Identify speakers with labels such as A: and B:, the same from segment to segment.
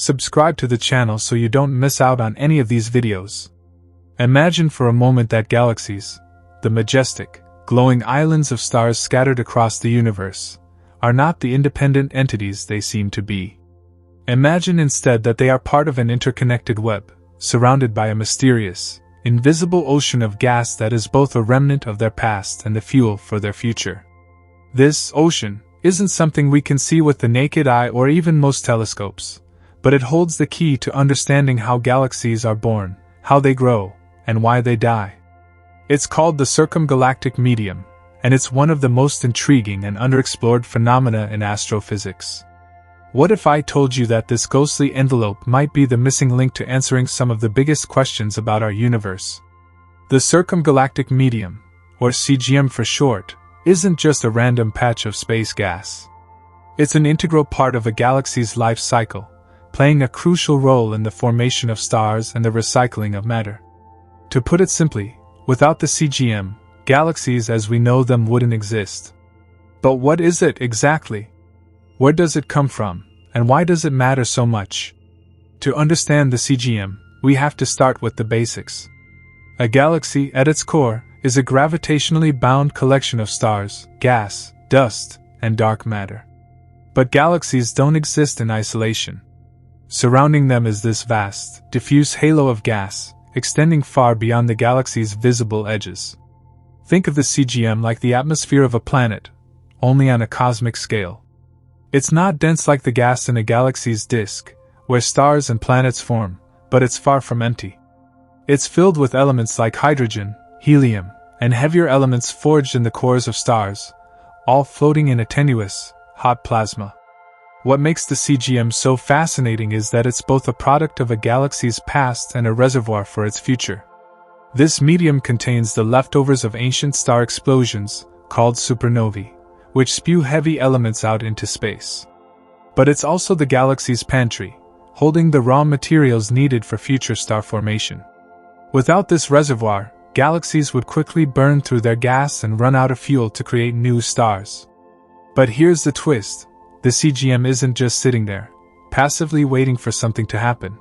A: Subscribe to the channel so you don't miss out on any of these videos. Imagine for a moment that galaxies, the majestic, glowing islands of stars scattered across the universe, are not the independent entities they seem to be. Imagine instead that they are part of an interconnected web, surrounded by a mysterious, invisible ocean of gas that is both a remnant of their past and the fuel for their future. This ocean isn't something we can see with the naked eye or even most telescopes, but it holds the key to understanding how galaxies are born, how they grow, and why they die. It's called the circumgalactic medium, and it's one of the most intriguing and underexplored phenomena in astrophysics. What if I told you that this ghostly envelope might be the missing link to answering some of the biggest questions about our universe? The circumgalactic medium, or CGM for short, isn't just a random patch of space gas. It's an integral part of a galaxy's life cycle, playing a crucial role in the formation of stars and the recycling of matter. To put it simply, without the CGM, galaxies as we know them wouldn't exist. But what is it exactly? Where does it come from, and why does it matter so much? To understand the CGM, we have to start with the basics. A galaxy, at its core, is a gravitationally bound collection of stars, gas, dust, and dark matter. But galaxies don't exist in isolation. Surrounding them is this vast, diffuse halo of gas, extending far beyond the galaxy's visible edges. Think of the CGM like the atmosphere of a planet, only on a cosmic scale. It's not dense like the gas in a galaxy's disk, where stars and planets form, but it's far from empty. It's filled with elements like hydrogen, helium, and heavier elements forged in the cores of stars, all floating in a tenuous, hot plasma. What makes the CGM so fascinating is that it's both a product of a galaxy's past and a reservoir for its future. This medium contains the leftovers of ancient star explosions, called supernovae, which spew heavy elements out into space. But it's also the galaxy's pantry, holding the raw materials needed for future star formation. Without this reservoir, galaxies would quickly burn through their gas and run out of fuel to create new stars. But here's the twist. The CGM isn't just sitting there, passively waiting for something to happen.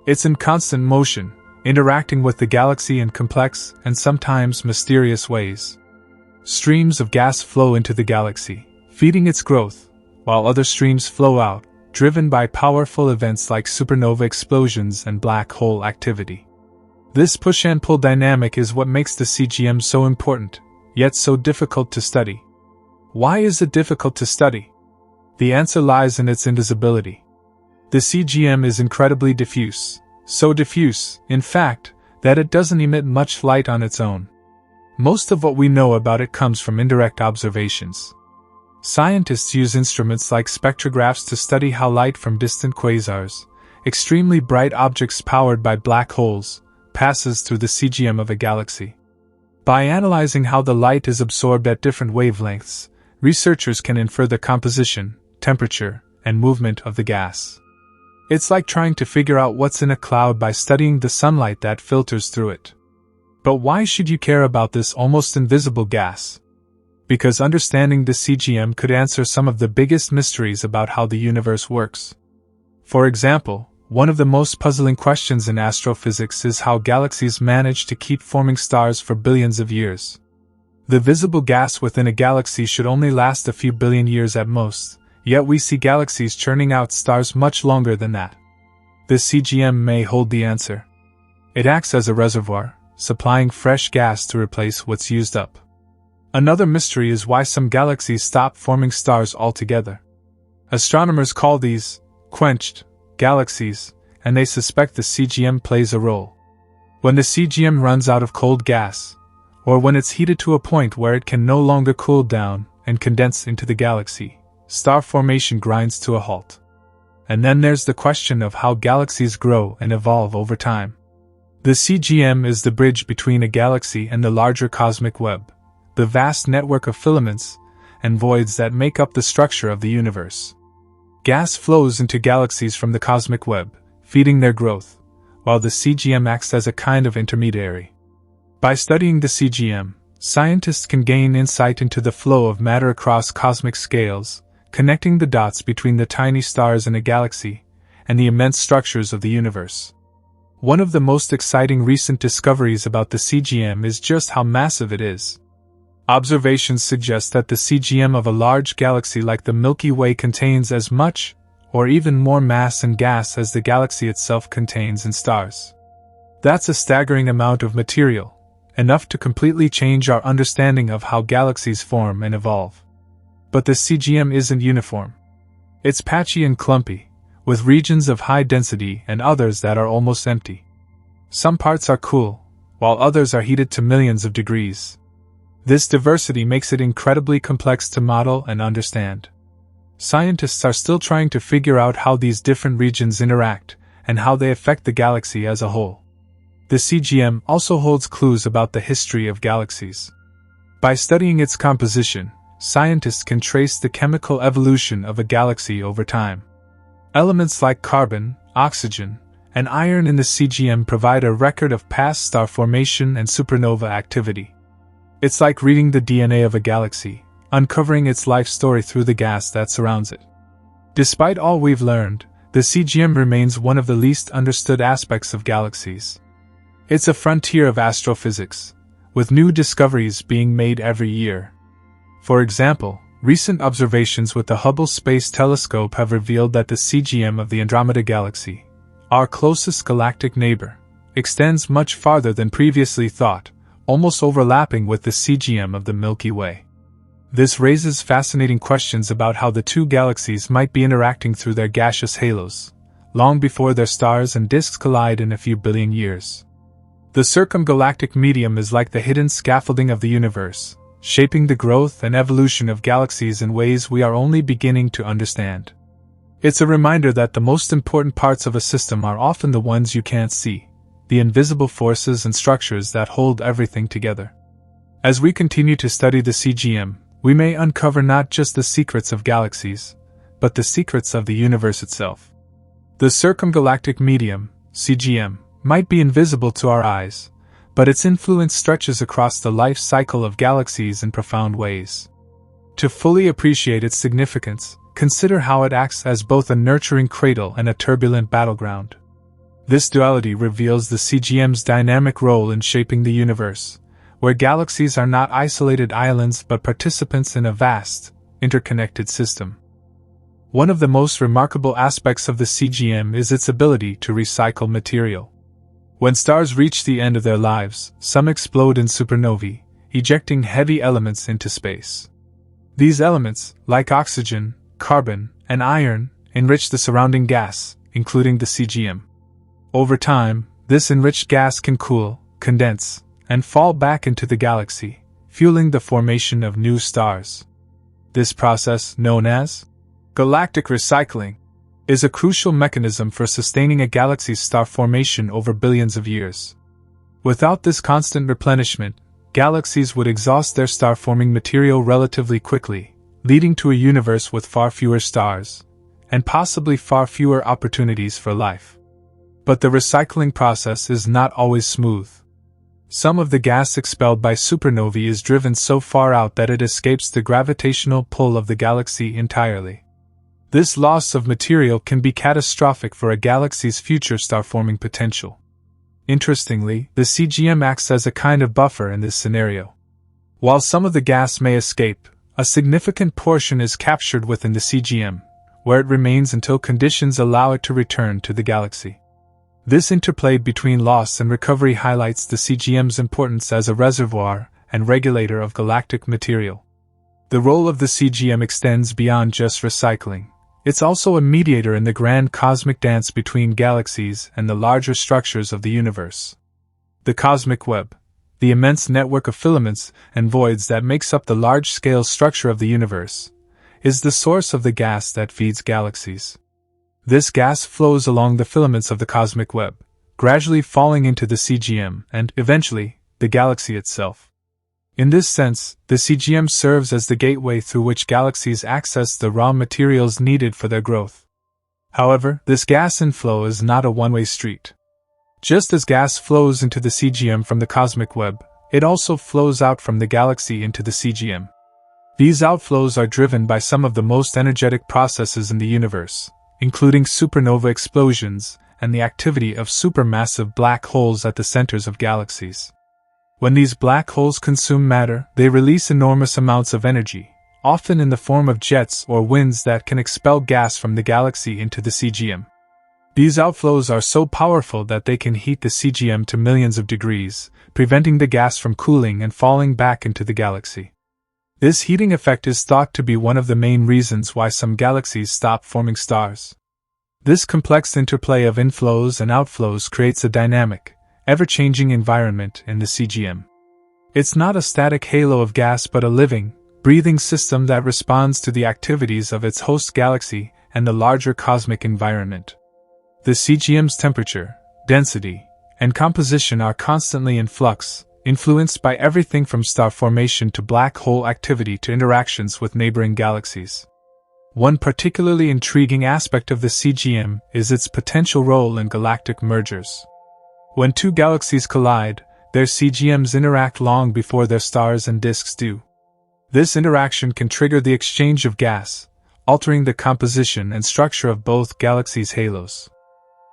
A: It's in constant motion, interacting with the galaxy in complex and sometimes mysterious ways. Streams of gas flow into the galaxy, feeding its growth, while other streams flow out, driven by powerful events like supernova explosions and black hole activity. This push and pull dynamic is what makes the CGM so important, yet so difficult to study. Why is it difficult to study? The answer lies in its invisibility. The CGM is incredibly diffuse, so diffuse, in fact, that it doesn't emit much light on its own. Most of what we know about it comes from indirect observations. Scientists use instruments like spectrographs to study how light from distant quasars, extremely bright objects powered by black holes, passes through the CGM of a galaxy. By analyzing how the light is absorbed at different wavelengths, researchers can infer the composition, temperature, and movement of the gas. It's like trying to figure out what's in a cloud by studying the sunlight that filters through it. But why should you care about this almost invisible gas? Because understanding the CGM could answer some of the biggest mysteries about how the universe works. For example, one of the most puzzling questions in astrophysics is how galaxies manage to keep forming stars for billions of years. The visible gas within a galaxy should only last a few billion years at most, yet we see galaxies churning out stars much longer than that. The CGM may hold the answer. It acts as a reservoir, supplying fresh gas to replace what's used up. Another mystery is why some galaxies stop forming stars altogether. Astronomers call these quenched galaxies, and they suspect the CGM plays a role. When the CGM runs out of cold gas, or when it's heated to a point where it can no longer cool down and condense into the galaxy, star formation grinds to a halt. And then there's the question of how galaxies grow and evolve over time. The CGM is the bridge between a galaxy and the larger cosmic web, the vast network of filaments and voids that make up the structure of the universe. Gas flows into galaxies from the cosmic web, feeding their growth, while the CGM acts as a kind of intermediary. By studying the CGM, scientists can gain insight into the flow of matter across cosmic scales, connecting the dots between the tiny stars in a galaxy, and the immense structures of the universe. One of the most exciting recent discoveries about the CGM is just how massive it is. Observations suggest that the CGM of a large galaxy like the Milky Way contains as much, or even more mass and gas as the galaxy itself contains in stars. That's a staggering amount of material, enough to completely change our understanding of how galaxies form and evolve. But the CGM isn't uniform. It's patchy and clumpy, with regions of high density and others that are almost empty. Some parts are cool, while others are heated to millions of degrees. This diversity makes it incredibly complex to model and understand. Scientists are still trying to figure out how these different regions interact and how they affect the galaxy as a whole. The CGM also holds clues about the history of galaxies. By studying its composition, scientists can trace the chemical evolution of a galaxy over time. Elements like carbon, oxygen, and iron in the CGM provide a record of past star formation and supernova activity. It's like reading the DNA of a galaxy, uncovering its life story through the gas that surrounds it. Despite all we've learned, the CGM remains one of the least understood aspects of galaxies. It's a frontier of astrophysics, with new discoveries being made every year. For example, recent observations with the Hubble Space Telescope have revealed that the CGM of the Andromeda Galaxy, our closest galactic neighbor, extends much farther than previously thought, almost overlapping with the CGM of the Milky Way. This raises fascinating questions about how the two galaxies might be interacting through their gaseous halos, long before their stars and disks collide in a few billion years. The circumgalactic medium is like the hidden scaffolding of the universe, shaping the growth and evolution of galaxies in ways we are only beginning to understand. It's a reminder that the most important parts of a system are often the ones you can't see, the invisible forces and structures that hold everything together. As we continue to study the CGM, we may uncover not just the secrets of galaxies, but the secrets of the universe itself. The circumgalactic medium, CGM, might be invisible to our eyes, but its influence stretches across the life cycle of galaxies in profound ways. To fully appreciate its significance, consider how it acts as both a nurturing cradle and a turbulent battleground. This duality reveals the CGM's dynamic role in shaping the universe, where galaxies are not isolated islands but participants in a vast, interconnected system. One of the most remarkable aspects of the CGM is its ability to recycle material. When stars reach the end of their lives, some explode in supernovae, ejecting heavy elements into space. These elements, like oxygen, carbon, and iron, enrich the surrounding gas, including the CGM. Over time, this enriched gas can cool, condense, and fall back into the galaxy, fueling the formation of new stars. This process, known as galactic recycling, is a crucial mechanism for sustaining a galaxy's star formation over billions of years. Without this constant replenishment, galaxies would exhaust their star-forming material relatively quickly, leading to a universe with far fewer stars, and possibly far fewer opportunities for life. But the recycling process is not always smooth. Some of the gas expelled by supernovae is driven so far out that it escapes the gravitational pull of the galaxy entirely. This loss of material can be catastrophic for a galaxy's future star-forming potential. Interestingly, the CGM acts as a kind of buffer in this scenario. While some of the gas may escape, a significant portion is captured within the CGM, where it remains until conditions allow it to return to the galaxy. This interplay between loss and recovery highlights the CGM's importance as a reservoir and regulator of galactic material. The role of the CGM extends beyond just recycling. It's also a mediator in the grand cosmic dance between galaxies and the larger structures of the universe. The cosmic web, the immense network of filaments and voids that makes up the large-scale structure of the universe, is the source of the gas that feeds galaxies. This gas flows along the filaments of the cosmic web, gradually falling into the CGM and, eventually, the galaxy itself. In this sense, the CGM serves as the gateway through which galaxies access the raw materials needed for their growth. However, this gas inflow is not a one-way street. Just as gas flows into the CGM from the cosmic web, it also flows out from the galaxy into the CGM. These outflows are driven by some of the most energetic processes in the universe, including supernova explosions and the activity of supermassive black holes at the centers of galaxies. When these black holes consume matter, they release enormous amounts of energy, often in the form of jets or winds that can expel gas from the galaxy into the CGM. These outflows are so powerful that they can heat the CGM to millions of degrees, preventing the gas from cooling and falling back into the galaxy. This heating effect is thought to be one of the main reasons why some galaxies stop forming stars. This complex interplay of inflows and outflows creates a dynamic, ever-changing environment in the CGM. It's not a static halo of gas but a living, breathing system that responds to the activities of its host galaxy and the larger cosmic environment. The CGM's temperature, density, and composition are constantly in flux, influenced by everything from star formation to black hole activity to interactions with neighboring galaxies. One particularly intriguing aspect of the CGM is its potential role in galactic mergers. When two galaxies collide, their CGMs interact long before their stars and disks do. This interaction can trigger the exchange of gas, altering the composition and structure of both galaxies' halos.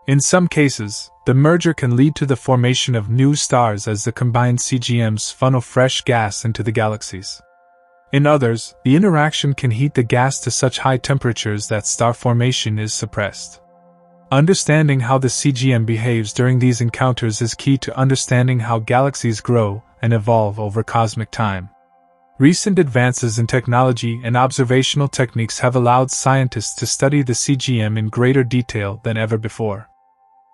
A: In some cases, the merger can lead to the formation of new stars as the combined CGMs funnel fresh gas into the galaxies. In others, the interaction can heat the gas to such high temperatures that star formation is suppressed. Understanding how the CGM behaves during these encounters is key to understanding how galaxies grow and evolve over cosmic time. Recent advances in technology and observational techniques have allowed scientists to study the CGM in greater detail than ever before.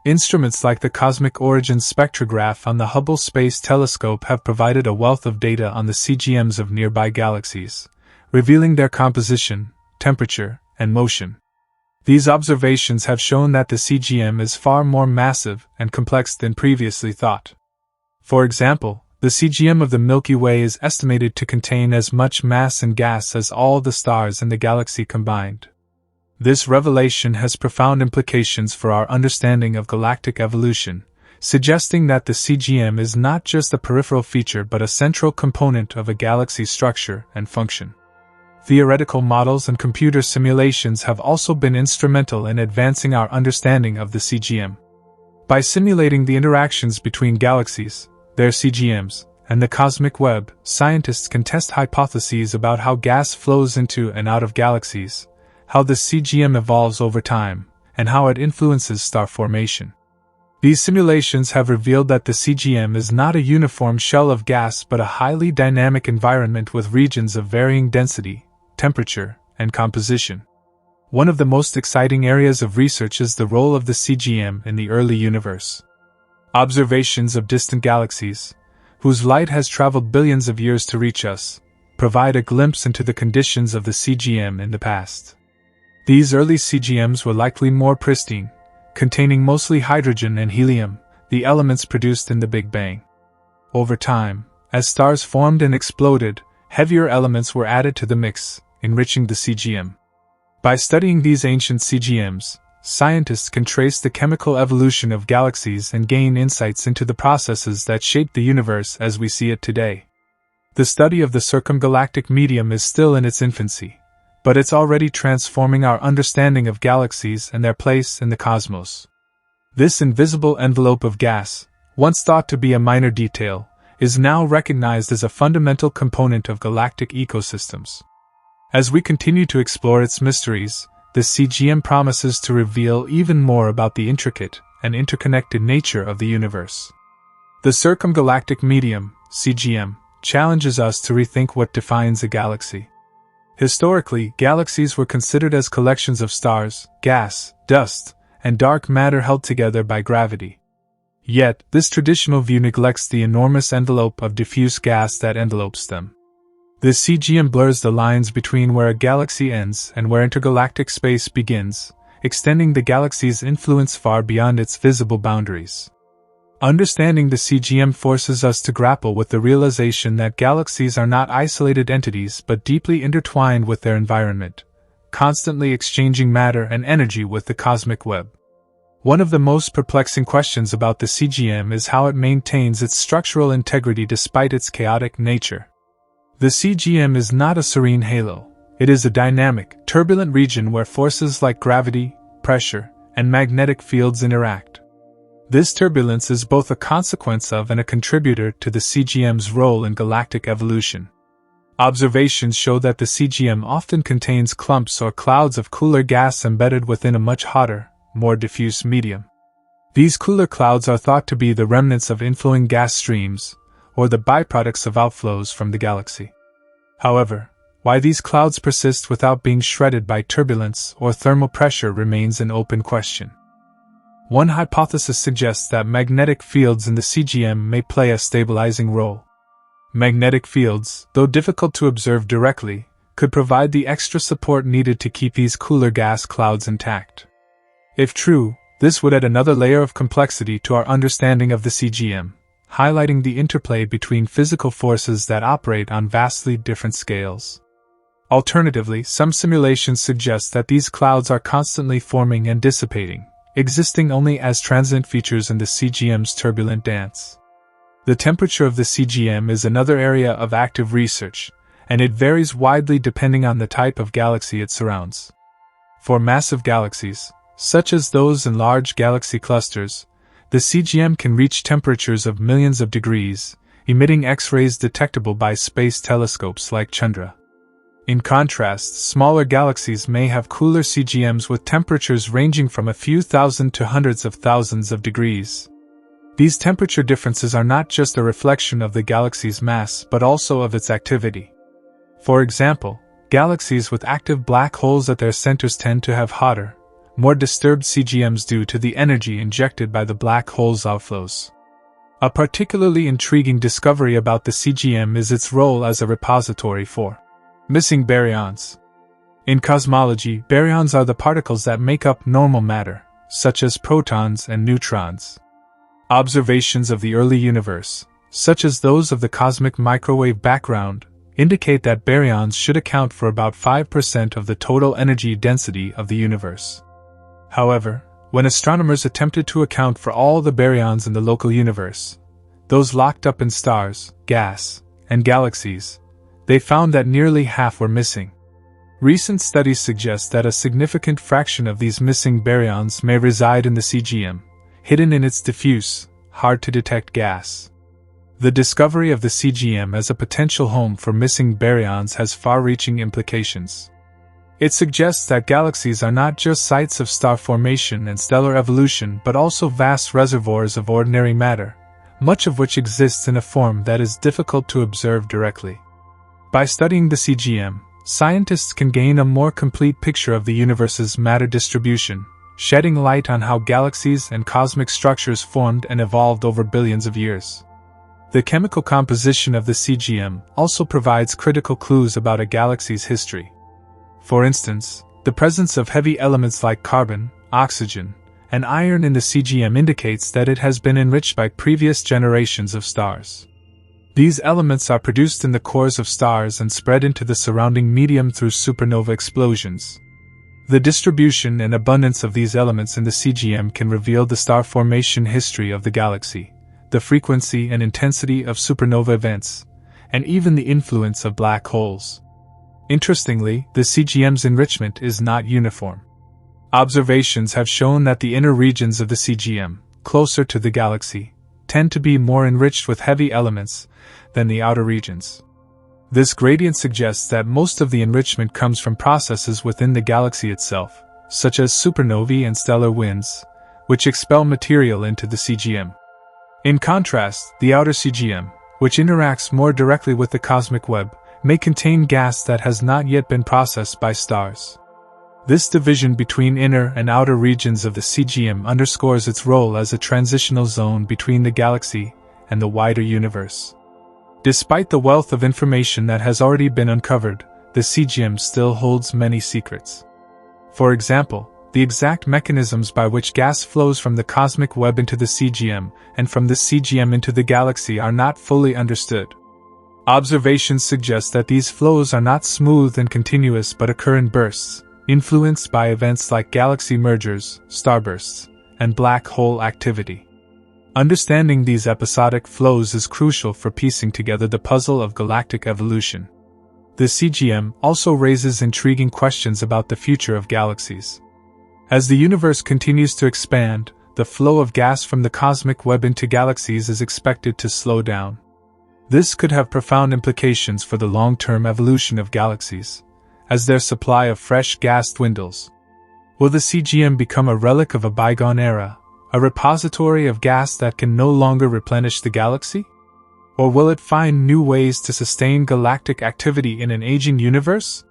A: Instruments like the Cosmic Origins Spectrograph on the Hubble Space Telescope have provided a wealth of data on the CGMs of nearby galaxies, revealing their composition, temperature, and motion. These observations have shown that the CGM is far more massive and complex than previously thought. For example, the CGM of the Milky Way is estimated to contain as much mass and gas as all the stars in the galaxy combined. This revelation has profound implications for our understanding of galactic evolution, suggesting that the CGM is not just a peripheral feature but a central component of a galaxy's structure and function. Theoretical models and computer simulations have also been instrumental in advancing our understanding of the CGM. By simulating the interactions between galaxies, their CGMs, and the cosmic web, scientists can test hypotheses about how gas flows into and out of galaxies, how the CGM evolves over time, and how it influences star formation. These simulations have revealed that the CGM is not a uniform shell of gas but a highly dynamic environment with regions of varying density, temperature, and composition. One of the most exciting areas of research is the role of the CGM in the early universe. Observations of distant galaxies, whose light has traveled billions of years to reach us, provide a glimpse into the conditions of the CGM in the past. These early CGMs were likely more pristine, containing mostly hydrogen and helium, the elements produced in the Big Bang. Over time, as stars formed and exploded, heavier elements were added to the mix, enriching the CGM. By studying these ancient CGMs, scientists can trace the chemical evolution of galaxies and gain insights into the processes that shaped the universe as we see it today. The study of the circumgalactic medium is still in its infancy, but it's already transforming our understanding of galaxies and their place in the cosmos. This invisible envelope of gas, once thought to be a minor detail, is now recognized as a fundamental component of galactic ecosystems. As we continue to explore its mysteries, the CGM promises to reveal even more about the intricate and interconnected nature of the universe. The circumgalactic medium, CGM, challenges us to rethink what defines a galaxy. Historically, galaxies were considered as collections of stars, gas, dust, and dark matter held together by gravity. Yet, this traditional view neglects the enormous envelope of diffuse gas that envelopes them. The CGM blurs the lines between where a galaxy ends and where intergalactic space begins, extending the galaxy's influence far beyond its visible boundaries. Understanding the CGM forces us to grapple with the realization that galaxies are not isolated entities but deeply intertwined with their environment, constantly exchanging matter and energy with the cosmic web. One of the most perplexing questions about the CGM is how it maintains its structural integrity despite its chaotic nature. The CGM is not a serene halo. It is a dynamic, turbulent region where forces like gravity, pressure, and magnetic fields interact. This turbulence is both a consequence of and a contributor to the CGM's role in galactic evolution. Observations show that the CGM often contains clumps or clouds of cooler gas embedded within a much hotter, more diffuse medium. These cooler clouds are thought to be the remnants of inflowing gas streams, or the byproducts of outflows from the galaxy. However, why these clouds persist without being shredded by turbulence or thermal pressure remains an open question. One hypothesis suggests that magnetic fields in the CGM may play a stabilizing role. Magnetic fields, though difficult to observe directly, could provide the extra support needed to keep these cooler gas clouds intact. If true, this would add another layer of complexity to our understanding of the CGM, highlighting the interplay between physical forces that operate on vastly different scales. Alternatively, some simulations suggest that these clouds are constantly forming and dissipating, existing only as transient features in the CGM's turbulent dance. The temperature of the CGM is another area of active research, and it varies widely depending on the type of galaxy it surrounds. For massive galaxies, such as those in large galaxy clusters, the CGM can reach temperatures of millions of degrees, emitting X-rays detectable by space telescopes like Chandra. In contrast, smaller galaxies may have cooler CGMs with temperatures ranging from a few thousand to hundreds of thousands of degrees. These temperature differences are not just a reflection of the galaxy's mass but also of its activity. For example, galaxies with active black holes at their centers tend to have hotter, more disturbed CGMs due to the energy injected by the black hole's outflows. A particularly intriguing discovery about the CGM is its role as a repository for missing baryons. In cosmology, baryons are the particles that make up normal matter, such as protons and neutrons. Observations of the early universe, such as those of the cosmic microwave background, indicate that baryons should account for about 5% of the total energy density of the universe. However, when astronomers attempted to account for all the baryons in the local universe, those locked up in stars, gas, and galaxies, they found that nearly half were missing. Recent studies suggest that a significant fraction of these missing baryons may reside in the CGM, hidden in its diffuse, hard-to-detect gas. The discovery of the CGM as a potential home for missing baryons has far-reaching implications. It suggests that galaxies are not just sites of star formation and stellar evolution but also vast reservoirs of ordinary matter, much of which exists in a form that is difficult to observe directly. By studying the CGM, scientists can gain a more complete picture of the universe's matter distribution, shedding light on how galaxies and cosmic structures formed and evolved over billions of years. The chemical composition of the CGM also provides critical clues about a galaxy's history. For instance, the presence of heavy elements like carbon, oxygen, and iron in the CGM indicates that it has been enriched by previous generations of stars. These elements are produced in the cores of stars and spread into the surrounding medium through supernova explosions. The distribution and abundance of these elements in the CGM can reveal the star formation history of the galaxy, the frequency and intensity of supernova events, and even the influence of black holes. Interestingly, the CGM's enrichment is not uniform. Observations have shown that the inner regions of the CGM, closer to the galaxy, tend to be more enriched with heavy elements than the outer regions. This gradient suggests that most of the enrichment comes from processes within the galaxy itself, such as supernovae and stellar winds, which expel material into the CGM. In contrast, the outer CGM, which interacts more directly with the cosmic web, may contain gas that has not yet been processed by stars. This division between inner and outer regions of the CGM underscores its role as a transitional zone between the galaxy and the wider universe. Despite the wealth of information that has already been uncovered, the CGM still holds many secrets. For example, the exact mechanisms by which gas flows from the cosmic web into the CGM and from the CGM into the galaxy are not fully understood. Observations suggest that these flows are not smooth and continuous but occur in bursts, influenced by events like galaxy mergers, starbursts, and black hole activity. Understanding these episodic flows is crucial for piecing together the puzzle of galactic evolution. The CGM also raises intriguing questions about the future of galaxies. As the universe continues to expand, the flow of gas from the cosmic web into galaxies is expected to slow down. This could have profound implications for the long-term evolution of galaxies, as their supply of fresh gas dwindles. Will the CGM become a relic of a bygone era, a repository of gas that can no longer replenish the galaxy? Or will it find new ways to sustain galactic activity in an aging universe?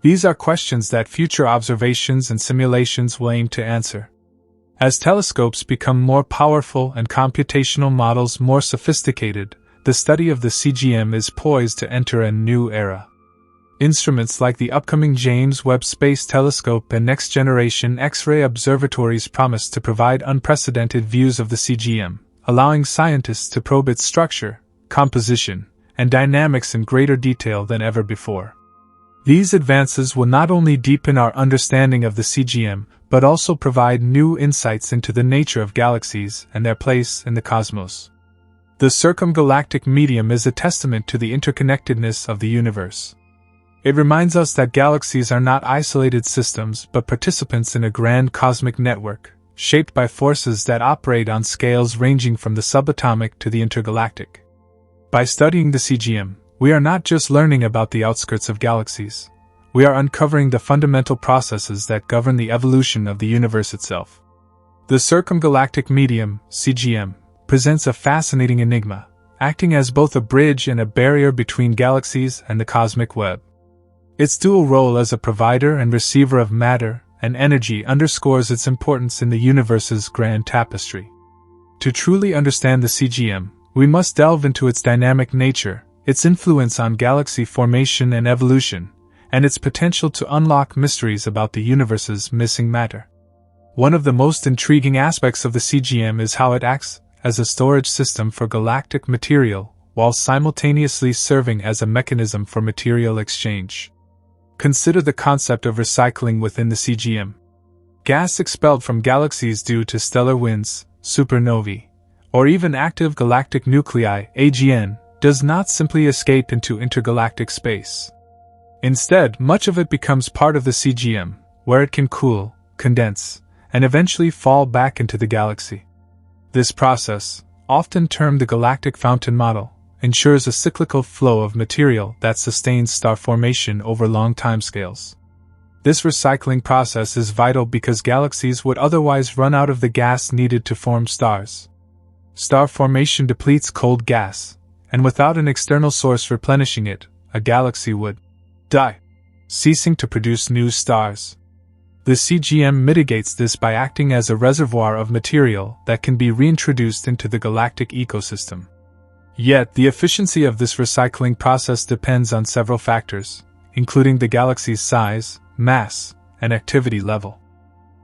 A: These are questions that future observations and simulations will aim to answer. As telescopes become more powerful and computational models more sophisticated, the study of the CGM is poised to enter a new era. Instruments like the upcoming James Webb Space Telescope and next-generation X-ray observatories promise to provide unprecedented views of the CGM, allowing scientists to probe its structure, composition, and dynamics in greater detail than ever before. These advances will not only deepen our understanding of the CGM, but also provide new insights into the nature of galaxies and their place in the cosmos. The circumgalactic medium is a testament to the interconnectedness of the universe. It reminds us that galaxies are not isolated systems but participants in a grand cosmic network, shaped by forces that operate on scales ranging from the subatomic to the intergalactic. By studying the CGM, we are not just learning about the outskirts of galaxies. We are uncovering the fundamental processes that govern the evolution of the universe itself. The circumgalactic medium, CGM, presents a fascinating enigma, acting as both a bridge and a barrier between galaxies and the cosmic web. Its dual role as a provider and receiver of matter and energy underscores its importance in the universe's grand tapestry. To truly understand the CGM, we must delve into its dynamic nature, its influence on galaxy formation and evolution, and its potential to unlock mysteries about the universe's missing matter. One of the most intriguing aspects of the CGM is how it acts as a storage system for galactic material, while simultaneously serving as a mechanism for material exchange. Consider the concept of recycling within the CGM. Gas expelled from galaxies due to stellar winds, supernovae, or even active galactic nuclei, AGN, does not simply escape into intergalactic space. Instead, much of it becomes part of the CGM, where it can cool, condense, and eventually fall back into the galaxy. This process, often termed the galactic fountain model, ensures a cyclical flow of material that sustains star formation over long timescales. This recycling process is vital because galaxies would otherwise run out of the gas needed to form stars. Star formation depletes cold gas, and without an external source replenishing it, a galaxy would die, ceasing to produce new stars. The CGM mitigates this by acting as a reservoir of material that can be reintroduced into the galactic ecosystem. Yet, the efficiency of this recycling process depends on several factors, including the galaxy's size, mass, and activity level.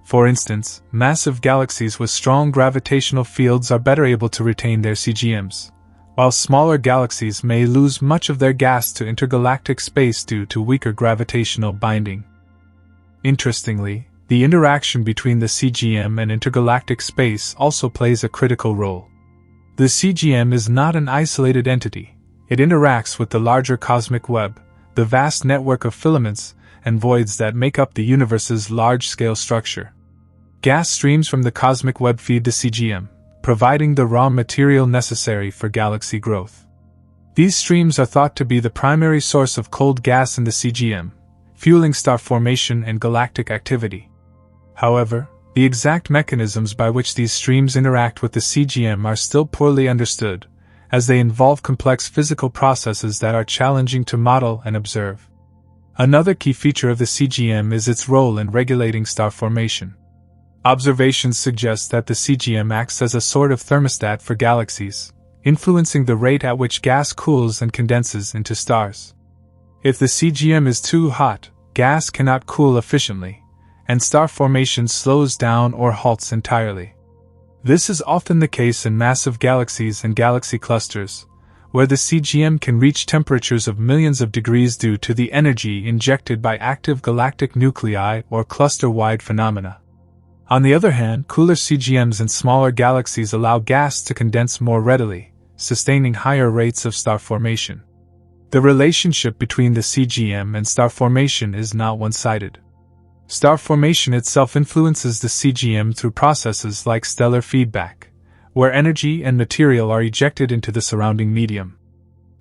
A: For instance, massive galaxies with strong gravitational fields are better able to retain their CGMs, while smaller galaxies may lose much of their gas to intergalactic space due to weaker gravitational binding. Interestingly, the interaction between the CGM and intergalactic space also plays a critical role. The CGM is not an isolated entity. It interacts with the larger cosmic web, the vast network of filaments and voids that make up the universe's large-scale structure. Gas streams from the cosmic web feed the CGM, providing the raw material necessary for galaxy growth. These streams are thought to be the primary source of cold gas in the CGM, fueling star formation and galactic activity. However, the exact mechanisms by which these streams interact with the CGM are still poorly understood, as they involve complex physical processes that are challenging to model and observe. Another key feature of the CGM is its role in regulating star formation. Observations suggest that the CGM acts as a sort of thermostat for galaxies, influencing the rate at which gas cools and condenses into stars. If the CGM is too hot, gas cannot cool efficiently, and star formation slows down or halts entirely. This is often the case in massive galaxies and galaxy clusters, where the CGM can reach temperatures of millions of degrees due to the energy injected by active galactic nuclei or cluster-wide phenomena. On the other hand, cooler CGMs in smaller galaxies allow gas to condense more readily, sustaining higher rates of star formation. The relationship between the CGM and star formation is not one-sided. Star formation itself influences the CGM through processes like stellar feedback, where energy and material are ejected into the surrounding medium.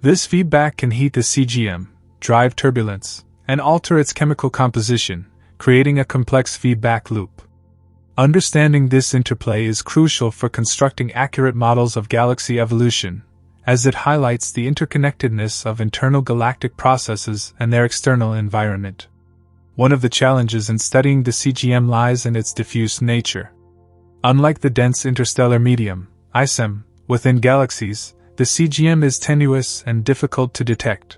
A: This feedback can heat the CGM, drive turbulence, and alter its chemical composition, creating a complex feedback loop. Understanding this interplay is crucial for constructing accurate models of galaxy evolution, as it highlights the interconnectedness of internal galactic processes and their external environment. One of the challenges in studying the CGM lies in its diffuse nature. Unlike the dense interstellar medium, ISEM, within galaxies, the CGM is tenuous and difficult to detect.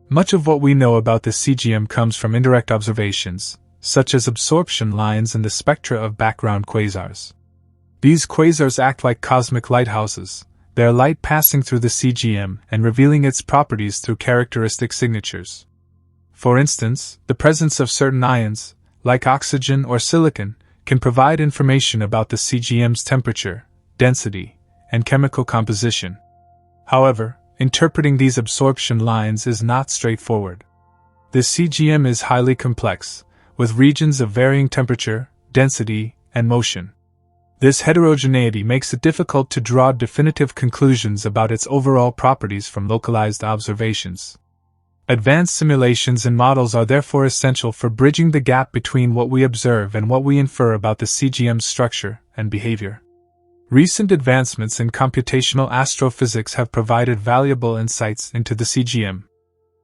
A: Much of what we know about the CGM comes from indirect observations, such as absorption lines in the spectra of background quasars. These quasars act like cosmic lighthouses, their light passing through the CGM and revealing its properties through characteristic signatures. For instance, the presence of certain ions, like oxygen or silicon, can provide information about the CGM's temperature, density, and chemical composition. However, interpreting these absorption lines is not straightforward. The CGM is highly complex, with regions of varying temperature, density, and motion. This heterogeneity makes it difficult to draw definitive conclusions about its overall properties from localized observations. Advanced simulations and models are therefore essential for bridging the gap between what we observe and what we infer about the CGM's structure and behavior. Recent advancements in computational astrophysics have provided valuable insights into the CGM.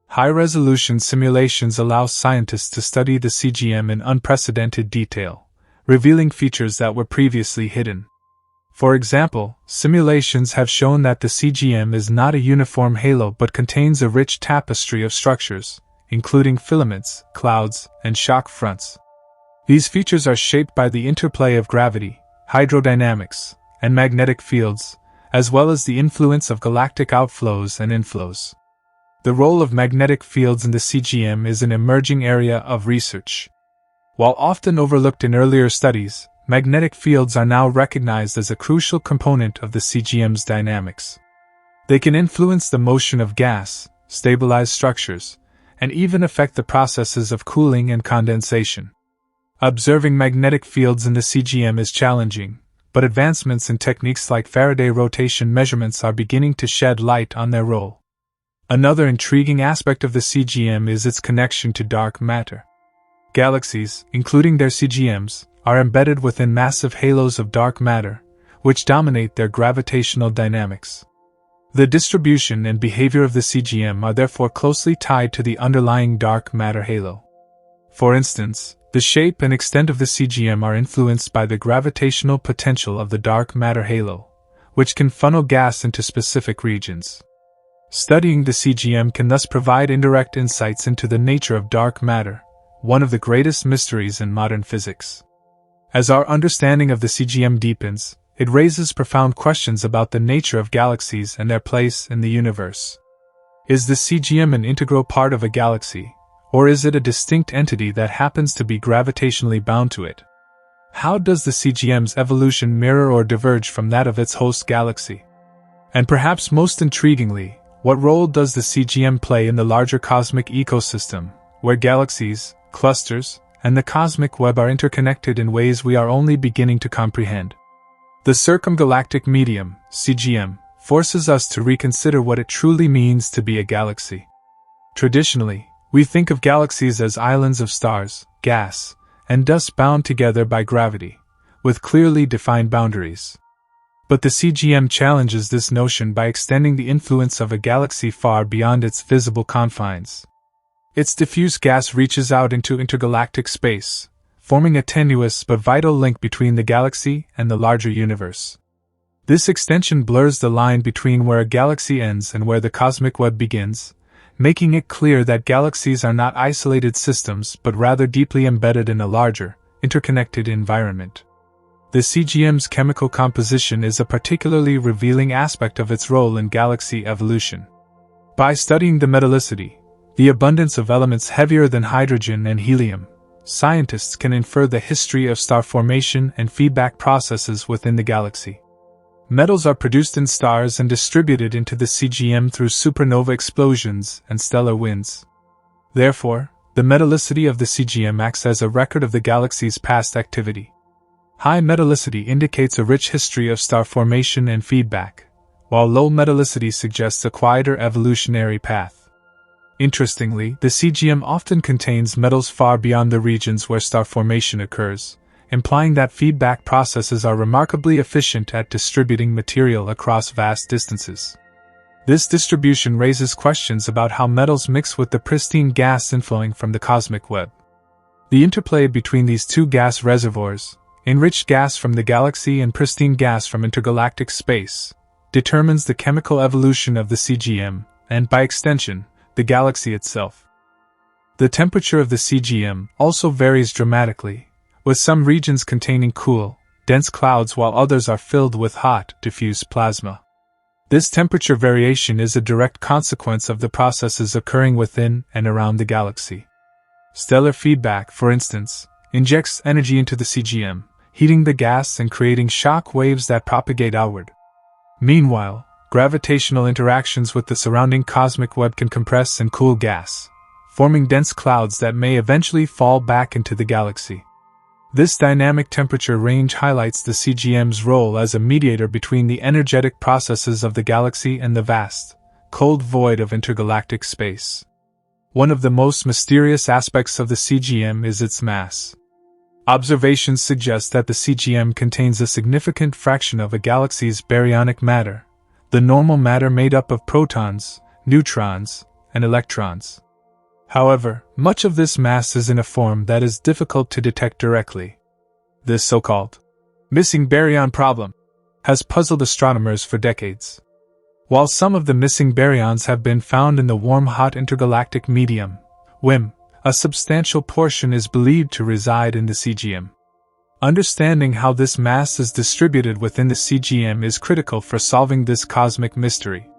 A: High-resolution simulations allow scientists to study the CGM in unprecedented detail, revealing features that were previously hidden. For example, simulations have shown that the CGM is not a uniform halo but contains a rich tapestry of structures, including filaments, clouds, and shock fronts. These features are shaped by the interplay of gravity, hydrodynamics, and magnetic fields, as well as the influence of galactic outflows and inflows. The role of magnetic fields in the CGM is an emerging area of research. While often overlooked in earlier studies, magnetic fields are now recognized as a crucial component of the CGM's dynamics. They can influence the motion of gas, stabilize structures, and even affect the processes of cooling and condensation. Observing magnetic fields in the CGM is challenging, but advancements in techniques like Faraday rotation measurements are beginning to shed light on their role. Another intriguing aspect of the CGM is its connection to dark matter. Galaxies, including their CGMs, are embedded within massive halos of dark matter, which dominate their gravitational dynamics. The distribution and behavior of the CGM are therefore closely tied to the underlying dark matter halo. For instance, the shape and extent of the CGM are influenced by the gravitational potential of the dark matter halo, which can funnel gas into specific regions. Studying the CGM can thus provide indirect insights into the nature of dark matter, one of the greatest mysteries in modern physics. As our understanding of the CGM deepens, it raises profound questions about the nature of galaxies and their place in the universe. Is the CGM an integral part of a galaxy, or is it a distinct entity that happens to be gravitationally bound to it? How does the CGM's evolution mirror or diverge from that of its host galaxy? And perhaps most intriguingly, what role does the CGM play in the larger cosmic ecosystem, where galaxies, clusters, and the cosmic web are interconnected in ways we are only beginning to comprehend? The circumgalactic medium, CGM, forces us to reconsider what it truly means to be a galaxy. Traditionally, we think of galaxies as islands of stars, gas, and dust bound together by gravity, with clearly defined boundaries. But the CGM challenges this notion by extending the influence of a galaxy far beyond its visible confines. Its diffuse gas reaches out into intergalactic space, forming a tenuous but vital link between the galaxy and the larger universe. This extension blurs the line between where a galaxy ends and where the cosmic web begins, making it clear that galaxies are not isolated systems but rather deeply embedded in a larger, interconnected environment. The CGM's chemical composition is a particularly revealing aspect of its role in galaxy evolution. By studying the metallicity, the abundance of elements heavier than hydrogen and helium, scientists can infer the history of star formation and feedback processes within the galaxy. Metals are produced in stars and distributed into the CGM through supernova explosions and stellar winds. Therefore, The metallicity of the CGM acts as a record of the galaxy's past activity. High metallicity indicates a rich history of star formation and feedback, while low metallicity suggests a quieter evolutionary path. Interestingly, the CGM often contains metals far beyond the regions where star formation occurs, implying that feedback processes are remarkably efficient at distributing material across vast distances. This distribution raises questions about how metals mix with the pristine gas inflowing from the cosmic web. The interplay between these two gas reservoirs, enriched gas from the galaxy and pristine gas from intergalactic space, determines the chemical evolution of the CGM, and by extension, the galaxy itself. The temperature of the CGM also varies dramatically, with some regions containing cool, dense clouds while others are filled with hot, diffuse plasma. This temperature variation is a direct consequence of the processes occurring within and around the galaxy. Stellar feedback, for instance, injects energy into the CGM, heating the gas and creating shock waves that propagate outward. Meanwhile, gravitational interactions with the surrounding cosmic web can compress and cool gas, forming dense clouds that may eventually fall back into the galaxy. This dynamic temperature range highlights the CGM's role as a mediator between the energetic processes of the galaxy and the vast, cold void of intergalactic space. One of the most mysterious aspects of the CGM is its mass. Observations suggest that the CGM contains a significant fraction of a galaxy's baryonic matter, the normal matter made up of protons, neutrons, and electrons. However, much of this mass is in a form that is difficult to detect directly. This so-called missing baryon problem has puzzled astronomers for decades. While some of the missing baryons have been found in the warm-hot intergalactic medium, WIM, a substantial portion is believed to reside in the CGM. Understanding how this mass is distributed within the CGM is critical for solving this cosmic mystery.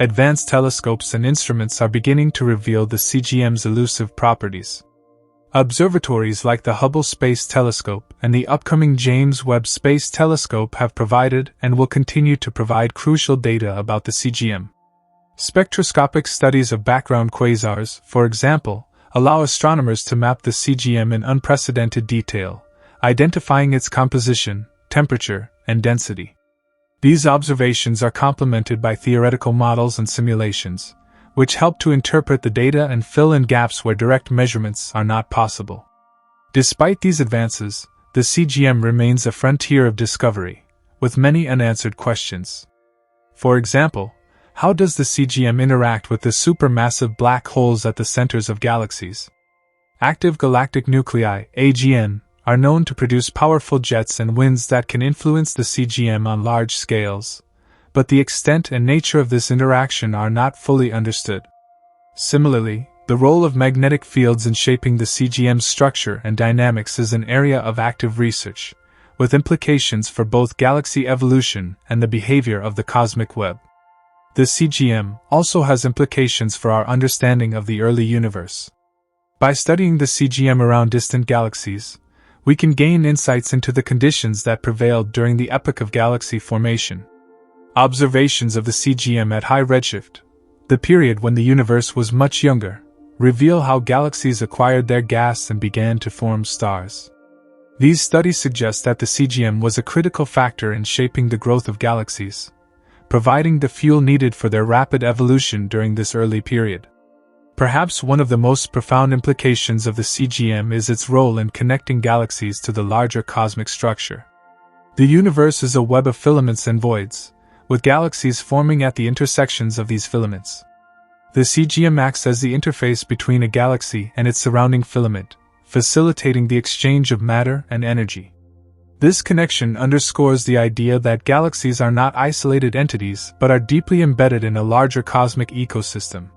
A: Advanced telescopes and instruments are beginning to reveal the CGM's elusive properties. Observatories like the Hubble Space Telescope and the upcoming James Webb Space Telescope have provided and will continue to provide crucial data about the CGM. Spectroscopic studies of background quasars, for example, allow astronomers to map the CGM in unprecedented detail, identifying its composition, temperature, and density. These observations are complemented by theoretical models and simulations, which help to interpret the data and fill in gaps where direct measurements are not possible. Despite these advances, the CGM remains a frontier of discovery, with many unanswered questions. For example, how does the CGM interact with the supermassive black holes at the centers of galaxies? Active galactic nuclei, AGN, are known to produce powerful jets and winds that can influence the CGM on large scales, but the extent and nature of this interaction are not fully understood. Similarly, the role of magnetic fields in shaping the CGM's structure and dynamics is an area of active research, with implications for both galaxy evolution and the behavior of the cosmic web. The CGM also has implications for our understanding of the early universe. By studying the CGM around distant galaxies, we can gain insights into the conditions that prevailed during the epoch of galaxy formation. Observations of the CGM at high redshift, the period when the universe was much younger, reveal how galaxies acquired their gas and began to form stars. These studies suggest that the CGM was a critical factor in shaping the growth of galaxies, providing the fuel needed for their rapid evolution during this early period. Perhaps one of the most profound implications of the CGM is its role in connecting galaxies to the larger cosmic structure. The universe is a web of filaments and voids, with galaxies forming at the intersections of these filaments. The CGM acts as the interface between a galaxy and its surrounding filament, facilitating the exchange of matter and energy. This connection underscores the idea that galaxies are not isolated entities but are deeply embedded in a larger cosmic ecosystem.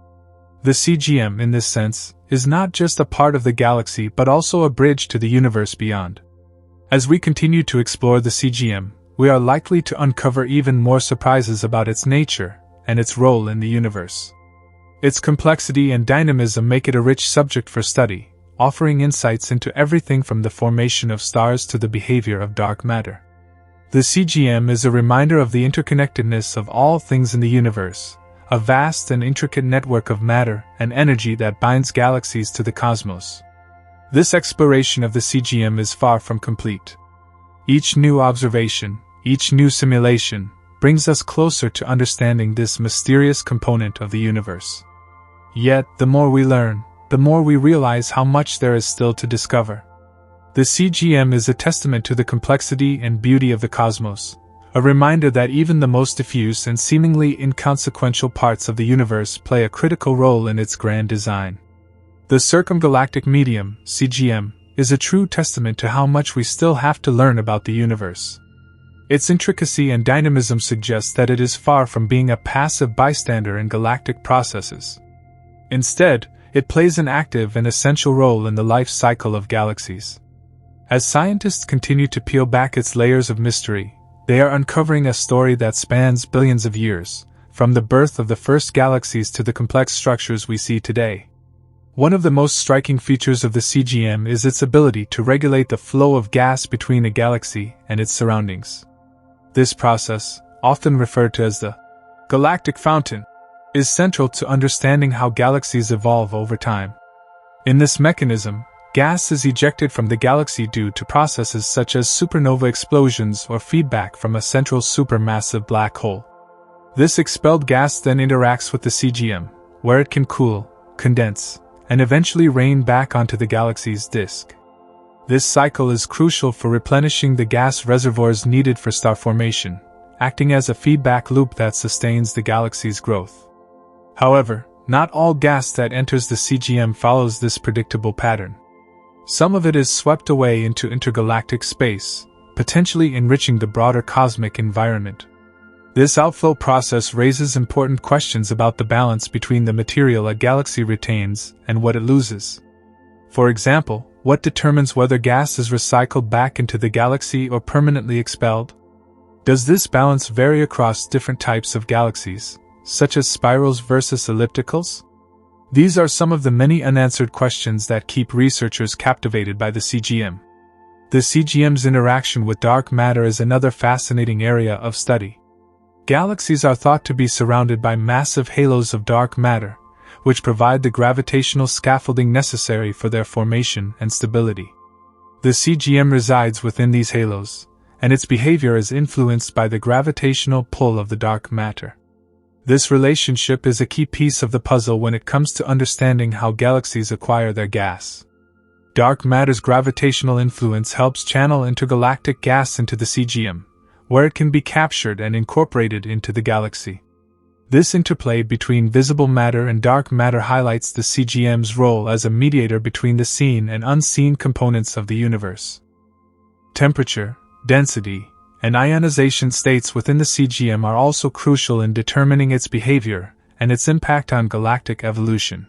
A: The CGM, in this sense, is not just a part of the galaxy but also a bridge to the universe beyond. As we continue to explore the CGM, we are likely to uncover even more surprises about its nature and its role in the universe. Its complexity and dynamism make it a rich subject for study, offering insights into everything from the formation of stars to the behavior of dark matter. The CGM is a reminder of the interconnectedness of all things in the universe, a vast and intricate network of matter and energy that binds galaxies to the cosmos. This exploration of the CGM is far from complete. Each new observation, each new simulation, brings us closer to understanding this mysterious component of the universe. Yet, the more we learn, the more we realize how much there is still to discover. The CGM is a testament to the complexity and beauty of the cosmos, a reminder that even the most diffuse and seemingly inconsequential parts of the universe play a critical role in its grand design. The Circumgalactic Medium, CGM, is a true testament to how much we still have to learn about the universe. Its intricacy and dynamism suggest that it is far from being a passive bystander in galactic processes. Instead, it plays an active and essential role in the life cycle of galaxies. As scientists continue to peel back its layers of mystery, they are uncovering a story that spans billions of years, from the birth of the first galaxies to the complex structures we see today. One of the most striking features of the CGM is its ability to regulate the flow of gas between a galaxy and its surroundings. This process, often referred to as the galactic fountain, is central to understanding how galaxies evolve over time. In this mechanism, gas is ejected from the galaxy due to processes such as supernova explosions or feedback from a central supermassive black hole. This expelled gas then interacts with the CGM, where it can cool, condense, and eventually rain back onto the galaxy's disk. This cycle is crucial for replenishing the gas reservoirs needed for star formation, acting as a feedback loop that sustains the galaxy's growth. However, not all gas that enters the CGM follows this predictable pattern. Some of it is swept away into intergalactic space, potentially enriching the broader cosmic environment. This outflow process raises important questions about the balance between the material a galaxy retains and what it loses. For example, what determines whether gas is recycled back into the galaxy or permanently expelled? Does this balance vary across different types of galaxies, such as spirals versus ellipticals? These are some of the many unanswered questions that keep researchers captivated by the CGM. The CGM's interaction with dark matter is another fascinating area of study. Galaxies are thought to be surrounded by massive halos of dark matter, which provide the gravitational scaffolding necessary for their formation and stability. The CGM resides within these halos, and its behavior is influenced by the gravitational pull of the dark matter. This relationship is a key piece of the puzzle when it comes to understanding how galaxies acquire their gas. Dark matter's gravitational influence helps channel intergalactic gas into the CGM, where it can be captured and incorporated into the galaxy. This interplay between visible matter and dark matter highlights the CGM's role as a mediator between the seen and unseen components of the universe. Temperature, density, and ionization states within the CGM are also crucial in determining its behavior and its impact on galactic evolution.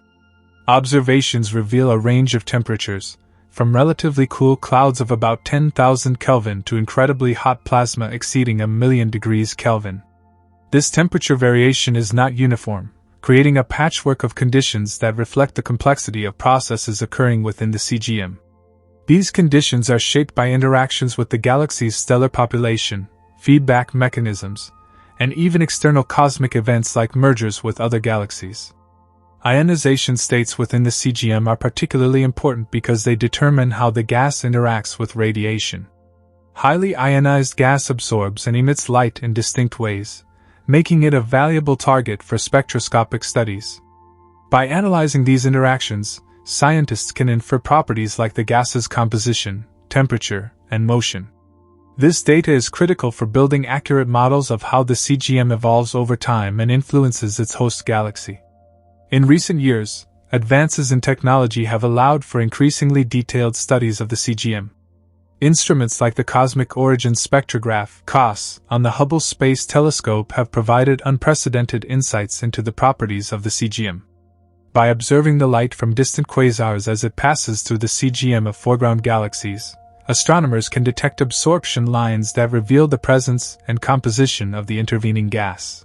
A: Observations reveal a range of temperatures, from relatively cool clouds of about 10,000 Kelvin to incredibly hot plasma exceeding 1,000,000 degrees Kelvin. This temperature variation is not uniform, creating a patchwork of conditions that reflect the complexity of processes occurring within the CGM. These conditions are shaped by interactions with the galaxy's stellar population, feedback mechanisms, and even external cosmic events like mergers with other galaxies. Ionization states within the CGM are particularly important because they determine how the gas interacts with radiation. Highly ionized gas absorbs and emits light in distinct ways, making it a valuable target for spectroscopic studies. By analyzing these interactions, scientists can infer properties like the gas's composition, temperature, and motion. This data is critical for building accurate models of how the CGM evolves over time and influences its host galaxy. In recent years, advances in technology have allowed for increasingly detailed studies of the CGM. Instruments like the Cosmic Origin Spectrograph (COSS) on the Hubble Space Telescope have provided unprecedented insights into the properties of the CGM. By observing the light from distant quasars as it passes through the CGM of foreground galaxies, astronomers can detect absorption lines that reveal the presence and composition of the intervening gas.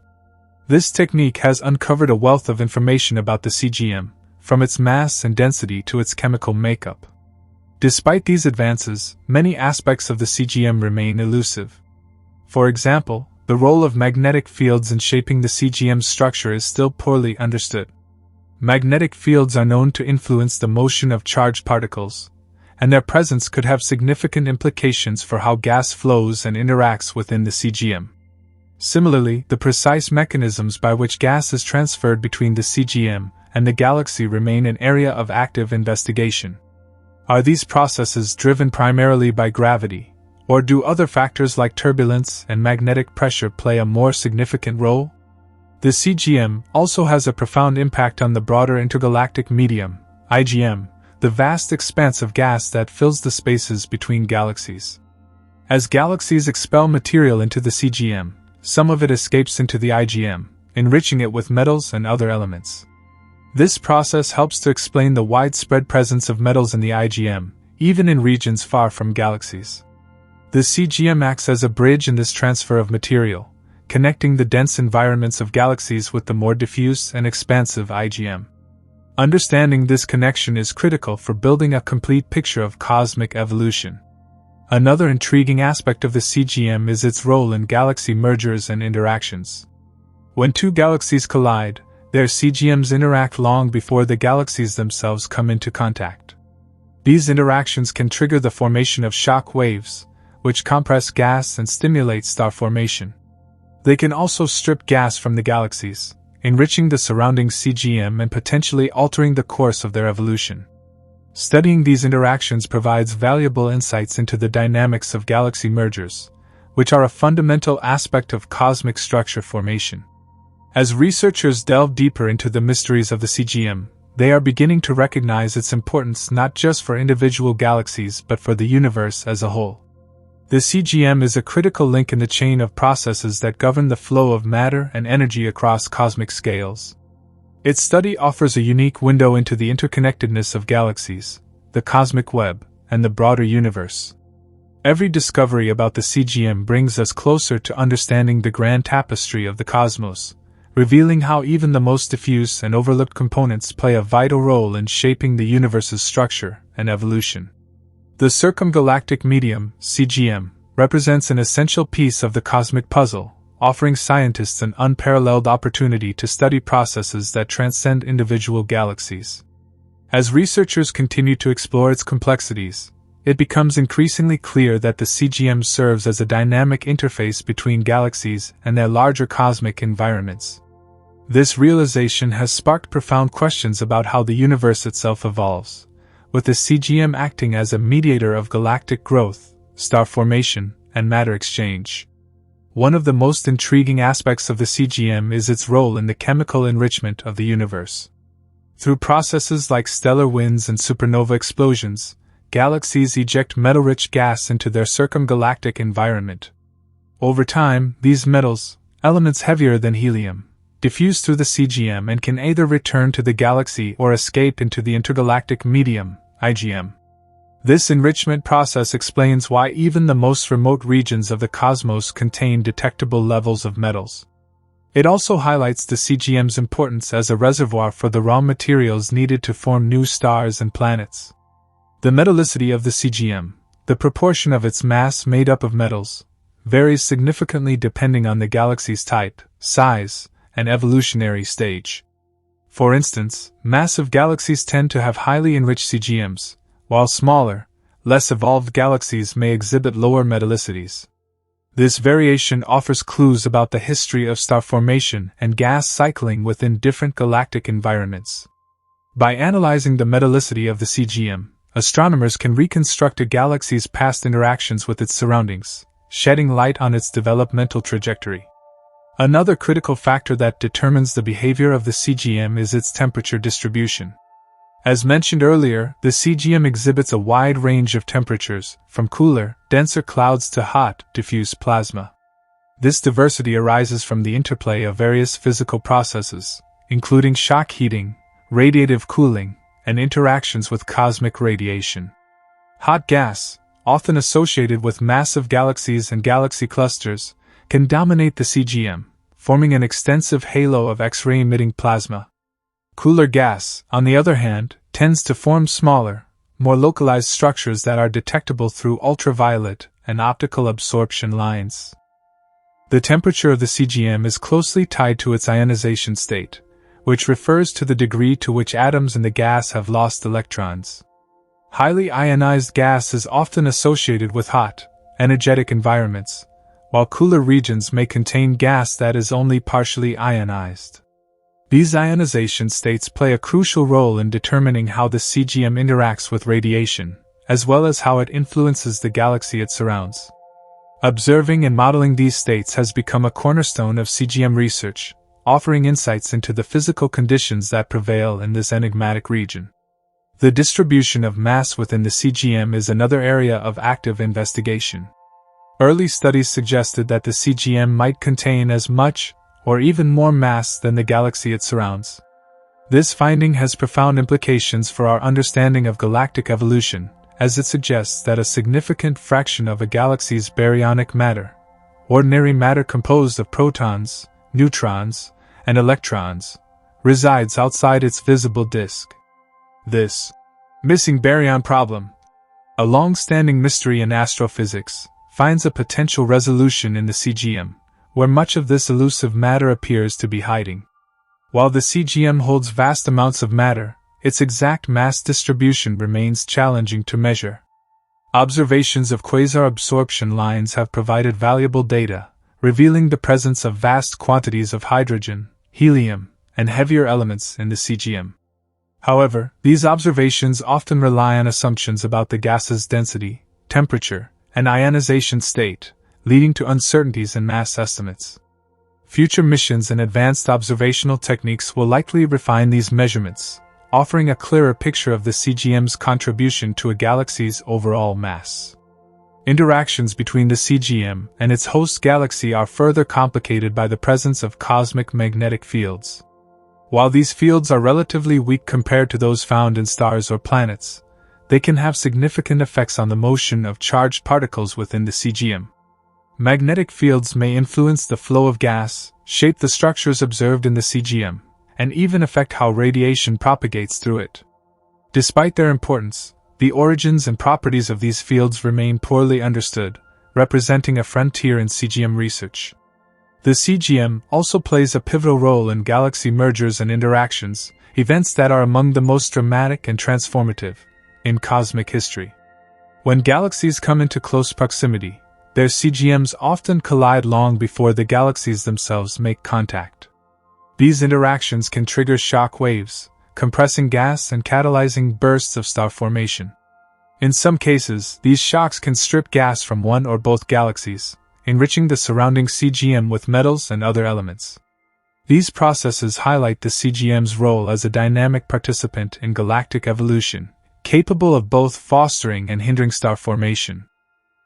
A: This technique has uncovered a wealth of information about the CGM, from its mass and density to its chemical makeup. Despite these advances, many aspects of the CGM remain elusive. For example, The role of magnetic fields in shaping the CGM's structure is still poorly understood. Magnetic fields are known to influence the motion of charged particles, and their presence could have significant implications for how gas flows and interacts within the CGM. Similarly, the precise mechanisms by which gas is transferred between the CGM and the galaxy remain an area of active investigation. Are these processes driven primarily by gravity, or do other factors like turbulence and magnetic pressure play a more significant role? The CGM also has a profound impact on the broader intergalactic medium, IGM, the vast expanse of gas that fills the spaces between galaxies. As galaxies expel material into the CGM, some of it escapes into the IGM, enriching it with metals and other elements. This process helps to explain the widespread presence of metals in the IGM, even in regions far from galaxies. The CGM acts as a bridge in this transfer of material, connecting the dense environments of galaxies with the more diffuse and expansive IGM. Understanding this connection is critical for building a complete picture of cosmic evolution. Another intriguing aspect of the CGM is its role in galaxy mergers and interactions. When two galaxies collide, their CGMs interact long before the galaxies themselves come into contact. These interactions can trigger the formation of shock waves, which compress gas and stimulate star formation. They can also strip gas from the galaxies, enriching the surrounding CGM and potentially altering the course of their evolution. Studying these interactions provides valuable insights into the dynamics of galaxy mergers, which are a fundamental aspect of cosmic structure formation. As researchers delve deeper into the mysteries of the CGM, they are beginning to recognize its importance not just for individual galaxies but for the universe as a whole. The CGM is a critical link in the chain of processes that govern the flow of matter and energy across cosmic scales. Its study offers a unique window into the interconnectedness of galaxies, the cosmic web, and the broader universe. Every discovery about the CGM brings us closer to understanding the grand tapestry of the cosmos, revealing how even the most diffuse and overlooked components play a vital role in shaping the universe's structure and evolution. The Circumgalactic Medium, CGM, represents an essential piece of the cosmic puzzle, offering scientists an unparalleled opportunity to study processes that transcend individual galaxies. As researchers continue to explore its complexities, it becomes increasingly clear that the CGM serves as a dynamic interface between galaxies and their larger cosmic environments. This realization has sparked profound questions about how the universe itself evolves, with the CGM acting as a mediator of galactic growth, star formation, and matter exchange. One of the most intriguing aspects of the CGM is its role in the chemical enrichment of the universe. Through processes like stellar winds and supernova explosions, galaxies eject metal-rich gas into their circumgalactic environment. Over time, these metals, elements heavier than helium, diffuse through the CGM and can either return to the galaxy or escape into the intergalactic medium, IGM. This enrichment process explains why even the most remote regions of the cosmos contain detectable levels of metals. It also highlights the CGM's importance as a reservoir for the raw materials needed to form new stars and planets. The metallicity of the CGM, the proportion of its mass made up of metals, varies significantly depending on the galaxy's type, size, and evolutionary stage. For instance, massive galaxies tend to have highly enriched CGMs, while smaller, less evolved galaxies may exhibit lower metallicities. This variation offers clues about the history of star formation and gas cycling within different galactic environments. By analyzing the metallicity of the CGM, astronomers can reconstruct a galaxy's past interactions with its surroundings, shedding light on its developmental trajectory. Another critical factor that determines the behavior of the CGM is its temperature distribution. As mentioned earlier, the CGM exhibits a wide range of temperatures, from cooler, denser clouds to hot, diffuse plasma. This diversity arises from the interplay of various physical processes, including shock heating, radiative cooling, and interactions with cosmic radiation. Hot gas, often associated with massive galaxies and galaxy clusters, can dominate the CGM, forming an extensive halo of X-ray emitting plasma. Cooler gas, on the other hand, tends to form smaller, more localized structures that are detectable through ultraviolet and optical absorption lines. The temperature of the CGM is closely tied to its ionization state, which refers to the degree to which atoms in the gas have lost electrons. Highly ionized gas is often associated with hot, energetic environments, while cooler regions may contain gas that is only partially ionized. These ionization states play a crucial role in determining how the CGM interacts with radiation, as well as how it influences the galaxy it surrounds. Observing and modeling these states has become a cornerstone of CGM research, offering insights into the physical conditions that prevail in this enigmatic region. The distribution of mass within the CGM is another area of active investigation. Early studies suggested that the CGM might contain as much, or even more mass than the galaxy it surrounds. This finding has profound implications for our understanding of galactic evolution, as it suggests that a significant fraction of a galaxy's baryonic matter, ordinary matter composed of protons, neutrons, and electrons, resides outside its visible disk. This missing baryon problem, a long-standing mystery in astrophysics, finds a potential resolution in the CGM, where much of this elusive matter appears to be hiding. While the CGM holds vast amounts of matter, its exact mass distribution remains challenging to measure. Observations of quasar absorption lines have provided valuable data, revealing the presence of vast quantities of hydrogen, helium, and heavier elements in the CGM. However, these observations often rely on assumptions about the gas's density, temperature, and ionization state, leading to uncertainties in mass estimates. Future missions and advanced observational techniques will likely refine these measurements, offering a clearer picture of the CGM's contribution to a galaxy's overall mass. Interactions between the CGM and its host galaxy are further complicated by the presence of cosmic magnetic fields. While these fields are relatively weak compared to those found in stars or planets, they can have significant effects on the motion of charged particles within the CGM. Magnetic fields may influence the flow of gas, shape the structures observed in the CGM, and even affect how radiation propagates through it. Despite their importance, the origins and properties of these fields remain poorly understood, representing a frontier in CGM research. The CGM also plays a pivotal role in galaxy mergers and interactions, events that are among the most dramatic and transformative in cosmic history. When galaxies come into close proximity, their CGMs often collide long before the galaxies themselves make contact. These interactions can trigger shock waves, compressing gas and catalyzing bursts of star formation. In some cases, these shocks can strip gas from one or both galaxies, enriching the surrounding CGM with metals and other elements. These processes highlight the CGM's role as a dynamic participant in galactic evolution, capable of both fostering and hindering star formation.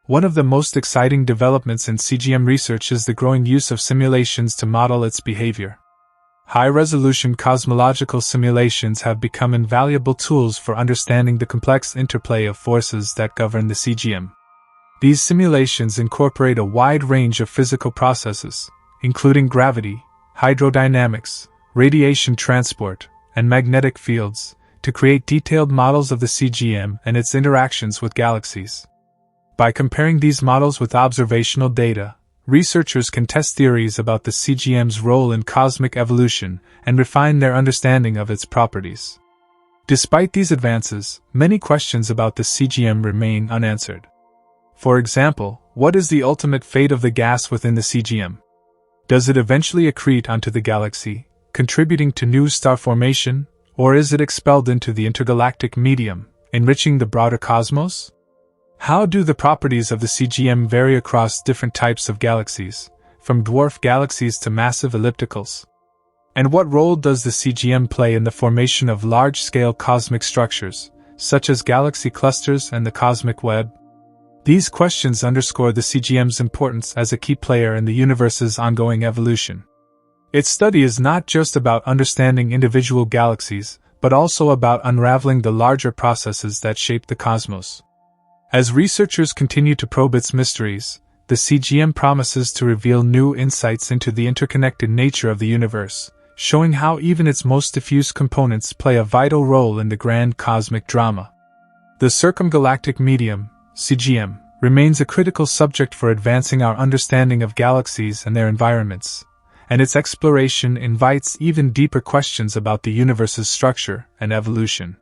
A: One of the most exciting developments in CGM research is the growing use of simulations to model its behavior. High-resolution cosmological simulations have become invaluable tools for understanding the complex interplay of forces that govern the CGM. These simulations incorporate a wide range of physical processes, including gravity, hydrodynamics, radiation transport, and magnetic fields, to create detailed models of the CGM and its interactions with galaxies. By comparing these models with observational data, researchers can test theories about the CGM's role in cosmic evolution and refine their understanding of its properties. Despite these advances, many questions about the CGM remain unanswered. For example, what is the ultimate fate of the gas within the CGM? Does it eventually accrete onto the galaxy, contributing to new star formation, or is it expelled into the intergalactic medium, enriching the broader cosmos? How do the properties of the CGM vary across different types of galaxies, from dwarf galaxies to massive ellipticals? And what role does the CGM play in the formation of large-scale cosmic structures, such as galaxy clusters and the cosmic web? These questions underscore the CGM's importance as a key player in the universe's ongoing evolution. Its study is not just about understanding individual galaxies, but also about unraveling the larger processes that shape the cosmos. As researchers continue to probe its mysteries, the CGM promises to reveal new insights into the interconnected nature of the universe, showing how even its most diffuse components play a vital role in the grand cosmic drama. The Circumgalactic Medium, CGM, remains a critical subject for advancing our understanding of galaxies and their environments, and its exploration invites even deeper questions about the universe's structure and evolution.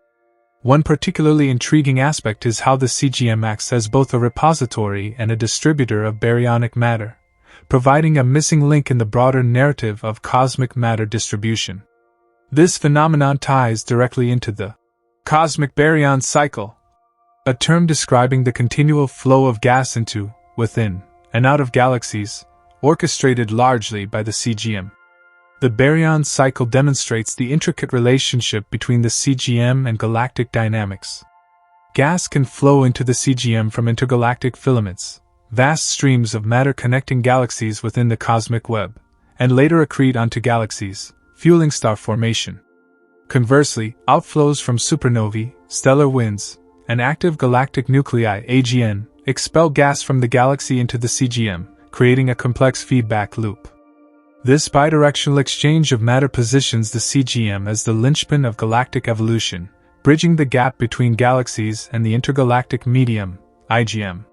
A: One particularly intriguing aspect is how the CGM acts as both a repository and a distributor of baryonic matter, providing a missing link in the broader narrative of cosmic matter distribution. This phenomenon ties directly into the cosmic baryon cycle, a term describing the continual flow of gas into, within, and out of galaxies, orchestrated largely by the CGM. The baryon cycle demonstrates the intricate relationship between the CGM and galactic dynamics. Gas can flow into the CGM from intergalactic filaments, vast streams of matter connecting galaxies within the cosmic web, and later accrete onto galaxies, fueling star formation. Conversely, outflows from supernovae, stellar winds, and active galactic nuclei (AGN) expel gas from the galaxy into the CGM, creating a complex feedback loop. This bidirectional exchange of matter positions the CGM as the linchpin of galactic evolution, bridging the gap between galaxies and the intergalactic medium, IGM.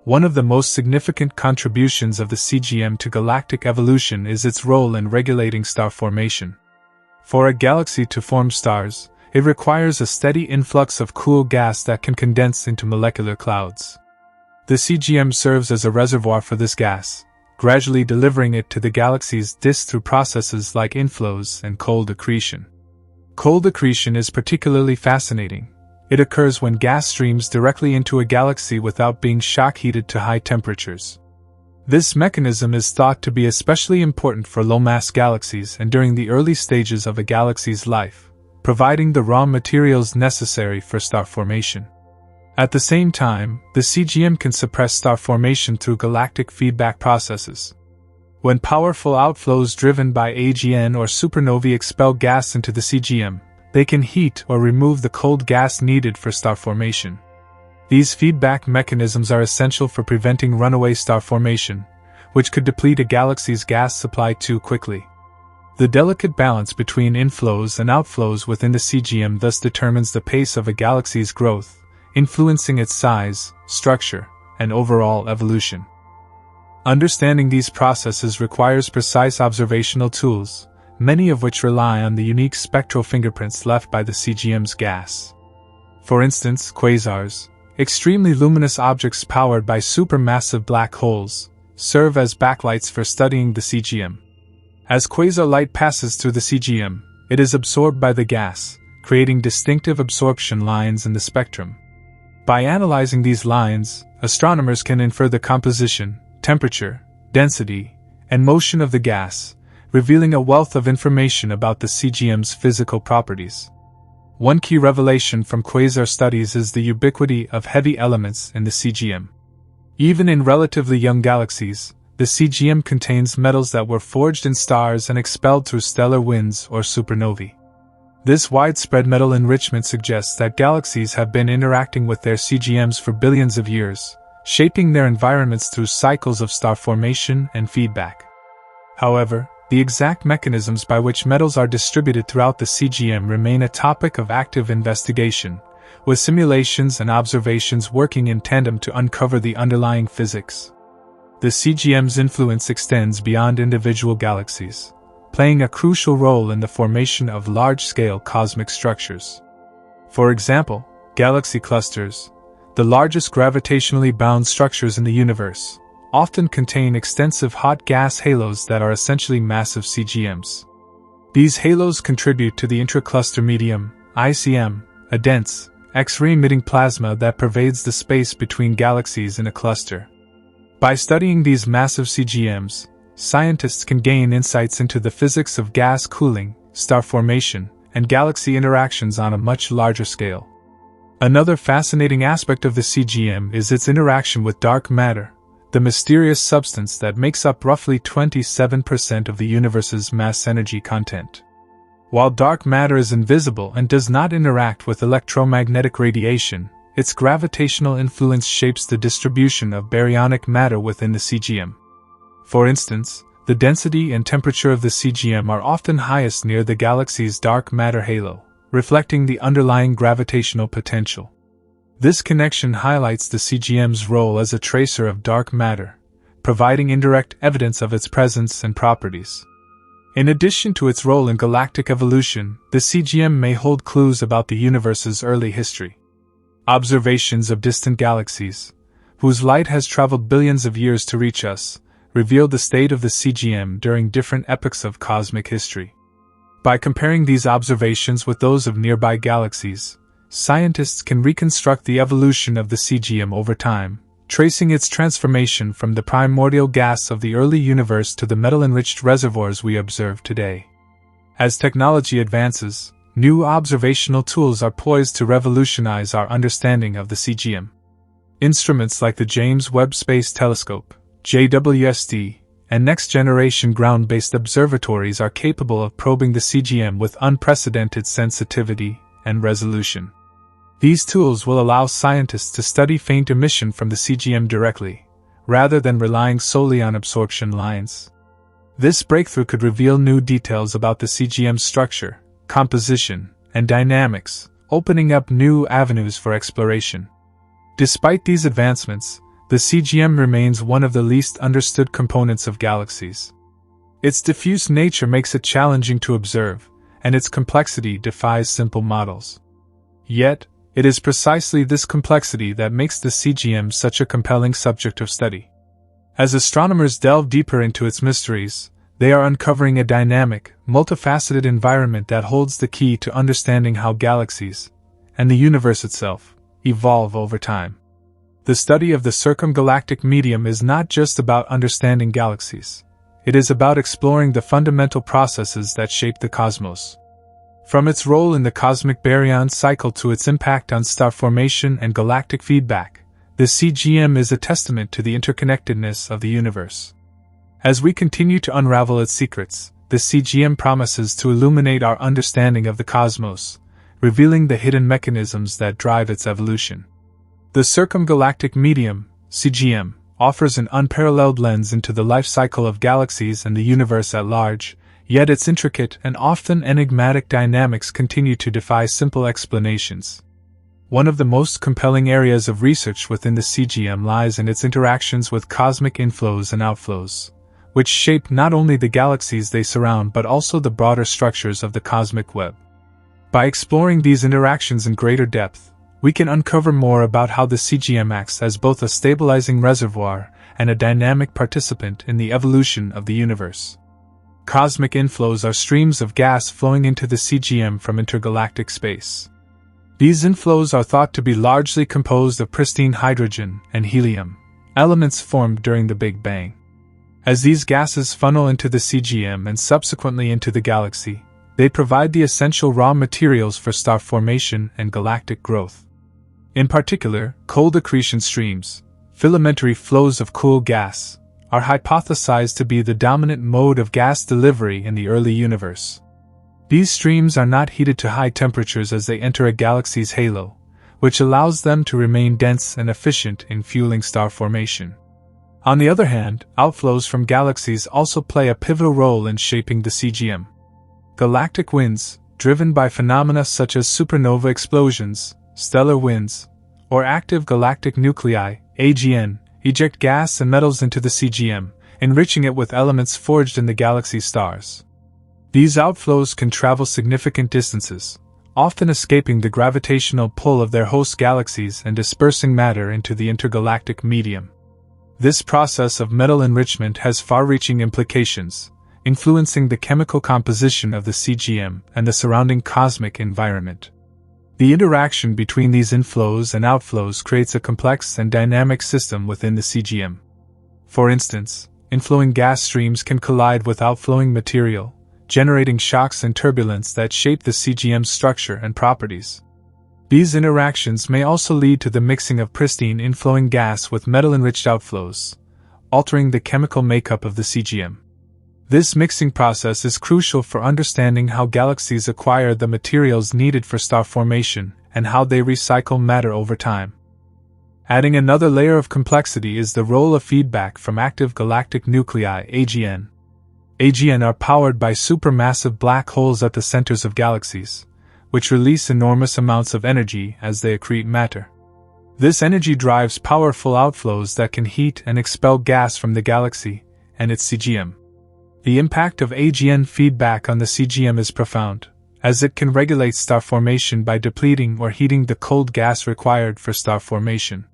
A: One of the most significant contributions of the CGM to galactic evolution is its role in regulating star formation. For a galaxy to form stars, it requires a steady influx of cool gas that can condense into molecular clouds. The CGM serves as a reservoir for this gas, gradually delivering it to the galaxy's disk through processes like inflows and cold accretion. Cold accretion is particularly fascinating. It occurs when gas streams directly into a galaxy without being shock heated to high temperatures. This mechanism is thought to be especially important for low-mass galaxies and during the early stages of a galaxy's life, providing the raw materials necessary for star formation. At the same time, the CGM can suppress star formation through galactic feedback processes. When powerful outflows driven by AGN or supernovae expel gas into the CGM, they can heat or remove the cold gas needed for star formation. These feedback mechanisms are essential for preventing runaway star formation, which could deplete a galaxy's gas supply too quickly. The delicate balance between inflows and outflows within the CGM thus determines the pace of a galaxy's growth, influencing its size, structure, and overall evolution. Understanding these processes requires precise observational tools, many of which rely on the unique spectral fingerprints left by the CGM's gas. For instance, quasars, extremely luminous objects powered by supermassive black holes, serve as backlights for studying the CGM. As quasar light passes through the CGM, it is absorbed by the gas, creating distinctive absorption lines in the spectrum. By analyzing these lines, astronomers can infer the composition, temperature, density, and motion of the gas, revealing a wealth of information about the CGM's physical properties. One key revelation from quasar studies is the ubiquity of heavy elements in the CGM. Even in relatively young galaxies, the CGM contains metals that were forged in stars and expelled through stellar winds or supernovae. This widespread metal enrichment suggests that galaxies have been interacting with their CGMs for billions of years, shaping their environments through cycles of star formation and feedback. However, the exact mechanisms by which metals are distributed throughout the CGM remain a topic of active investigation, with simulations and observations working in tandem to uncover the underlying physics. The CGM's influence extends beyond individual galaxies, playing a crucial role in the formation of large-scale cosmic structures. For example, galaxy clusters, the largest gravitationally bound structures in the universe, often contain extensive hot gas halos that are essentially massive CGMs. These halos contribute to the intracluster medium, ICM, a dense, X-ray emitting plasma that pervades the space between galaxies in a cluster. By studying these massive CGMs, scientists can gain insights into the physics of gas cooling, star formation, and galaxy interactions on a much larger scale. Another fascinating aspect of the CGM is its interaction with dark matter, the mysterious substance that makes up roughly 27% of the universe's mass energy content. While dark matter is invisible and does not interact with electromagnetic radiation, its gravitational influence shapes the distribution of baryonic matter within the CGM. For instance, the density and temperature of the CGM are often highest near the galaxy's dark matter halo, reflecting the underlying gravitational potential. This connection highlights the CGM's role as a tracer of dark matter, providing indirect evidence of its presence and properties. In addition to its role in galactic evolution, the CGM may hold clues about the universe's early history. Observations of distant galaxies, whose light has traveled billions of years to reach us, reveal the state of the CGM during different epochs of cosmic history. By comparing these observations with those of nearby galaxies, scientists can reconstruct the evolution of the CGM over time, tracing its transformation from the primordial gas of the early universe to the metal-enriched reservoirs we observe today. As technology advances, new observational tools are poised to revolutionize our understanding of the CGM. Instruments like the James Webb Space Telescope, JWST, and next-generation ground-based observatories are capable of probing the CGM with unprecedented sensitivity and resolution. These tools will allow scientists to study faint emission from the CGM directly, rather than relying solely on absorption lines. This breakthrough could reveal new details about the CGM's structure, composition, and dynamics, opening up new avenues for exploration. Despite these advancements, the CGM remains one of the least understood components of galaxies. Its diffuse nature makes it challenging to observe, and its complexity defies simple models. Yet, it is precisely this complexity that makes the CGM such a compelling subject of study. As astronomers delve deeper into its mysteries, they are uncovering a dynamic, multifaceted environment that holds the key to understanding how galaxies, and the universe itself, evolve over time. The study of the circumgalactic medium is not just about understanding galaxies. It is about exploring the fundamental processes that shape the cosmos. From its role in the cosmic baryon cycle to its impact on star formation and galactic feedback, the CGM is a testament to the interconnectedness of the universe. As we continue to unravel its secrets, the CGM promises to illuminate our understanding of the cosmos, revealing the hidden mechanisms that drive its evolution. The circumgalactic medium, CGM, offers an unparalleled lens into the life cycle of galaxies and the universe at large, yet its intricate and often enigmatic dynamics continue to defy simple explanations. One of the most compelling areas of research within the CGM lies in its interactions with cosmic inflows and outflows, which shape not only the galaxies they surround but also the broader structures of the cosmic web. By exploring these interactions in greater depth, we can uncover more about how the CGM acts as both a stabilizing reservoir and a dynamic participant in the evolution of the universe. Cosmic inflows are streams of gas flowing into the CGM from intergalactic space. These inflows are thought to be largely composed of pristine hydrogen and helium, elements formed during the Big Bang. As these gases funnel into the CGM and subsequently into the galaxy, they provide the essential raw materials for star formation and galactic growth. In particular, cold accretion streams, filamentary flows of cool gas, are hypothesized to be the dominant mode of gas delivery in the early universe. These streams are not heated to high temperatures as they enter a galaxy's halo, which allows them to remain dense and efficient in fueling star formation. On the other hand, outflows from galaxies also play a pivotal role in shaping the CGM. Galactic winds, driven by phenomena such as supernova explosions, stellar winds, or active galactic nuclei, AGN, eject gas and metals into the CGM, enriching it with elements forged in the galaxy's stars. These outflows can travel significant distances, often escaping the gravitational pull of their host galaxies and dispersing matter into the intergalactic medium. This process of metal enrichment has far-reaching implications, influencing the chemical composition of the CGM and the surrounding cosmic environment. The interaction between these inflows and outflows creates a complex and dynamic system within the CGM. For instance, inflowing gas streams can collide with outflowing material, generating shocks and turbulence that shape the CGM's structure and properties. These interactions may also lead to the mixing of pristine inflowing gas with metal-enriched outflows, altering the chemical makeup of the CGM. This mixing process is crucial for understanding how galaxies acquire the materials needed for star formation and how they recycle matter over time. Adding another layer of complexity is the role of feedback from active galactic nuclei, AGN. AGN are powered by supermassive black holes at the centers of galaxies, which release enormous amounts of energy as they accrete matter. This energy drives powerful outflows that can heat and expel gas from the galaxy and its CGM. The impact of AGN feedback on the CGM is profound, as it can regulate star formation by depleting or heating the cold gas required for star formation.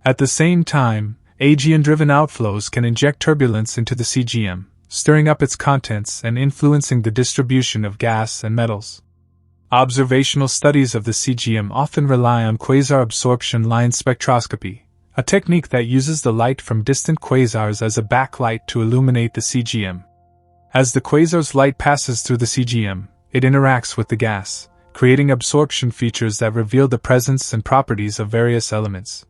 A: At the same time, AGN-driven outflows can inject turbulence into the CGM, stirring up its contents and influencing the distribution of gas and metals. Observational studies of the CGM often rely on quasar absorption line spectroscopy, a technique that uses the light from distant quasars as a backlight to illuminate the CGM. As the quasar's light passes through the CGM, it interacts with the gas, creating absorption features that reveal the presence and properties of various elements.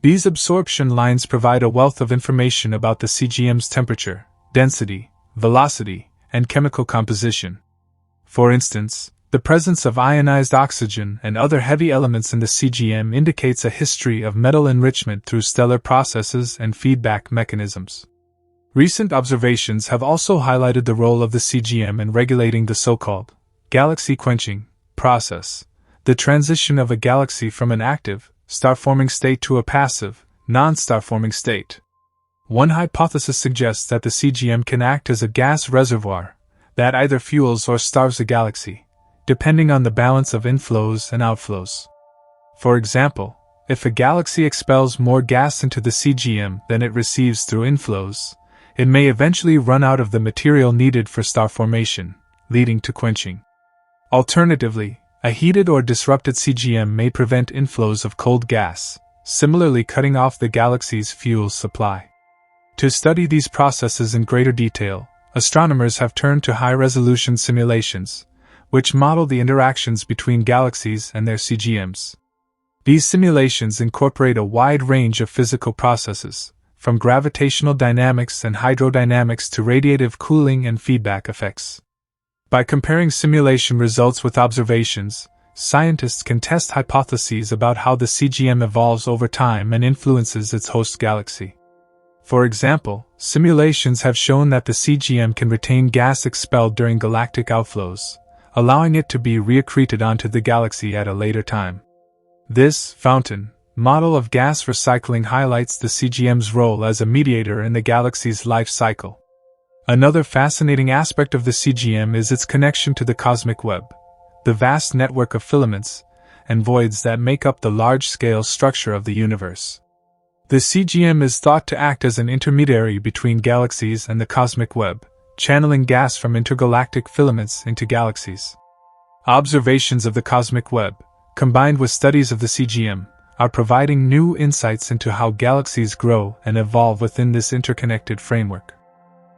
A: These absorption lines provide a wealth of information about the CGM's temperature, density, velocity, and chemical composition. For instance, the presence of ionized oxygen and other heavy elements in the CGM indicates a history of metal enrichment through stellar processes and feedback mechanisms. Recent observations have also highlighted the role of the CGM in regulating the so-called galaxy quenching process, the transition of a galaxy from an active, star-forming state to a passive, non-star-forming state. One hypothesis suggests that the CGM can act as a gas reservoir that either fuels or starves a galaxy, depending on the balance of inflows and outflows. For example, if a galaxy expels more gas into the CGM than it receives through inflows, it may eventually run out of the material needed for star formation, leading to quenching. Alternatively, a heated or disrupted CGM may prevent inflows of cold gas, similarly cutting off the galaxy's fuel supply. To study these processes in greater detail, astronomers have turned to high-resolution simulations, which model the interactions between galaxies and their CGMs. These simulations incorporate a wide range of physical processes, from gravitational dynamics and hydrodynamics to radiative cooling and feedback effects. By comparing simulation results with observations, scientists can test hypotheses about how the CGM evolves over time and influences its host galaxy. For example, simulations have shown that the CGM can retain gas expelled during galactic outflows, allowing it to be reaccreted onto the galaxy at a later time. This fountain model of gas recycling highlights the CGM's role as a mediator in the galaxy's life cycle. Another fascinating aspect of the CGM is its connection to the cosmic web, the vast network of filaments and voids that make up the large-scale structure of the universe. The CGM is thought to act as an intermediary between galaxies and the cosmic web, channeling gas from intergalactic filaments into galaxies. Observations of the cosmic web, combined with studies of the CGM, are providing new insights into how galaxies grow and evolve within this interconnected framework.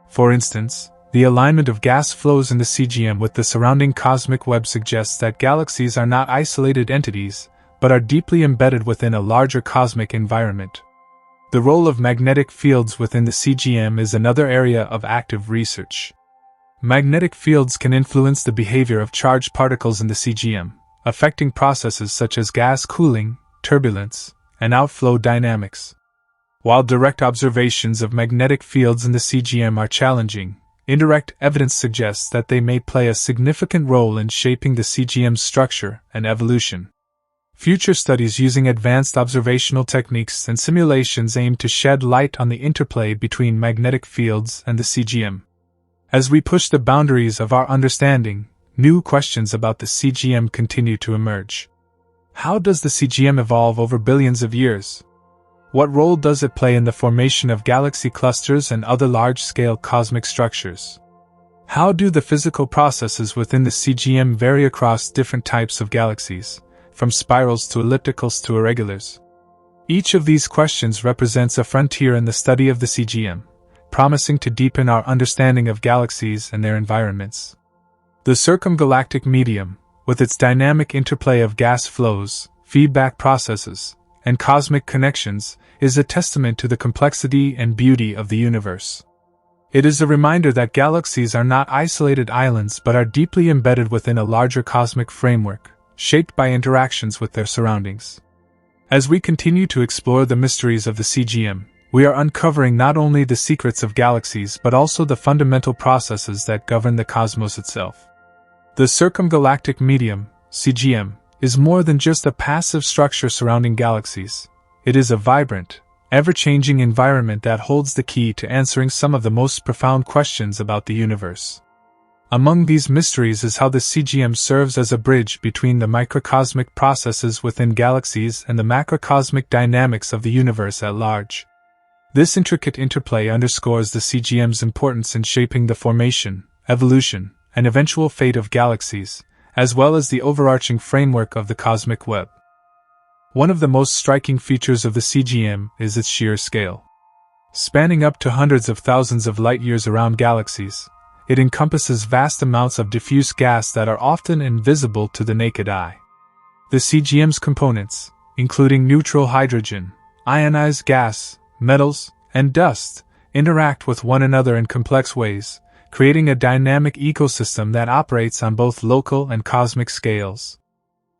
A: For instance, the alignment of gas flows in the CGM with the surrounding cosmic web suggests that galaxies are not isolated entities, but are deeply embedded within a larger cosmic environment. The role of magnetic fields within the CGM is another area of active research. Magnetic fields can influence the behavior of charged particles in the CGM, affecting processes such as gas cooling, turbulence, and outflow dynamics. While direct observations of magnetic fields in the CGM are challenging, indirect evidence suggests that they may play a significant role in shaping the CGM's structure and evolution. Future studies using advanced observational techniques and simulations aim to shed light on the interplay between magnetic fields and the CGM. As we push the boundaries of our understanding, new questions about the CGM continue to emerge. How does the CGM evolve over billions of years? What role does it play in the formation of galaxy clusters and other large-scale cosmic structures? How do the physical processes within the CGM vary across different types of galaxies, from spirals to ellipticals to irregulars? Each of these questions represents a frontier in the study of the CGM, promising to deepen our understanding of galaxies and their environments. The circumgalactic medium, with its dynamic interplay of gas flows, feedback processes, and cosmic connections, is a testament to the complexity and beauty of the universe. It is a reminder that galaxies are not isolated islands but are deeply embedded within a larger cosmic framework, shaped by interactions with their surroundings. As we continue to explore the mysteries of the CGM, we are uncovering not only the secrets of galaxies but also the fundamental processes that govern the cosmos itself. The circumgalactic medium, CGM, is more than just a passive structure surrounding galaxies. It is a vibrant, ever-changing environment that holds the key to answering some of the most profound questions about the universe. Among these mysteries is how the CGM serves as a bridge between the microcosmic processes within galaxies and the macrocosmic dynamics of the universe at large. This intricate interplay underscores the CGM's importance in shaping the formation, evolution, and eventual fate of galaxies, as well as the overarching framework of the cosmic web. One of the most striking features of the CGM is its sheer scale. Spanning up to hundreds of thousands of light-years around galaxies, it encompasses vast amounts of diffuse gas that are often invisible to the naked eye. The CGM's components, including neutral hydrogen, ionized gas, metals, and dust, interact with one another in complex ways, creating a dynamic ecosystem that operates on both local and cosmic scales.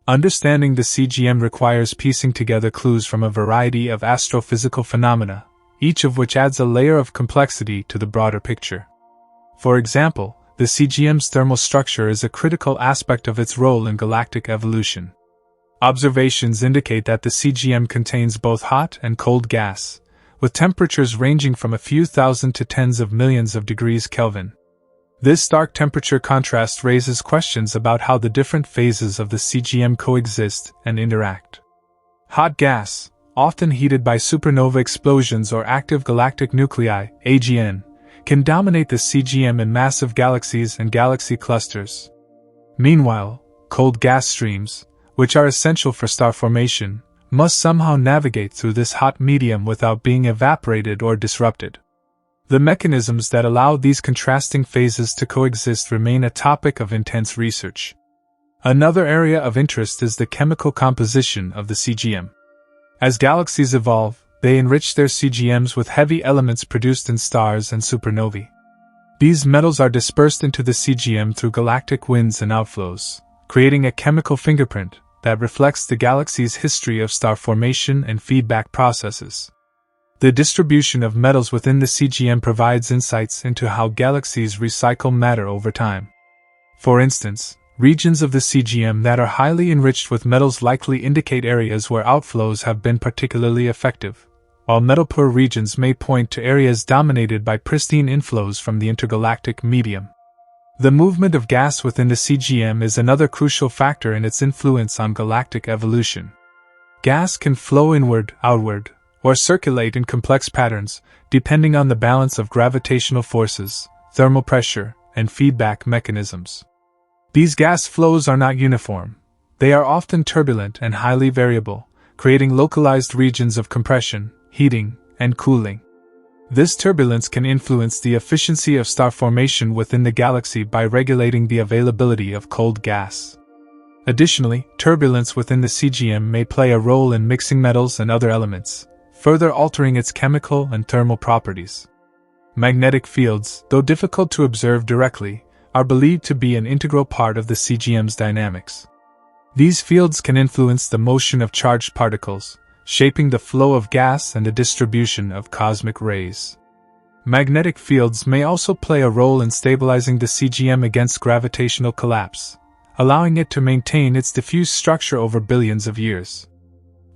A: Understanding the CGM requires piecing together clues from a variety of astrophysical phenomena, each of which adds a layer of complexity to the broader picture. For example, the CGM's thermal structure is a critical aspect of its role in galactic evolution. Observations indicate that the CGM contains both hot and cold gas, with temperatures ranging from a few thousand to tens of millions of degrees Kelvin. This stark temperature contrast raises questions about how the different phases of the CGM coexist and interact. Hot gas, often heated by supernova explosions or active galactic nuclei, AGN, can dominate the CGM in massive galaxies and galaxy clusters. Meanwhile, cold gas streams, which are essential for star formation, must somehow navigate through this hot medium without being evaporated or disrupted. The mechanisms that allow these contrasting phases to coexist remain a topic of intense research. Another area of interest is the chemical composition of the CGM. As galaxies evolve, they enrich their CGMs with heavy elements produced in stars and supernovae. These metals are dispersed into the CGM through galactic winds and outflows, creating a chemical fingerprint that reflects the galaxy's history of star formation and feedback processes. The distribution of metals within the CGM provides insights into how galaxies recycle matter over time. For instance, regions of the CGM that are highly enriched with metals likely indicate areas where outflows have been particularly effective, while metal-poor regions may point to areas dominated by pristine inflows from the intergalactic medium. The movement of gas within the CGM is another crucial factor in its influence on galactic evolution. Gas can flow inward, outward, or circulate in complex patterns, depending on the balance of gravitational forces, thermal pressure, and feedback mechanisms. These gas flows are not uniform. They are often turbulent and highly variable, creating localized regions of compression, heating, and cooling. This turbulence can influence the efficiency of star formation within the galaxy by regulating the availability of cold gas. Additionally, turbulence within the CGM may play a role in mixing metals and other elements, further altering its chemical and thermal properties. Magnetic fields, though difficult to observe directly, are believed to be an integral part of the CGM's dynamics. These fields can influence the motion of charged particles, shaping the flow of gas and the distribution of cosmic rays. Magnetic fields may also play a role in stabilizing the CGM against gravitational collapse, allowing it to maintain its diffuse structure over billions of years.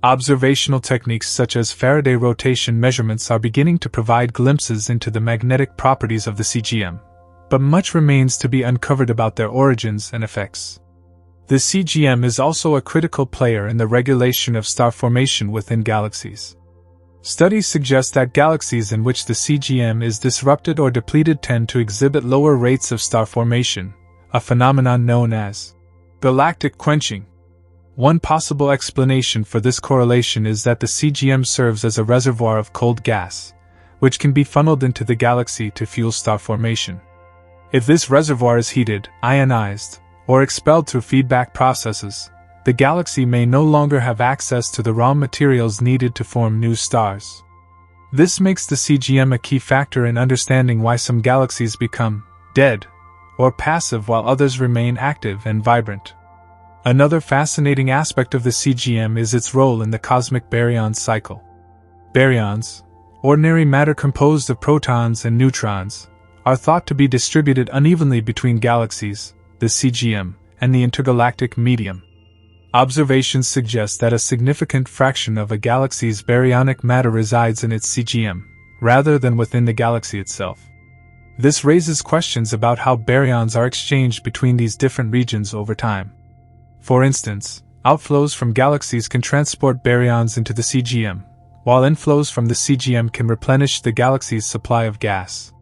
A: Observational techniques such as Faraday rotation measurements are beginning to provide glimpses into the magnetic properties of the CGM, but much remains to be uncovered about their origins and effects. The CGM is also a critical player in the regulation of star formation within galaxies. Studies suggest that galaxies in which the CGM is disrupted or depleted tend to exhibit lower rates of star formation, a phenomenon known as galactic quenching. One possible explanation for this correlation is that the CGM serves as a reservoir of cold gas, which can be funneled into the galaxy to fuel star formation. If this reservoir is heated, ionized, or expelled through feedback processes, the galaxy may no longer have access to the raw materials needed to form new stars. This makes the CGM a key factor in understanding why some galaxies become dead or passive while others remain active and vibrant. Another fascinating aspect of the CGM is its role in the cosmic baryon cycle. Baryons, ordinary matter composed of protons and neutrons, are thought to be distributed unevenly between galaxies, the CGM, and the intergalactic medium. Observations suggest that a significant fraction of a galaxy's baryonic matter resides in its CGM, rather than within the galaxy itself. This raises questions about how baryons are exchanged between these different regions over time. For instance, outflows from galaxies can transport baryons into the CGM, while inflows from the CGM can replenish the galaxy's supply of gas.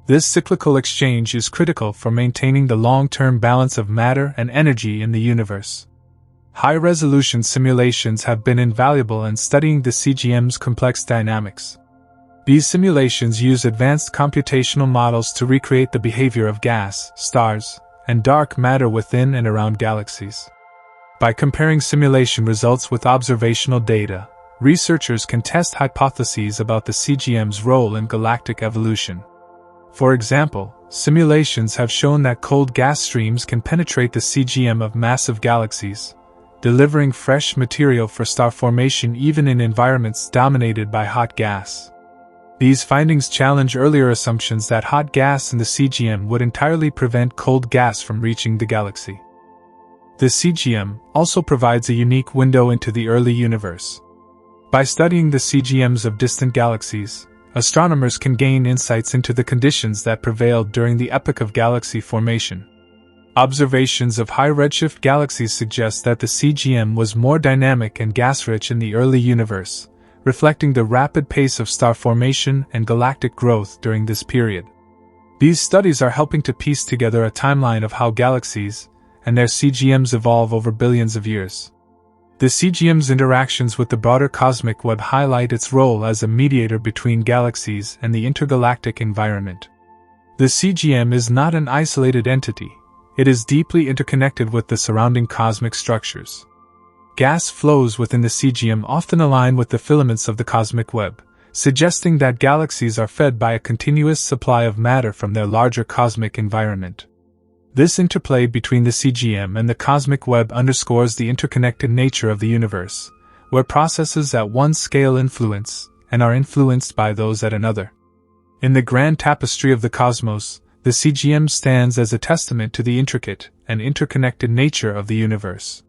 A: This cyclical exchange is critical for maintaining the long-term balance of matter and energy in the universe. High-resolution simulations have been invaluable in studying the CGM's complex dynamics. These simulations use advanced computational models to recreate the behavior of gas, stars, and dark matter within and around galaxies. By comparing simulation results with observational data, researchers can test hypotheses about the CGM's role in galactic evolution. For example, simulations have shown that cold gas streams can penetrate the CGM of massive galaxies, delivering fresh material for star formation even in environments dominated by hot gas. These findings challenge earlier assumptions that hot gas in the CGM would entirely prevent cold gas from reaching the galaxy. The CGM also provides a unique window into the early universe. By studying the CGMs of distant galaxies, astronomers can gain insights into the conditions that prevailed during the epoch of galaxy formation. Observations of high redshift galaxies suggest that the CGM was more dynamic and gas-rich in the early universe, reflecting the rapid pace of star formation and galactic growth during this period. These studies are helping to piece together a timeline of how galaxies and their CGMs evolve over billions of years. The CGM's interactions with the broader cosmic web highlight its role as a mediator between galaxies and the intergalactic environment. The CGM is not an isolated entity, it is deeply interconnected with the surrounding cosmic structures. Gas flows within the CGM often align with the filaments of the cosmic web, suggesting that galaxies are fed by a continuous supply of matter from their larger cosmic environment. This interplay between the CGM and the cosmic web underscores the interconnected nature of the universe, where processes at one scale influence and are influenced by those at another. In the grand tapestry of the cosmos, the CGM stands as a testament to the intricate and interconnected nature of the universe.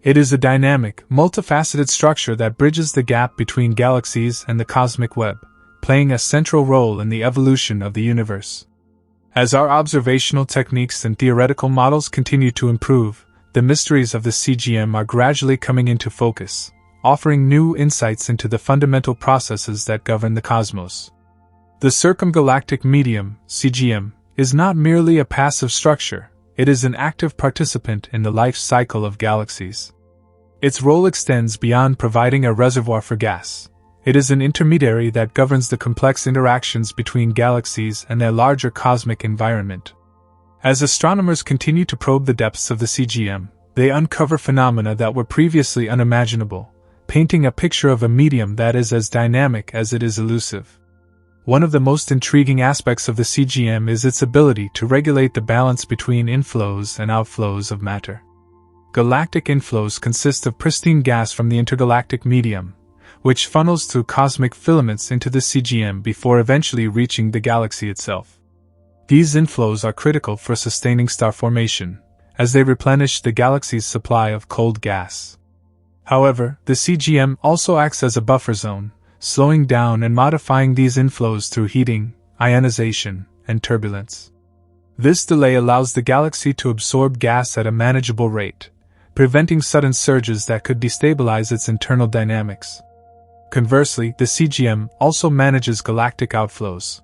A: It is a dynamic, multifaceted structure that bridges the gap between galaxies and the cosmic web, playing a central role in the evolution of the universe. As our observational techniques and theoretical models continue to improve, the mysteries of the CGM are gradually coming into focus, offering new insights into the fundamental processes that govern the cosmos. The circumgalactic medium, CGM, is not merely a passive structure, it is an active participant in the life cycle of galaxies. Its role extends beyond providing a reservoir for gas. It is an intermediary that governs the complex interactions between galaxies and their larger cosmic environment. As astronomers continue to probe the depths of the CGM, they uncover phenomena that were previously unimaginable, painting a picture of a medium that is as dynamic as it is elusive. One of the most intriguing aspects of the CGM is its ability to regulate the balance between inflows and outflows of matter. Galactic inflows consist of pristine gas from the intergalactic medium, which funnels through cosmic filaments into the CGM before eventually reaching the galaxy itself. These inflows are critical for sustaining star formation, as they replenish the galaxy's supply of cold gas. However, the CGM also acts as a buffer zone, slowing down and modifying these inflows through heating, ionization, and turbulence. This delay allows the galaxy to absorb gas at a manageable rate, preventing sudden surges that could destabilize its internal dynamics. Conversely, the CGM also manages galactic outflows.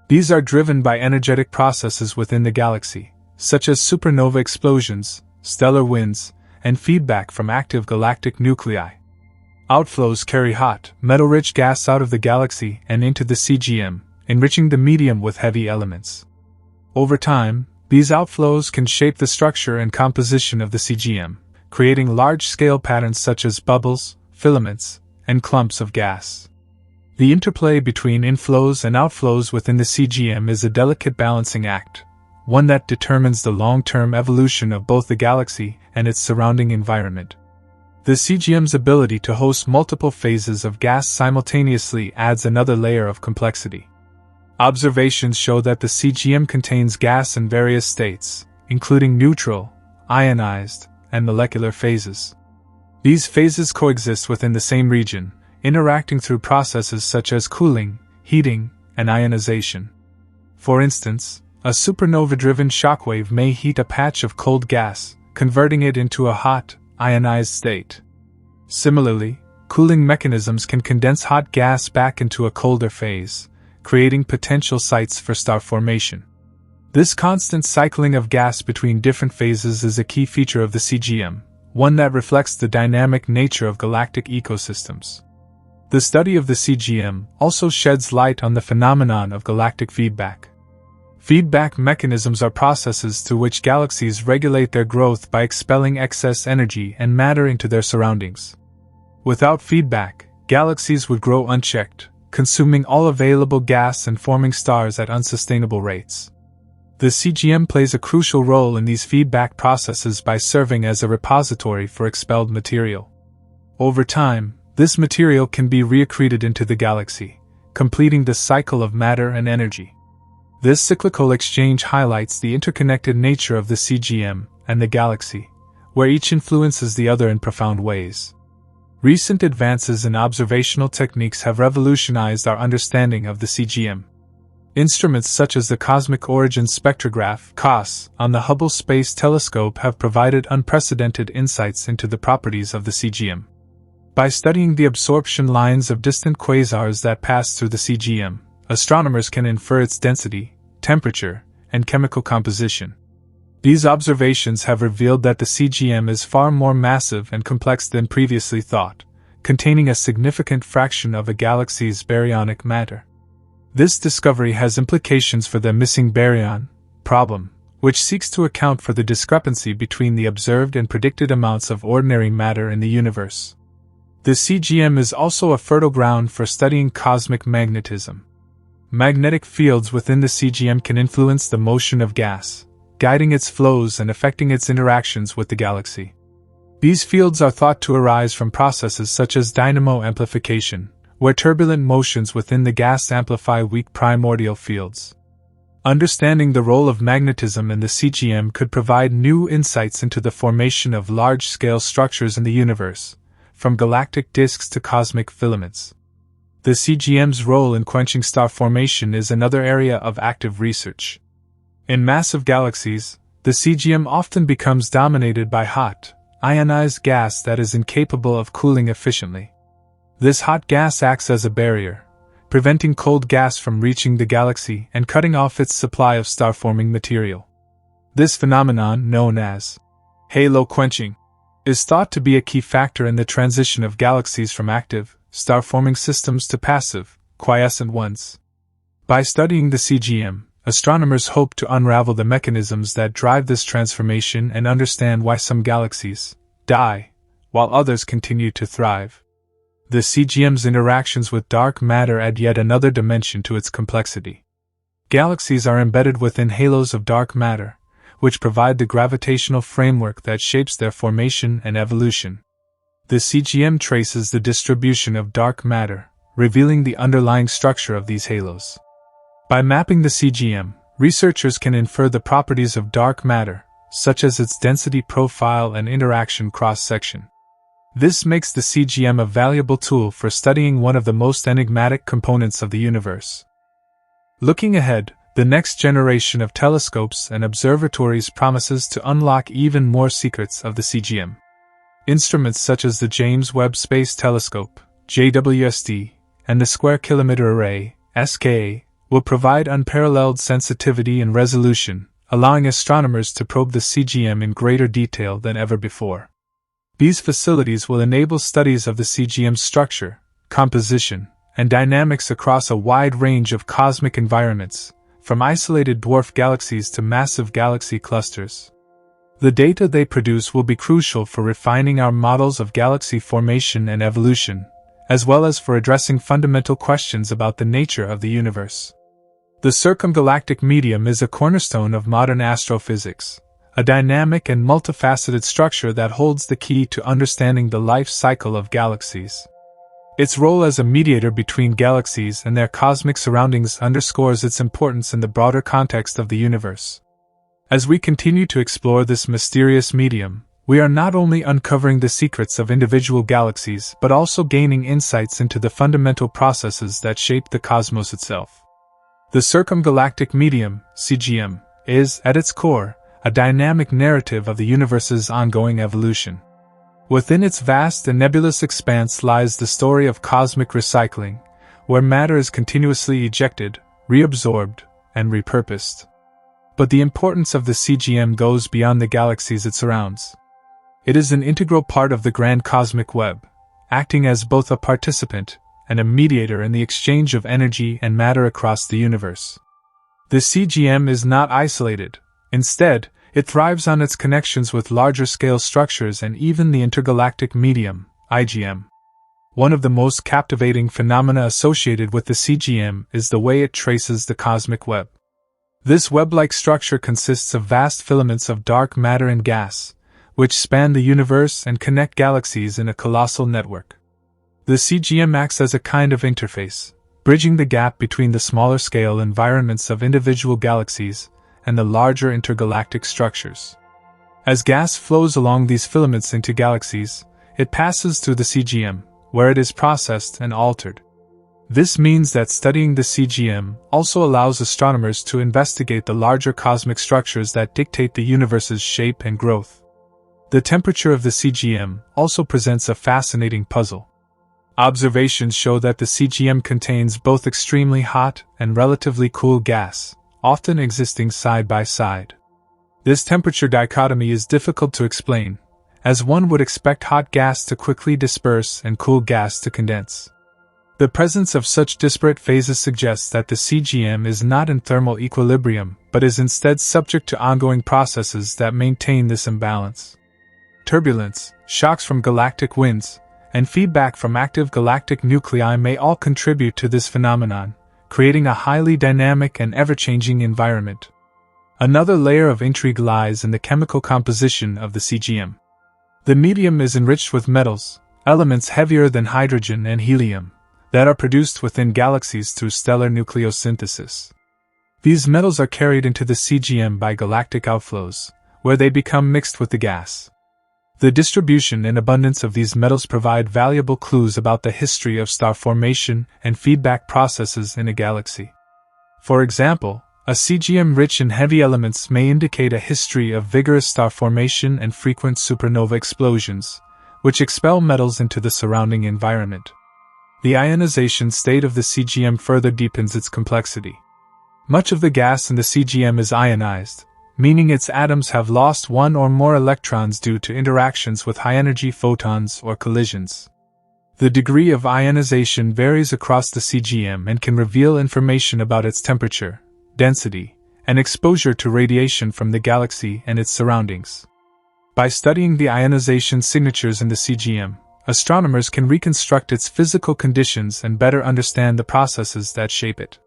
A: These are driven by energetic processes within the galaxy, such as supernova explosions, stellar winds, and feedback from active galactic nuclei. Outflows carry hot, metal-rich gas out of the galaxy and into the CGM, enriching the medium with heavy elements. Over time, these outflows can shape the structure and composition of the CGM, creating large-scale patterns such as bubbles, filaments, and clumps of gas. The interplay between inflows and outflows within the CGM is a delicate balancing act, one that determines the long-term evolution of both the galaxy and its surrounding environment. The CGM's ability to host multiple phases of gas simultaneously adds another layer of complexity. Observations show that the CGM contains gas in various states, including neutral, ionized, and molecular phases. These phases coexist within the same region, interacting through processes such as cooling, heating, and ionization. For instance, a supernova-driven shockwave may heat a patch of cold gas, converting it into a hot, ionized state. Similarly, cooling mechanisms can condense hot gas back into a colder phase, creating potential sites for star formation. This constant cycling of gas between different phases is a key feature of the CGM, one that reflects the dynamic nature of galactic ecosystems. The study of the CGM also sheds light on the phenomenon of galactic feedback. Feedback mechanisms are processes through which galaxies regulate their growth by expelling excess energy and matter into their surroundings. Without feedback, galaxies would grow unchecked, consuming all available gas and forming stars at unsustainable rates. The CGM plays a crucial role in these feedback processes by serving as a repository for expelled material. Over time, this material can be reaccreted into the galaxy, completing the cycle of matter and energy. This cyclical exchange highlights the interconnected nature of the CGM and the galaxy, where each influences the other in profound ways. Recent advances in observational techniques have revolutionized our understanding of the CGM. Instruments such as the Cosmic Origin Spectrograph (COSS) on the Hubble Space Telescope have provided unprecedented insights into the properties of the CGM. By studying the absorption lines of distant quasars that pass through the CGM, astronomers can infer its density, temperature, and chemical composition. These observations have revealed that the CGM is far more massive and complex than previously thought, containing a significant fraction of a galaxy's baryonic matter. This discovery has implications for the missing baryon problem, which seeks to account for the discrepancy between the observed and predicted amounts of ordinary matter in the universe. The CGM is also a fertile ground for studying cosmic magnetism. Magnetic fields within the CGM can influence the motion of gas, guiding its flows and affecting its interactions with the galaxy. These fields are thought to arise from processes such as dynamo amplification, where turbulent motions within the gas amplify weak primordial fields. Understanding the role of magnetism in the CGM could provide new insights into the formation of large-scale structures in the universe, from galactic disks to cosmic filaments. The CGM's role in quenching star formation is another area of active research. In massive galaxies, the CGM often becomes dominated by hot, ionized gas that is incapable of cooling efficiently. This hot gas acts as a barrier, preventing cold gas from reaching the galaxy and cutting off its supply of star-forming material. This phenomenon, known as halo quenching, is thought to be a key factor in the transition of galaxies from active, star-forming systems to passive, quiescent ones. By studying the CGM, astronomers hope to unravel the mechanisms that drive this transformation and understand why some galaxies die, while others continue to thrive. The CGM's interactions with dark matter add yet another dimension to its complexity. Galaxies are embedded within halos of dark matter, which provide the gravitational framework that shapes their formation and evolution. The CGM traces the distribution of dark matter, revealing the underlying structure of these halos. By mapping the CGM, researchers can infer the properties of dark matter, such as its density profile and interaction cross-section. This makes the CGM a valuable tool for studying one of the most enigmatic components of the universe. Looking ahead, the next generation of telescopes and observatories promises to unlock even more secrets of the CGM. Instruments such as the James Webb Space Telescope, JWST, and the Square Kilometre Array, SKA, will provide unparalleled sensitivity and resolution, allowing astronomers to probe the CGM in greater detail than ever before. These facilities will enable studies of the CGM's structure, composition, and dynamics across a wide range of cosmic environments, from isolated dwarf galaxies to massive galaxy clusters. The data they produce will be crucial for refining our models of galaxy formation and evolution, as well as for addressing fundamental questions about the nature of the universe. The circumgalactic medium is a cornerstone of modern astrophysics, a dynamic and multifaceted structure that holds the key to understanding the life cycle of galaxies. Its role as a mediator between galaxies and their cosmic surroundings underscores its importance in the broader context of the universe. As we continue to explore this mysterious medium, We are not only uncovering the secrets of individual galaxies but also gaining insights into the fundamental processes that shape the cosmos itself. The circumgalactic medium, CGM, is, at its core, a dynamic narrative of the universe's ongoing evolution. Within its vast and nebulous expanse lies the story of cosmic recycling, where matter is continuously ejected, reabsorbed, and repurposed. But the importance of the CGM goes beyond the galaxies it surrounds. It is an integral part of the grand cosmic web, acting as both a participant and a mediator in the exchange of energy and matter across the universe. The CGM is not isolated. Instead, it thrives on its connections with larger-scale structures and even the intergalactic medium, IGM. One of the most captivating phenomena associated with the CGM is the way it traces the cosmic web. This web-like structure consists of vast filaments of dark matter and gas, which span the universe and connect galaxies in a colossal network. The CGM acts as a kind of interface, bridging the gap between the smaller-scale environments of individual galaxies and the larger intergalactic structures. As gas flows along these filaments into galaxies, it passes through the CGM, where it is processed and altered. This means that studying the CGM also allows astronomers to investigate the larger cosmic structures that dictate the universe's shape and growth. The temperature of the CGM also presents a fascinating puzzle. Observations show that the CGM contains both extremely hot and relatively cool gas, often existing side by side. This temperature dichotomy is difficult to explain, as one would expect hot gas to quickly disperse and cool gas to condense. The presence of such disparate phases suggests that the CGM is not in thermal equilibrium but is instead subject to ongoing processes that maintain this imbalance. Turbulence, shocks from galactic winds, and feedback from active galactic nuclei may all contribute to this phenomenon, creating a highly dynamic and ever-changing environment. Another layer of intrigue lies in the chemical composition of the CGM. The medium is enriched with metals, elements heavier than hydrogen and helium, that are produced within galaxies through stellar nucleosynthesis. These metals are carried into the CGM by galactic outflows, where they become mixed with the gas. The distribution and abundance of these metals provide valuable clues about the history of star formation and feedback processes in a galaxy. For example, a CGM rich in heavy elements may indicate a history of vigorous star formation and frequent supernova explosions, which expel metals into the surrounding environment. The ionization state of the CGM further deepens its complexity. Much of the gas in the CGM is ionized, meaning its atoms have lost one or more electrons due to interactions with high-energy photons or collisions. The degree of ionization varies across the CGM and can reveal information about its temperature, density, and exposure to radiation from the galaxy and its surroundings. By studying the ionization signatures in the CGM, astronomers can reconstruct its physical conditions and better understand the processes that shape it.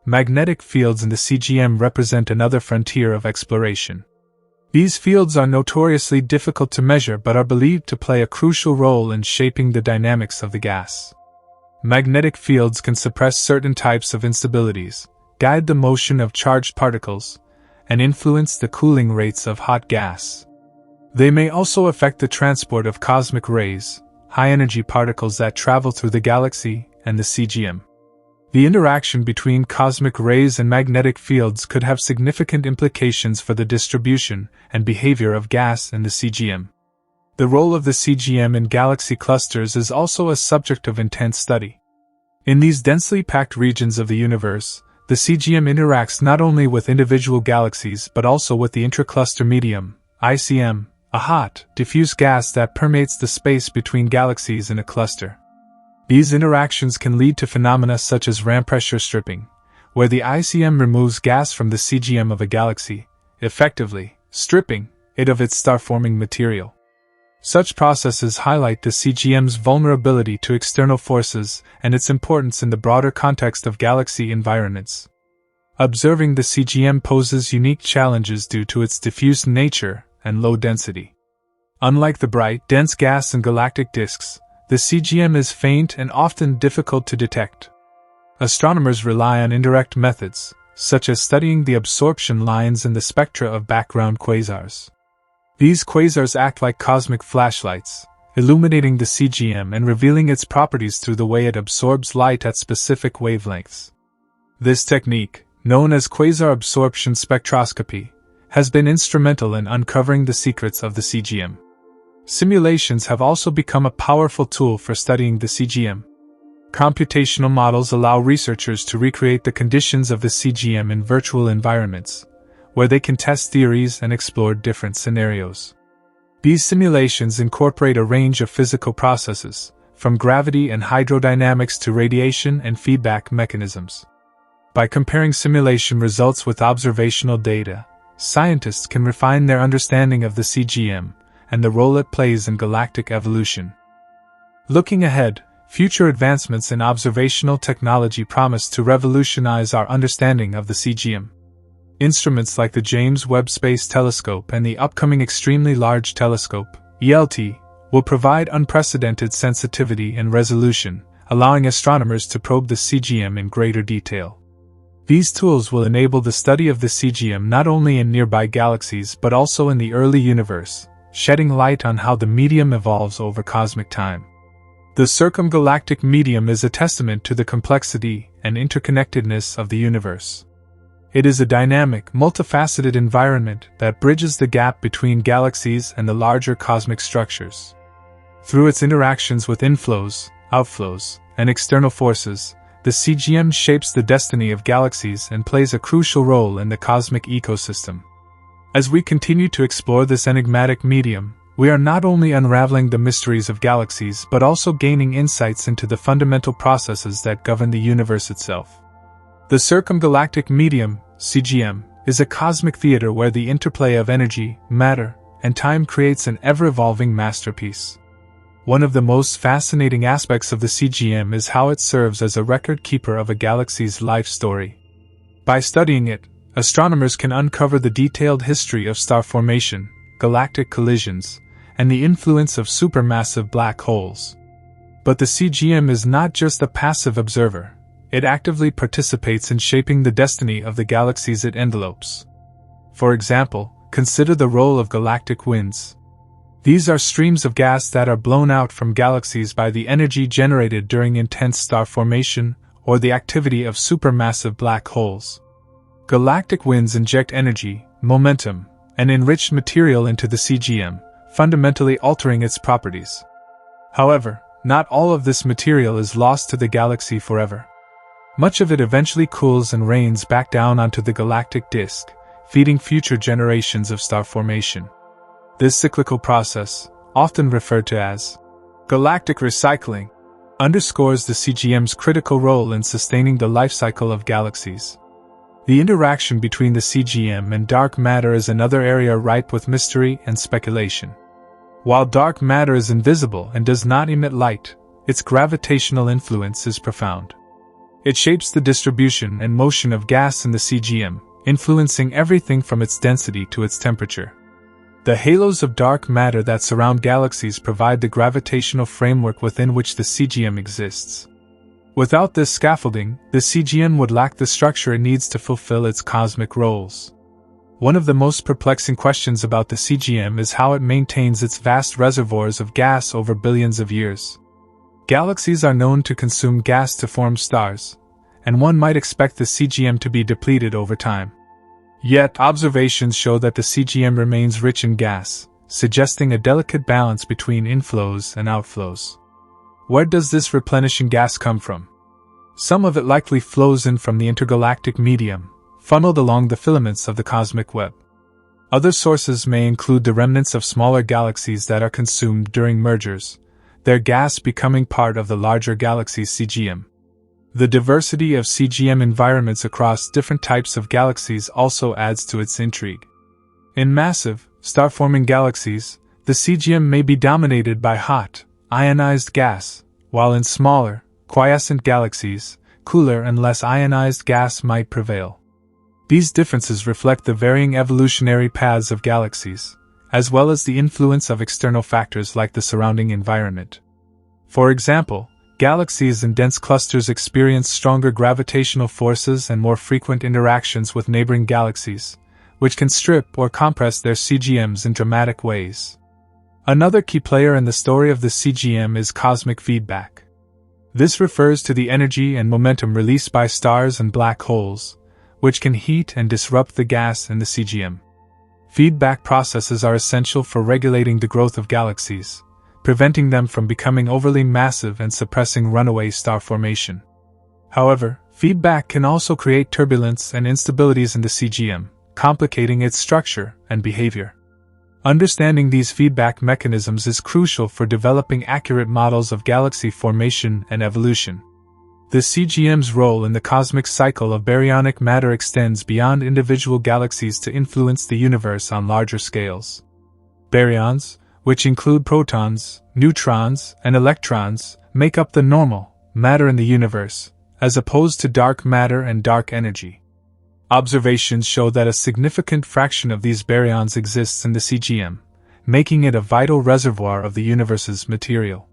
A: Magnetic fields in the CGM represent another frontier of exploration. These fields are notoriously difficult to measure but are believed to play a crucial role in shaping the dynamics of the gas. Magnetic fields can suppress certain types of instabilities, guide the motion of charged particles, and influence the cooling rates of hot gas. They may also affect the transport of cosmic rays, high-energy particles that travel through the galaxy and the CGM. The interaction between cosmic rays and magnetic fields could have significant implications for the distribution and behavior of gas in the CGM. The role of the CGM in galaxy clusters is also a subject of intense study. In these densely packed regions of the universe, the CGM interacts not only with individual galaxies but also with the intracluster medium, ICM, a hot, diffuse gas that permeates the space between galaxies in a cluster. These interactions can lead to phenomena such as ram pressure stripping, where the ICM removes gas from the CGM of a galaxy, effectively stripping it of its star-forming material. Such processes highlight the CGM's vulnerability to external forces and its importance in the broader context of galaxy environments. Observing the CGM poses unique challenges due to its diffuse nature and low density. Unlike the bright, dense gas in galactic disks, the CGM is faint and often difficult to detect. Astronomers rely on indirect methods, such as studying the absorption lines in the spectra of background quasars. These quasars act like cosmic flashlights, illuminating the CGM and revealing its properties through the way it absorbs light at specific wavelengths. This technique, known as quasar absorption spectroscopy, has been instrumental in uncovering the secrets of the CGM. Simulations have also become a powerful tool for studying the CGM. Computational models allow researchers to recreate the conditions of the CGM in virtual environments, where they can test theories and explore different scenarios. These simulations incorporate a range of physical processes, from gravity and hydrodynamics to radiation and feedback mechanisms. By comparing simulation results with observational data, scientists can refine their understanding of the CGM and the role it plays in galactic evolution. Looking ahead, future advancements in observational technology promise to revolutionize our understanding of the CGM. Instruments like the James Webb Space Telescope and the upcoming Extremely Large Telescope, ELT, will provide unprecedented sensitivity and resolution, allowing astronomers to probe the CGM in greater detail. These tools will enable the study of the CGM not only in nearby galaxies but also in the early universe, shedding light on how the medium evolves over cosmic time. The circumgalactic medium is a testament to the complexity and interconnectedness of the universe. It is a dynamic, multifaceted environment that bridges the gap between galaxies and the larger cosmic structures. Through its interactions with inflows, outflows, and external forces, the CGM shapes the destiny of galaxies and plays a crucial role in the cosmic ecosystem. As we continue to explore this enigmatic medium, we are not only unraveling the mysteries of galaxies but also gaining insights into the fundamental processes that govern the universe itself. The circumgalactic medium, CGM, is a cosmic theater where the interplay of energy, matter, and time creates an ever-evolving masterpiece. One of the most fascinating aspects of the CGM is how it serves as a record-keeper of a galaxy's life story. By studying it, astronomers can uncover the detailed history of star formation, galactic collisions, and the influence of supermassive black holes. But the CGM is not just a passive observer. It actively participates in shaping the destiny of the galaxies it envelopes. For example, consider the role of galactic winds. These are streams of gas that are blown out from galaxies by the energy generated during intense star formation or the activity of supermassive black holes. Galactic winds inject energy, momentum, and enriched material into the CGM, fundamentally altering its properties. However, not all of this material is lost to the galaxy forever. Much of it eventually cools and rains back down onto the galactic disk, feeding future generations of star formation. This cyclical process, often referred to as galactic recycling, underscores the CGM's critical role in sustaining the life cycle of galaxies. The interaction between the CGM and dark matter is another area ripe with mystery and speculation. While dark matter is invisible and does not emit light, its gravitational influence is profound. It shapes the distribution and motion of gas in the CGM, influencing everything from its density to its temperature. The halos of dark matter that surround galaxies provide the gravitational framework within which the CGM exists. Without this scaffolding, the CGM would lack the structure it needs to fulfill its cosmic roles. One of the most perplexing questions about the CGM is how it maintains its vast reservoirs of gas over billions of years. Galaxies are known to consume gas to form stars, and one might expect the CGM to be depleted over time. Yet, observations show that the CGM remains rich in gas, suggesting a delicate balance between inflows and outflows. Where does this replenishing gas come from? Some of it likely flows in from the intergalactic medium, funneled along the filaments of the cosmic web. Other sources may include the remnants of smaller galaxies that are consumed during mergers, their gas becoming part of the larger galaxy's CGM. The diversity of CGM environments across different types of galaxies also adds to its intrigue. In massive, star-forming galaxies, the CGM may be dominated by hot, ionized gas, while in smaller, quiescent galaxies, cooler and less ionized gas might prevail. These differences reflect the varying evolutionary paths of galaxies, as well as the influence of external factors like the surrounding environment. For example, galaxies in dense clusters experience stronger gravitational forces and more frequent interactions with neighboring galaxies, which can strip or compress their CGMs in dramatic ways. Another key player in the story of the CGM is cosmic feedback. This refers to the energy and momentum released by stars and black holes, which can heat and disrupt the gas in the CGM. Feedback processes are essential for regulating the growth of galaxies, preventing them from becoming overly massive and suppressing runaway star formation. However, feedback can also create turbulence and instabilities in the CGM, complicating its structure and behavior. Understanding these feedback mechanisms is crucial for developing accurate models of galaxy formation and evolution. The CGM's role in the cosmic cycle of baryonic matter extends beyond individual galaxies to influence the universe on larger scales. Baryons, which include protons, neutrons, and electrons, make up the normal matter in the universe, as opposed to dark matter and dark energy. Observations show that a significant fraction of these baryons exists in the CGM, making it a vital reservoir of the universe's material.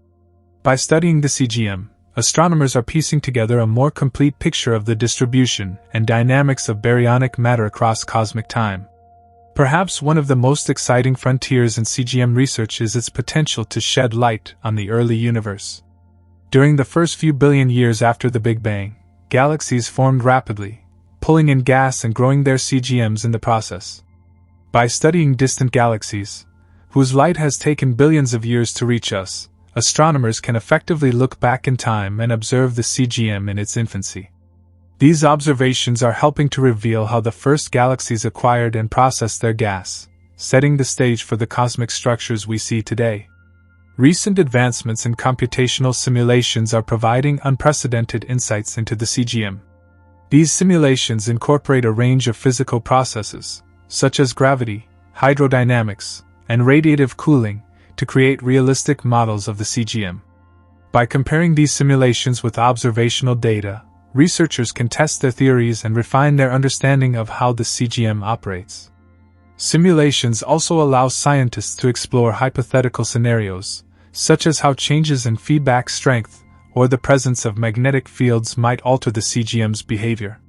A: By studying the CGM, astronomers are piecing together a more complete picture of the distribution and dynamics of baryonic matter across cosmic time. Perhaps one of the most exciting frontiers in CGM research is its potential to shed light on the early universe. During the first few billion years after the Big Bang, galaxies formed rapidly, pulling in gas and growing their CGMs in the process. By studying distant galaxies, whose light has taken billions of years to reach us, astronomers can effectively look back in time and observe the CGM in its infancy. These observations are helping to reveal how the first galaxies acquired and processed their gas, setting the stage for the cosmic structures we see today. Recent advancements in computational simulations are providing unprecedented insights into the CGM. These simulations incorporate a range of physical processes, such as gravity, hydrodynamics, and radiative cooling, to create realistic models of the CGM. By comparing these simulations with observational data, researchers can test their theories and refine their understanding of how the CGM operates. Simulations also allow scientists to explore hypothetical scenarios, such as how changes in feedback strength or the presence of magnetic fields might alter the CGM's behavior.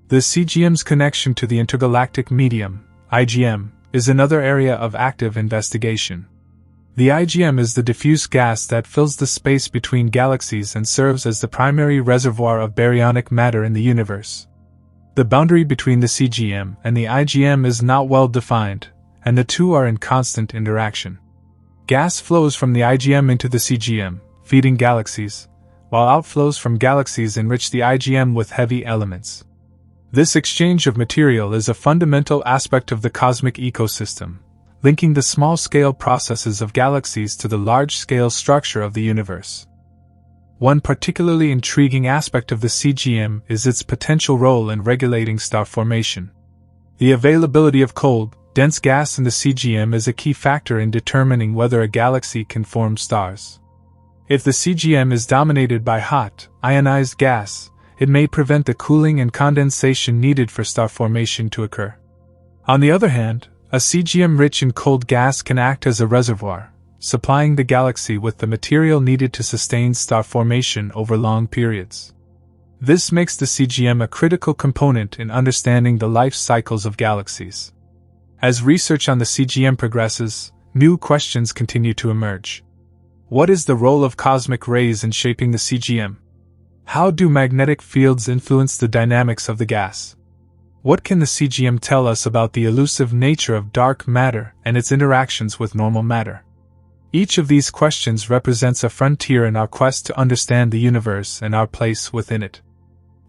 A: The CGM's connection to the intergalactic medium, IGM, is another area of active investigation. The IGM is the diffuse gas that fills the space between galaxies and serves as the primary reservoir of baryonic matter in the universe. The boundary between the CGM and the IGM is not well defined, and the two are in constant interaction. Gas flows from the IGM into the CGM, feeding galaxies, while outflows from galaxies enrich the IGM with heavy elements. This exchange of material is a fundamental aspect of the cosmic ecosystem, linking the small-scale processes of galaxies to the large-scale structure of the universe. One particularly intriguing aspect of the CGM is its potential role in regulating star formation. The availability of cold, dense gas in the CGM is a key factor in determining whether a galaxy can form stars. If the CGM is dominated by hot, ionized gas, it may prevent the cooling and condensation needed for star formation to occur. On the other hand, a CGM rich in cold gas can act as a reservoir, supplying the galaxy with the material needed to sustain star formation over long periods. This makes the CGM a critical component in understanding the life cycles of galaxies. As research on the CGM progresses, new questions continue to emerge. What is the role of cosmic rays in shaping the CGM? How do magnetic fields influence the dynamics of the gas? What can the CGM tell us about the elusive nature of dark matter and its interactions with normal matter? Each of these questions represents a frontier in our quest to understand the universe and our place within it.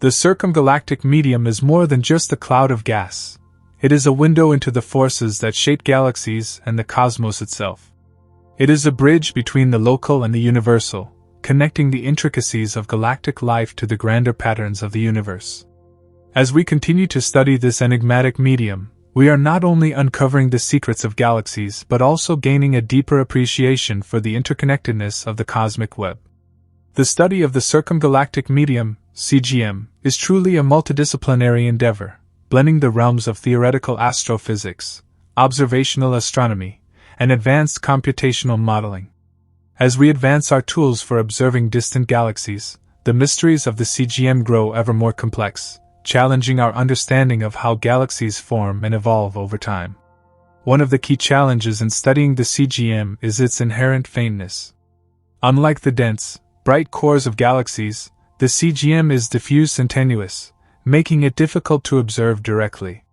A: The circumgalactic medium is more than just a cloud of gas. It is a window into the forces that shape galaxies and the cosmos itself. It is a bridge between the local and the universal, connecting the intricacies of galactic life to the grander patterns of the universe. As we continue to study this enigmatic medium, we are not only uncovering the secrets of galaxies but also gaining a deeper appreciation for the interconnectedness of the cosmic web. The study of the circumgalactic medium, CGM, is truly a multidisciplinary endeavor, blending the realms of theoretical astrophysics, observational astronomy, and advanced computational modeling. As we advance our tools for observing distant galaxies, the mysteries of the CGM grow ever more complex, challenging our understanding of how galaxies form and evolve over time. One of the key challenges in studying the CGM is its inherent faintness. Unlike the dense, bright cores of galaxies, the CGM is diffuse and tenuous, making it difficult to observe directly.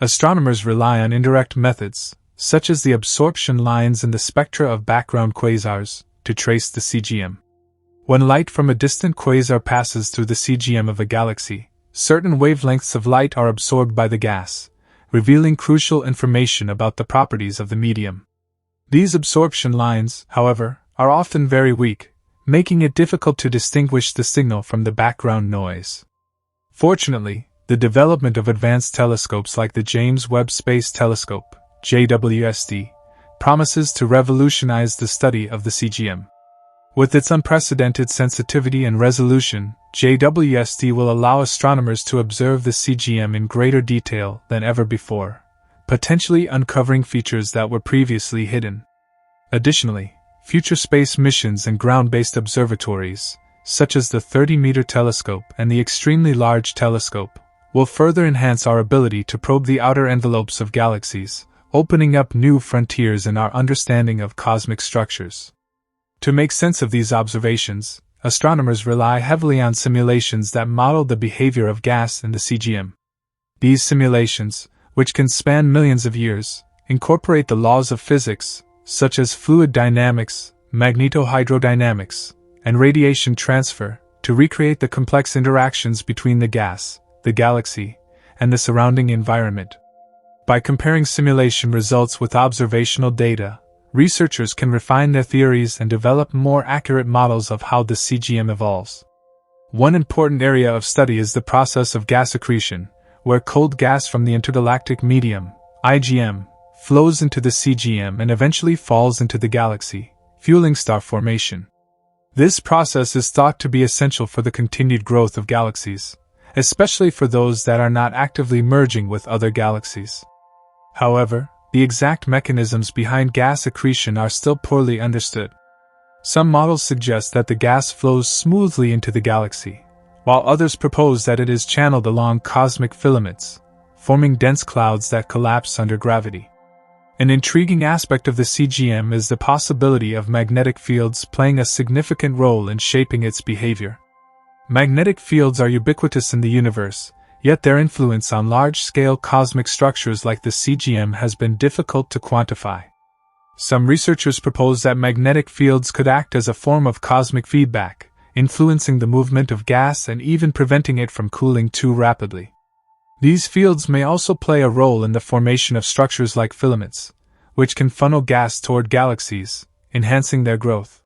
A: Astronomers rely on indirect methods, such as the absorption lines in the spectra of background quasars, to trace the CGM. When light from a distant quasar passes through the CGM of a galaxy, certain wavelengths of light are absorbed by the gas, revealing crucial information about the properties of the medium. These absorption lines, however, are often very weak, making it difficult to distinguish the signal from the background noise. Fortunately, the development of advanced telescopes like the James Webb Space Telescope, JWST, promises to revolutionize the study of the CGM. With its unprecedented sensitivity and resolution, JWST will allow astronomers to observe the CGM in greater detail than ever before, potentially uncovering features that were previously hidden. Additionally, future space missions and ground-based observatories, such as the 30-meter telescope and the extremely large telescope, will further enhance our ability to probe the outer envelopes of galaxies, opening up new frontiers in our understanding of cosmic structures. To make sense of these observations, astronomers rely heavily on simulations that model the behavior of gas in the CGM. These simulations, which can span millions of years, incorporate the laws of physics, such as fluid dynamics, magnetohydrodynamics, and radiation transfer, to recreate the complex interactions between the gas, the galaxy, and the surrounding environment. By comparing simulation results with observational data, researchers can refine their theories and develop more accurate models of how the CGM evolves. One important area of study is the process of gas accretion, where cold gas from the intergalactic medium, IgM, flows into the CGM and eventually falls into the galaxy, fueling star formation. This process is thought to be essential for the continued growth of galaxies, especially for those that are not actively merging with other galaxies. However, the exact mechanisms behind gas accretion are still poorly understood. Some models suggest that the gas flows smoothly into the galaxy, while others propose that it is channeled along cosmic filaments, forming dense clouds that collapse under gravity. An intriguing aspect of the CGM is the possibility of magnetic fields playing a significant role in shaping its behavior. Magnetic fields are ubiquitous in the universe, yet their influence on large-scale cosmic structures like the CGM has been difficult to quantify. Some researchers propose that magnetic fields could act as a form of cosmic feedback, influencing the movement of gas and even preventing it from cooling too rapidly. These fields may also play a role in the formation of structures like filaments, which can funnel gas toward galaxies, enhancing their growth.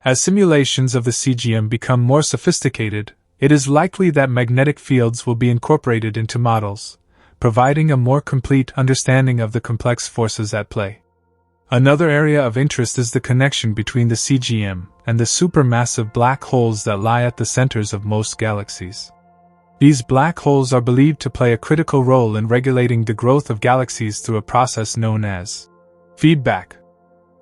A: As simulations of the CGM become more sophisticated, it is likely that magnetic fields will be incorporated into models, providing a more complete understanding of the complex forces at play. Another area of interest is the connection between the CGM and the supermassive black holes that lie at the centers of most galaxies. These black holes are believed to play a critical role in regulating the growth of galaxies through a process known as feedback.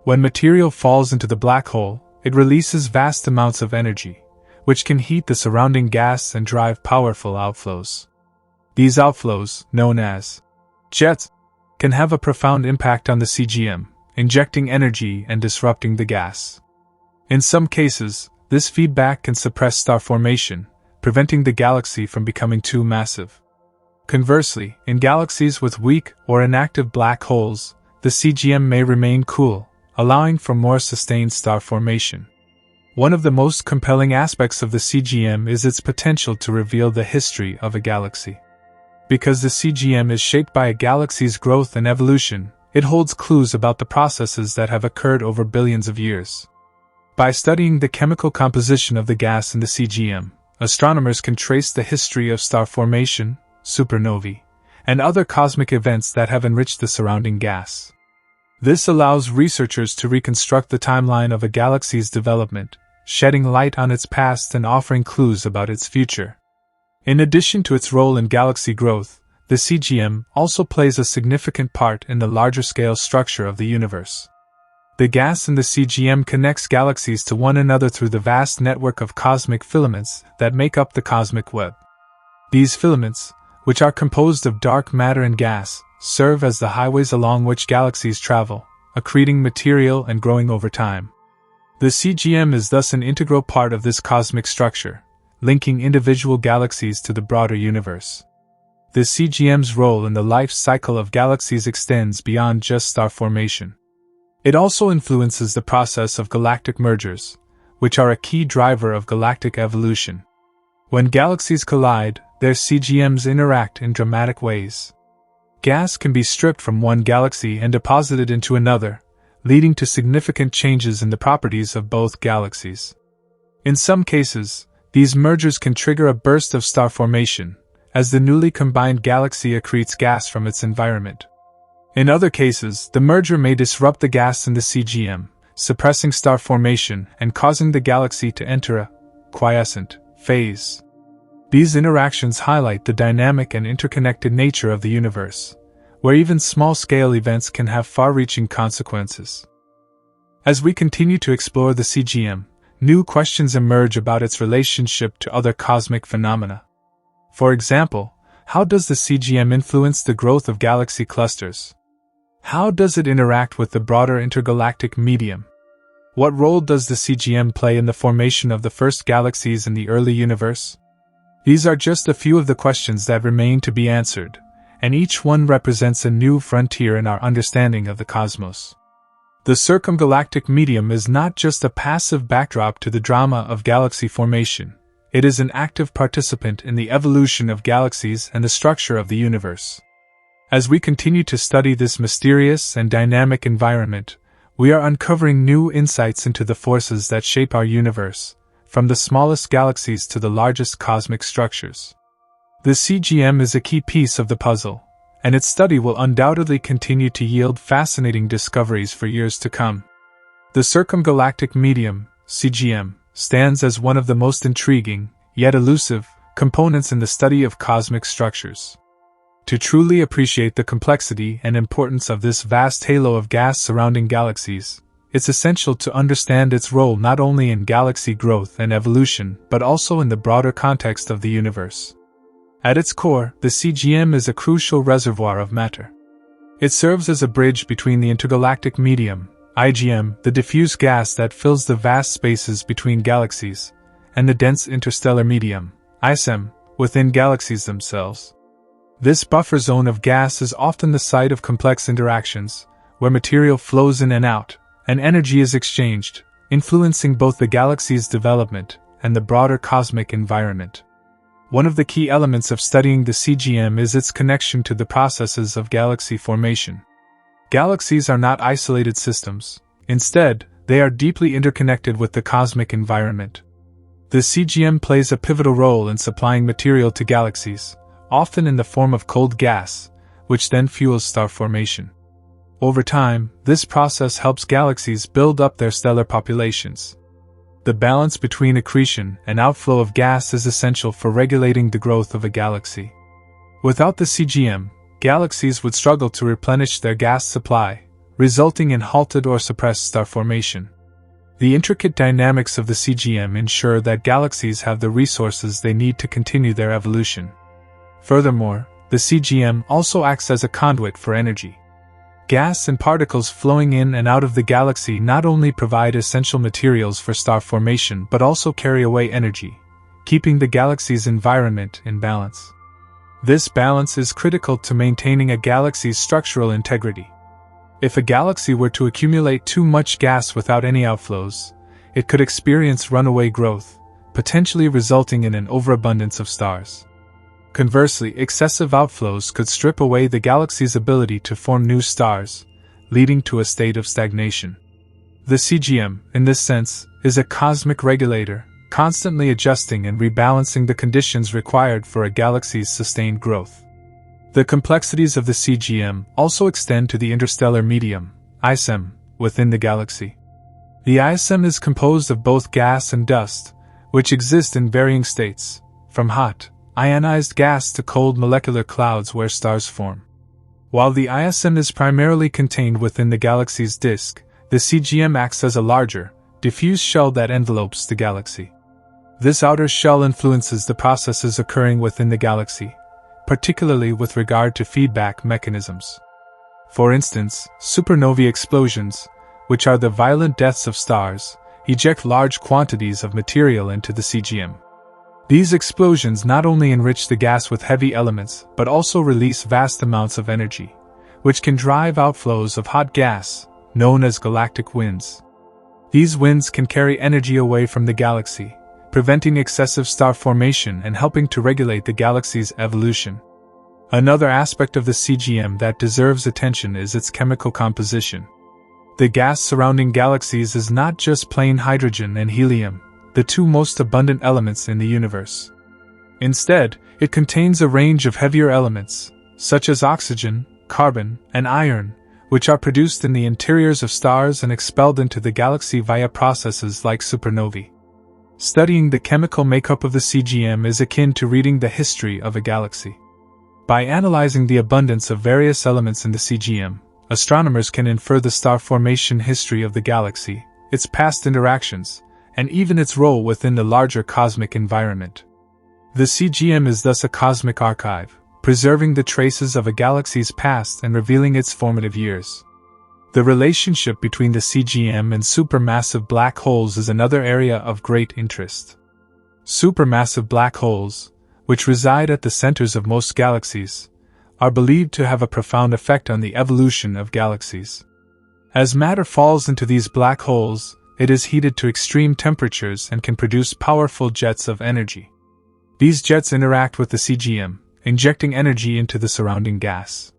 A: When material falls into the black hole, it releases vast amounts of energy, which can heat the surrounding gas and drive powerful outflows. These outflows, known as jets, can have a profound impact on the CGM, injecting energy and disrupting the gas. In some cases, this feedback can suppress star formation, preventing the galaxy from becoming too massive. Conversely, in galaxies with weak or inactive black holes, the CGM may remain cool, allowing for more sustained star formation. One of the most compelling aspects of the CGM is its potential to reveal the history of a galaxy. Because the CGM is shaped by a galaxy's growth and evolution, it holds clues about the processes that have occurred over billions of years. By studying the chemical composition of the gas in the CGM, astronomers can trace the history of star formation, supernovae, and other cosmic events that have enriched the surrounding gas. This allows researchers to reconstruct the timeline of a galaxy's development, shedding light on its past and offering clues about its future. In addition to its role in galaxy growth, the CGM also plays a significant part in the larger-scale structure of the universe. The gas in the CGM connects galaxies to one another through the vast network of cosmic filaments that make up the cosmic web. These filaments, which are composed of dark matter and gas, serve as the highways along which galaxies travel, accreting material and growing over time. The CGM is thus an integral part of this cosmic structure, linking individual galaxies to the broader universe. The CGM's role in the life cycle of galaxies extends beyond just star formation. It also influences the process of galactic mergers, which are a key driver of galactic evolution. When galaxies collide, their CGMs interact in dramatic ways. Gas can be stripped from one galaxy and deposited into another, leading to significant changes in the properties of both galaxies. In some cases, these mergers can trigger a burst of star formation, as the newly combined galaxy accretes gas from its environment. In other cases, the merger may disrupt the gas in the CGM, suppressing star formation and causing the galaxy to enter a quiescent phase. These interactions highlight the dynamic and interconnected nature of the universe, where even small-scale events can have far-reaching consequences. As we continue to explore the CGM, new questions emerge about its relationship to other cosmic phenomena. For example, how does the CGM influence the growth of galaxy clusters? How does it interact with the broader intergalactic medium? What role does the CGM play in the formation of the first galaxies in the early universe? These are just a few of the questions that remain to be answered, and each one represents a new frontier in our understanding of the cosmos. The circumgalactic medium is not just a passive backdrop to the drama of galaxy formation, it is an active participant in the evolution of galaxies and the structure of the universe. As we continue to study this mysterious and dynamic environment, we are uncovering new insights into the forces that shape our universe, from the smallest galaxies to the largest cosmic structures. The CGM is a key piece of the puzzle, and its study will undoubtedly continue to yield fascinating discoveries for years to come. The circumgalactic medium, CGM, stands as one of the most intriguing, yet elusive, components in the study of cosmic structures. To truly appreciate the complexity and importance of this vast halo of gas surrounding galaxies, it's essential to understand its role not only in galaxy growth and evolution but also in the broader context of the universe. At its core, the CGM is a crucial reservoir of matter. It serves as a bridge between the intergalactic medium, IGM, the diffuse gas that fills the vast spaces between galaxies, and the dense interstellar medium, ISM, within galaxies themselves. This buffer zone of gas is often the site of complex interactions, where material flows in and out, and energy is exchanged, influencing both the galaxy's development and the broader cosmic environment. One of the key elements of studying the CGM is its connection to the processes of galaxy formation. Galaxies are not isolated systems. Instead, they are deeply interconnected with the cosmic environment. The CGM plays a pivotal role in supplying material to galaxies, often in the form of cold gas, which then fuels star formation. Over time, this process helps galaxies build up their stellar populations. The balance between accretion and outflow of gas is essential for regulating the growth of a galaxy. Without the CGM, galaxies would struggle to replenish their gas supply, resulting in halted or suppressed star formation. The intricate dynamics of the CGM ensure that galaxies have the resources they need to continue their evolution. Furthermore, the CGM also acts as a conduit for energy. Gas and particles flowing in and out of the galaxy not only provide essential materials for star formation but also carry away energy, keeping the galaxy's environment in balance. This balance is critical to maintaining a galaxy's structural integrity. If a galaxy were to accumulate too much gas without any outflows, it could experience runaway growth, potentially resulting in an overabundance of stars. Conversely, excessive outflows could strip away the galaxy's ability to form new stars, leading to a state of stagnation. The CGM, in this sense, is a cosmic regulator, constantly adjusting and rebalancing the conditions required for a galaxy's sustained growth. The complexities of the CGM also extend to the interstellar medium, ISM, within the galaxy. The ISM is composed of both gas and dust, which exist in varying states, from hot, ionized gas to cold molecular clouds where stars form. While the ISM is primarily contained within the galaxy's disk, the CGM acts as a larger, diffuse shell that envelopes the galaxy. This outer shell influences the processes occurring within the galaxy, particularly with regard to feedback mechanisms. For instance, supernovae explosions, which are the violent deaths of stars, eject large quantities of material into the CGM. These explosions not only enrich the gas with heavy elements but also release vast amounts of energy, which can drive outflows of hot gas, known as galactic winds. These winds can carry energy away from the galaxy, preventing excessive star formation and helping to regulate the galaxy's evolution. Another aspect of the CGM that deserves attention is its chemical composition. The gas surrounding galaxies is not just plain hydrogen and helium, the two most abundant elements in the universe. Instead, it contains a range of heavier elements, such as oxygen, carbon, and iron, which are produced in the interiors of stars and expelled into the galaxy via processes like supernovae. Studying the chemical makeup of the CGM is akin to reading the history of a galaxy. By analyzing the abundance of various elements in the CGM, astronomers can infer the star formation history of the galaxy, its past interactions, and even its role within the larger cosmic environment. The CGM is thus a cosmic archive, preserving the traces of a galaxy's past and revealing its formative years. The relationship between the CGM and supermassive black holes is another area of great interest. Supermassive black holes, which reside at the centers of most galaxies, are believed to have a profound effect on the evolution of galaxies. As matter falls into these black holes, it is heated to extreme temperatures and can produce powerful jets of energy. These jets interact with the CGM, injecting energy into the surrounding gas.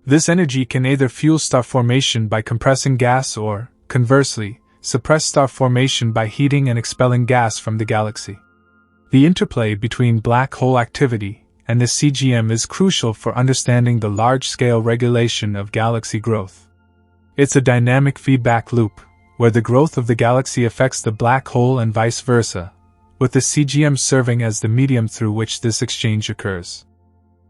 A: This energy can either fuel star formation by compressing gas or, conversely, suppress star formation by heating and expelling gas from the galaxy. The interplay between black hole activity and the CGM is crucial for understanding the large-scale regulation of galaxy growth. It's a dynamic feedback loop, where the growth of the galaxy affects the black hole and vice versa, with the CGM serving as the medium through which this exchange occurs.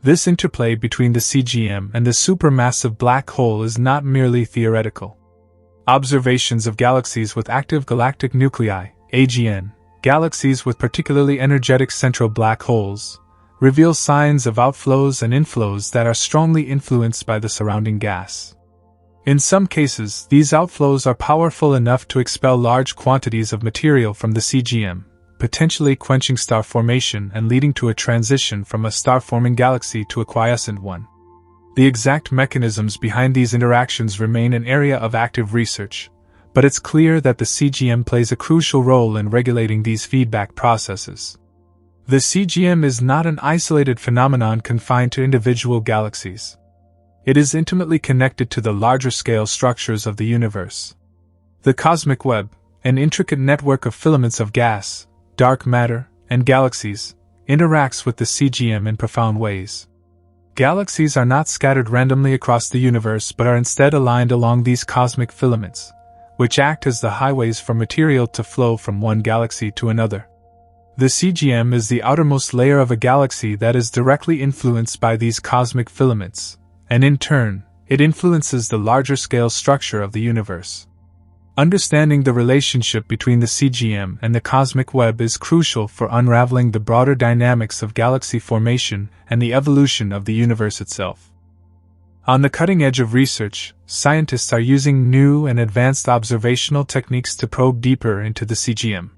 A: This interplay between the CGM and the supermassive black hole is not merely theoretical. Observations of galaxies with active galactic nuclei, AGN, galaxies with particularly energetic central black holes, reveal signs of outflows and inflows that are strongly influenced by the surrounding gas. In some cases, these outflows are powerful enough to expel large quantities of material from the CGM, potentially quenching star formation and leading to a transition from a star-forming galaxy to a quiescent one. The exact mechanisms behind these interactions remain an area of active research, but it's clear that the CGM plays a crucial role in regulating these feedback processes. The CGM is not an isolated phenomenon confined to individual galaxies. It is intimately connected to the larger-scale structures of the universe. The cosmic web, an intricate network of filaments of gas, dark matter, and galaxies, interacts with the CGM in profound ways. Galaxies are not scattered randomly across the universe but are instead aligned along these cosmic filaments, which act as the highways for material to flow from one galaxy to another. The CGM is the outermost layer of a galaxy that is directly influenced by these cosmic filaments, and in turn, it influences the larger-scale structure of the universe. Understanding the relationship between the CGM and the cosmic web is crucial for unraveling the broader dynamics of galaxy formation and the evolution of the universe itself. On the cutting edge of research, scientists are using new and advanced observational techniques to probe deeper into the CGM.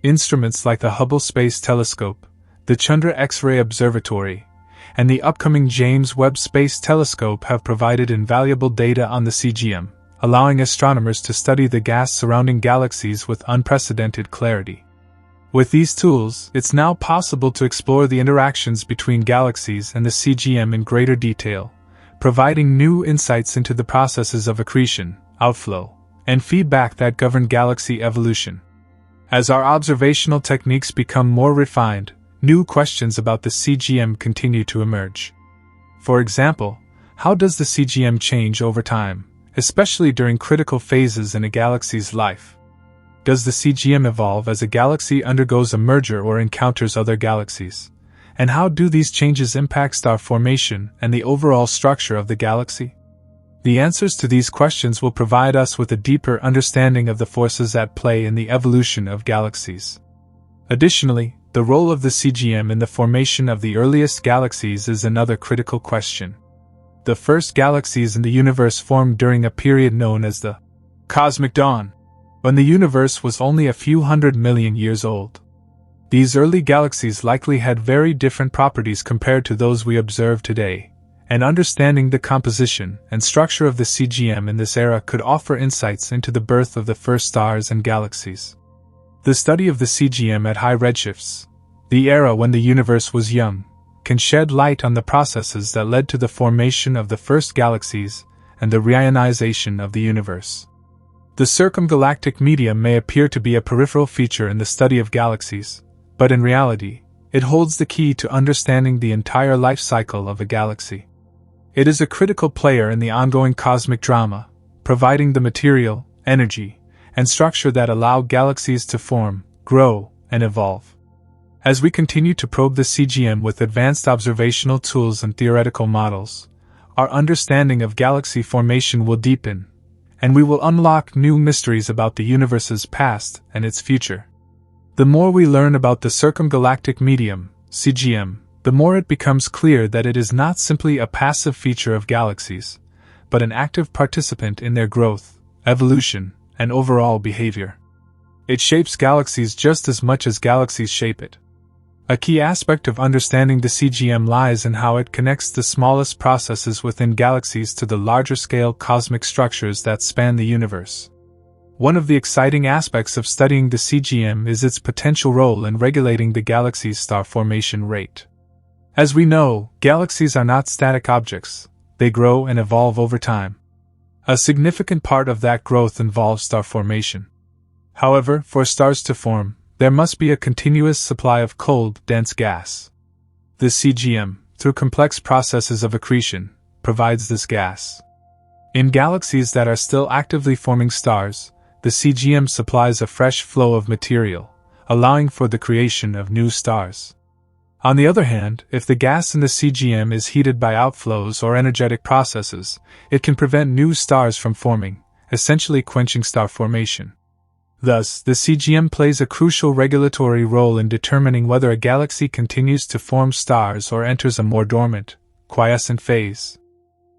A: Instruments like the Hubble Space Telescope, the Chandra X-ray Observatory, and the upcoming James Webb Space Telescope have provided invaluable data on the CGM, allowing astronomers to study the gas surrounding galaxies with unprecedented clarity. With these tools, it's now possible to explore the interactions between galaxies and the CGM in greater detail, providing new insights into the processes of accretion, outflow, and feedback that govern galaxy evolution. As our observational techniques become more refined, new questions about the CGM continue to emerge. For example, how does the CGM change over time, especially during critical phases in a galaxy's life? Does the CGM evolve as a galaxy undergoes a merger or encounters other galaxies? And how do these changes impact star formation and the overall structure of the galaxy? The answers to these questions will provide us with a deeper understanding of the forces at play in the evolution of galaxies. Additionally, the role of the CGM in the formation of the earliest galaxies is another critical question. The first galaxies in the universe formed during a period known as the Cosmic Dawn, when the universe was only a few 100 million years old. These early galaxies likely had very different properties compared to those we observe today, and understanding the composition and structure of the CGM in this era could offer insights into the birth of the first stars and galaxies. The study of the CGM at high redshifts, the era when the universe was young, can shed light on the processes that led to the formation of the first galaxies and the reionization of the universe. The circumgalactic medium may appear to be a peripheral feature in the study of galaxies, but in reality, it holds the key to understanding the entire life cycle of a galaxy. It is a critical player in the ongoing cosmic drama, providing the material, energy, and structure that allow galaxies to form, grow, and evolve. As we continue to probe the CGM with advanced observational tools and theoretical models, our understanding of galaxy formation will deepen, and we will unlock new mysteries about the universe's past and its future. The more we learn about the circumgalactic medium, CGM, the more it becomes clear that it is not simply a passive feature of galaxies, but an active participant in their growth, evolution, and overall behavior. It shapes galaxies just as much as galaxies shape it. A key aspect of understanding the CGM lies in how it connects the smallest processes within galaxies to the larger-scale cosmic structures that span the universe. One of the exciting aspects of studying the CGM is its potential role in regulating the galaxy's star formation rate. As we know, galaxies are not static objects, they grow and evolve over time. A significant part of that growth involves star formation. However, for stars to form, there must be a continuous supply of cold, dense gas. The CGM, through complex processes of accretion, provides this gas. In galaxies that are still actively forming stars, the CGM supplies a fresh flow of material, allowing for the creation of new stars. On the other hand, if the gas in the CGM is heated by outflows or energetic processes, it can prevent new stars from forming, essentially quenching star formation. Thus, the CGM plays a crucial regulatory role in determining whether a galaxy continues to form stars or enters a more dormant, quiescent phase.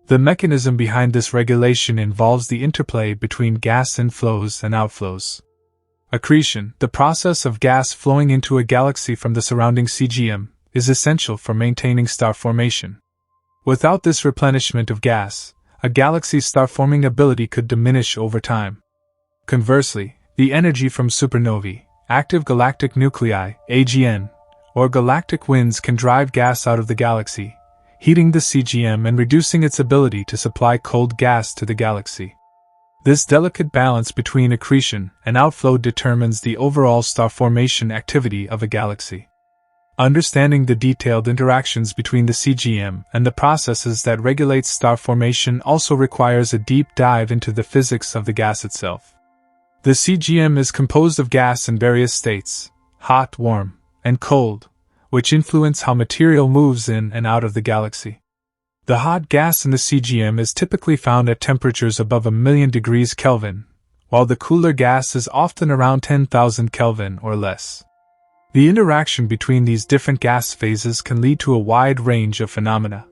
A: The mechanism behind this regulation involves the interplay between gas inflows and outflows. Accretion, the process of gas flowing into a galaxy from the surrounding CGM, is essential for maintaining star formation. Without this replenishment of gas, a galaxy's star-forming ability could diminish over time. Conversely, the energy from supernovae, active galactic nuclei, AGN, or galactic winds can drive gas out of the galaxy, heating the CGM and reducing its ability to supply cold gas to the galaxy. This delicate balance between accretion and outflow determines the overall star formation activity of a galaxy. Understanding the detailed interactions between the CGM and the processes that regulate star formation also requires a deep dive into the physics of the gas itself. The CGM is composed of gas in various states, hot, warm, and cold, which influence how material moves in and out of the galaxy. The hot gas in the CGM is typically found at temperatures above 1,000,000 degrees Kelvin, while the cooler gas is often around 10,000 Kelvin or less. The interaction between these different gas phases can lead to a wide range of phenomena.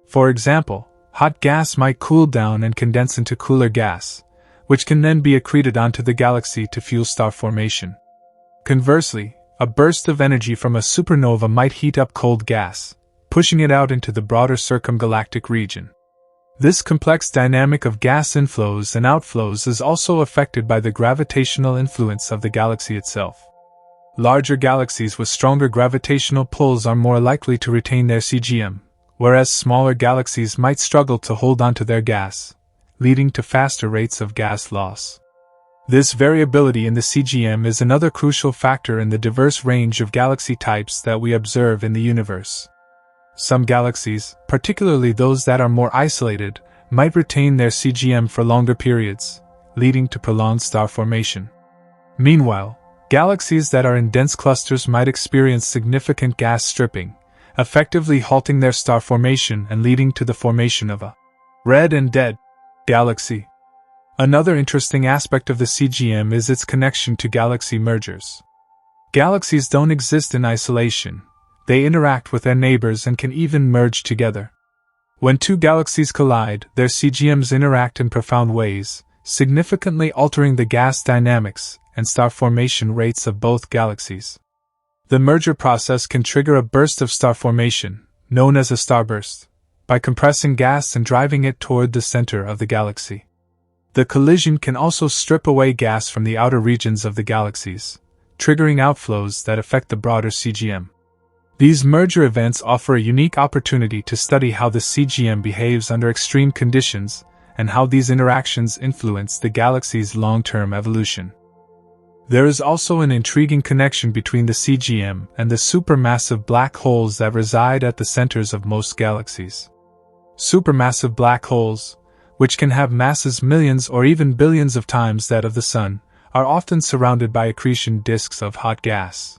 A: For example, hot gas might cool down and condense into cooler gas, which can then be accreted onto the galaxy to fuel star formation. Conversely, a burst of energy from a supernova might heat up cold gas, pushing it out into the broader circumgalactic region. This complex dynamic of gas inflows and outflows is also affected by the gravitational influence of the galaxy itself. Larger galaxies with stronger gravitational pulls are more likely to retain their CGM, whereas smaller galaxies might struggle to hold onto their gas, leading to faster rates of gas loss. This variability in the CGM is another crucial factor in the diverse range of galaxy types that we observe in the universe. Some galaxies, particularly those that are more isolated, might retain their CGM for longer periods, leading to prolonged star formation. Meanwhile, galaxies that are in dense clusters might experience significant gas stripping, effectively halting their star formation and leading to the formation of a red and dead galaxy. Another interesting aspect of the CGM is its connection to galaxy mergers. Galaxies don't exist in isolation. They interact with their neighbors and can even merge together. When two galaxies collide, their CGMs interact in profound ways, significantly altering the gas dynamics and star formation rates of both galaxies. The merger process can trigger a burst of star formation, known as a starburst, by compressing gas and driving it toward the center of the galaxy. The collision can also strip away gas from the outer regions of the galaxies, triggering outflows that affect the broader CGM. These merger events offer a unique opportunity to study how the CGM behaves under extreme conditions and how these interactions influence the galaxy's long-term evolution. There is also an intriguing connection between the CGM and the supermassive black holes that reside at the centers of most galaxies. Supermassive black holes, which can have masses millions or even billions of times that of the Sun, are often surrounded by accretion disks of hot gas.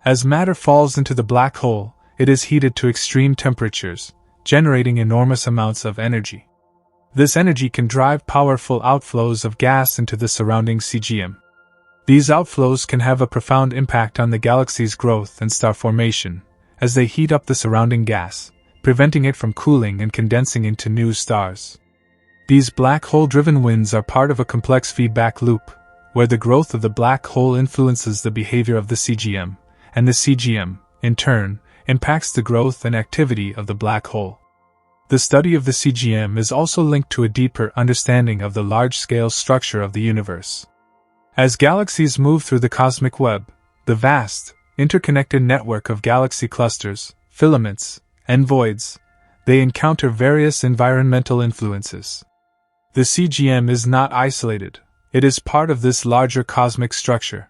A: As matter falls into the black hole, it is heated to extreme temperatures, generating enormous amounts of energy. This energy can drive powerful outflows of gas into the surrounding CGM. These outflows can have a profound impact on the galaxy's growth and star formation, as they heat up the surrounding gas, preventing it from cooling and condensing into new stars. These black hole-driven winds are part of a complex feedback loop, where the growth of the black hole influences the behavior of the CGM, and the CGM, in turn, impacts the growth and activity of the black hole. The study of the CGM is also linked to a deeper understanding of the large-scale structure of the universe. As galaxies move through the cosmic web, the vast, interconnected network of galaxy clusters, filaments, and voids, they encounter various environmental influences. The CGM is not isolated, it is part of this larger cosmic structure.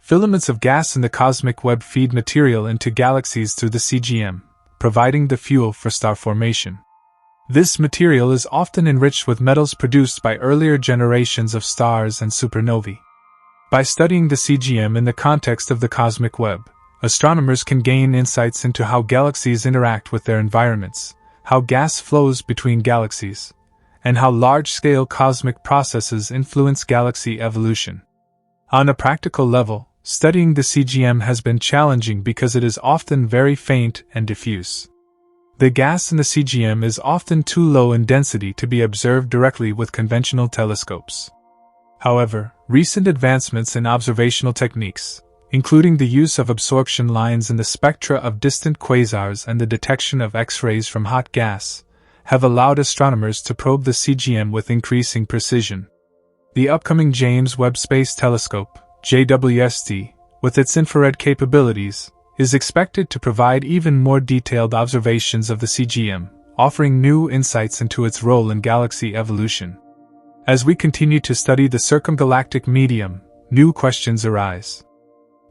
A: Filaments of gas in the cosmic web feed material into galaxies through the CGM, providing the fuel for star formation. This material is often enriched with metals produced by earlier generations of stars and supernovae. By studying the CGM in the context of the cosmic web, astronomers can gain insights into how galaxies interact with their environments, how gas flows between galaxies, and how large-scale cosmic processes influence galaxy evolution. On a practical level, studying the CGM has been challenging because it is often very faint and diffuse. The gas in the CGM is often too low in density to be observed directly with conventional telescopes. However, recent advancements in observational techniques, including the use of absorption lines in the spectra of distant quasars and the detection of X-rays from hot gas, have allowed astronomers to probe the CGM with increasing precision. The upcoming James Webb Space Telescope, JWST, with its infrared capabilities, is expected to provide even more detailed observations of the CGM, offering new insights into its role in galaxy evolution. As we continue to study the circumgalactic medium, new questions arise.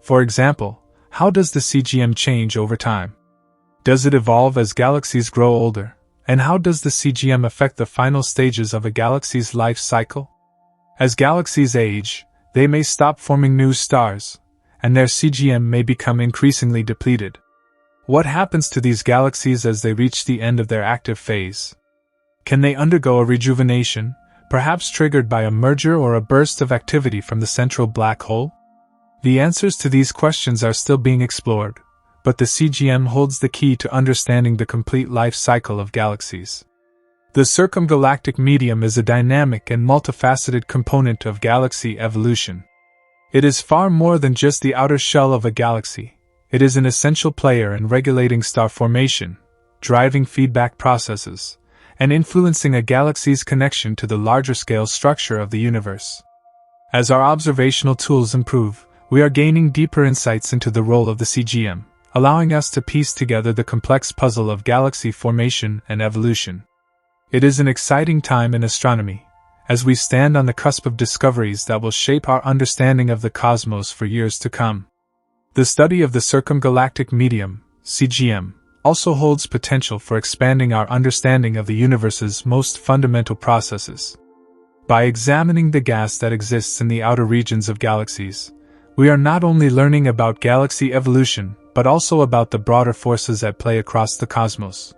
A: For example, how does the CGM change over time? Does it evolve as galaxies grow older? And how does the CGM affect the final stages of a galaxy's life cycle? As galaxies age, they may stop forming new stars, and their CGM may become increasingly depleted. What happens to these galaxies as they reach the end of their active phase? Can they undergo a rejuvenation, perhaps triggered by a merger or a burst of activity from the central black hole? The answers to these questions are still being explored, but the CGM holds the key to understanding the complete life cycle of galaxies. The circumgalactic medium is a dynamic and multifaceted component of galaxy evolution. It is far more than just the outer shell of a galaxy. It is an essential player in regulating star formation, driving feedback processes, and influencing a galaxy's connection to the larger-scale structure of the universe. As our observational tools improve, we are gaining deeper insights into the role of the CGM, allowing us to piece together the complex puzzle of galaxy formation and evolution. It is an exciting time in astronomy, as we stand on the cusp of discoveries that will shape our understanding of the cosmos for years to come. The study of the circumgalactic medium, CGM, also holds potential for expanding our understanding of the universe's most fundamental processes. By examining the gas that exists in the outer regions of galaxies, we are not only learning about galaxy evolution, but also about the broader forces at play across the cosmos.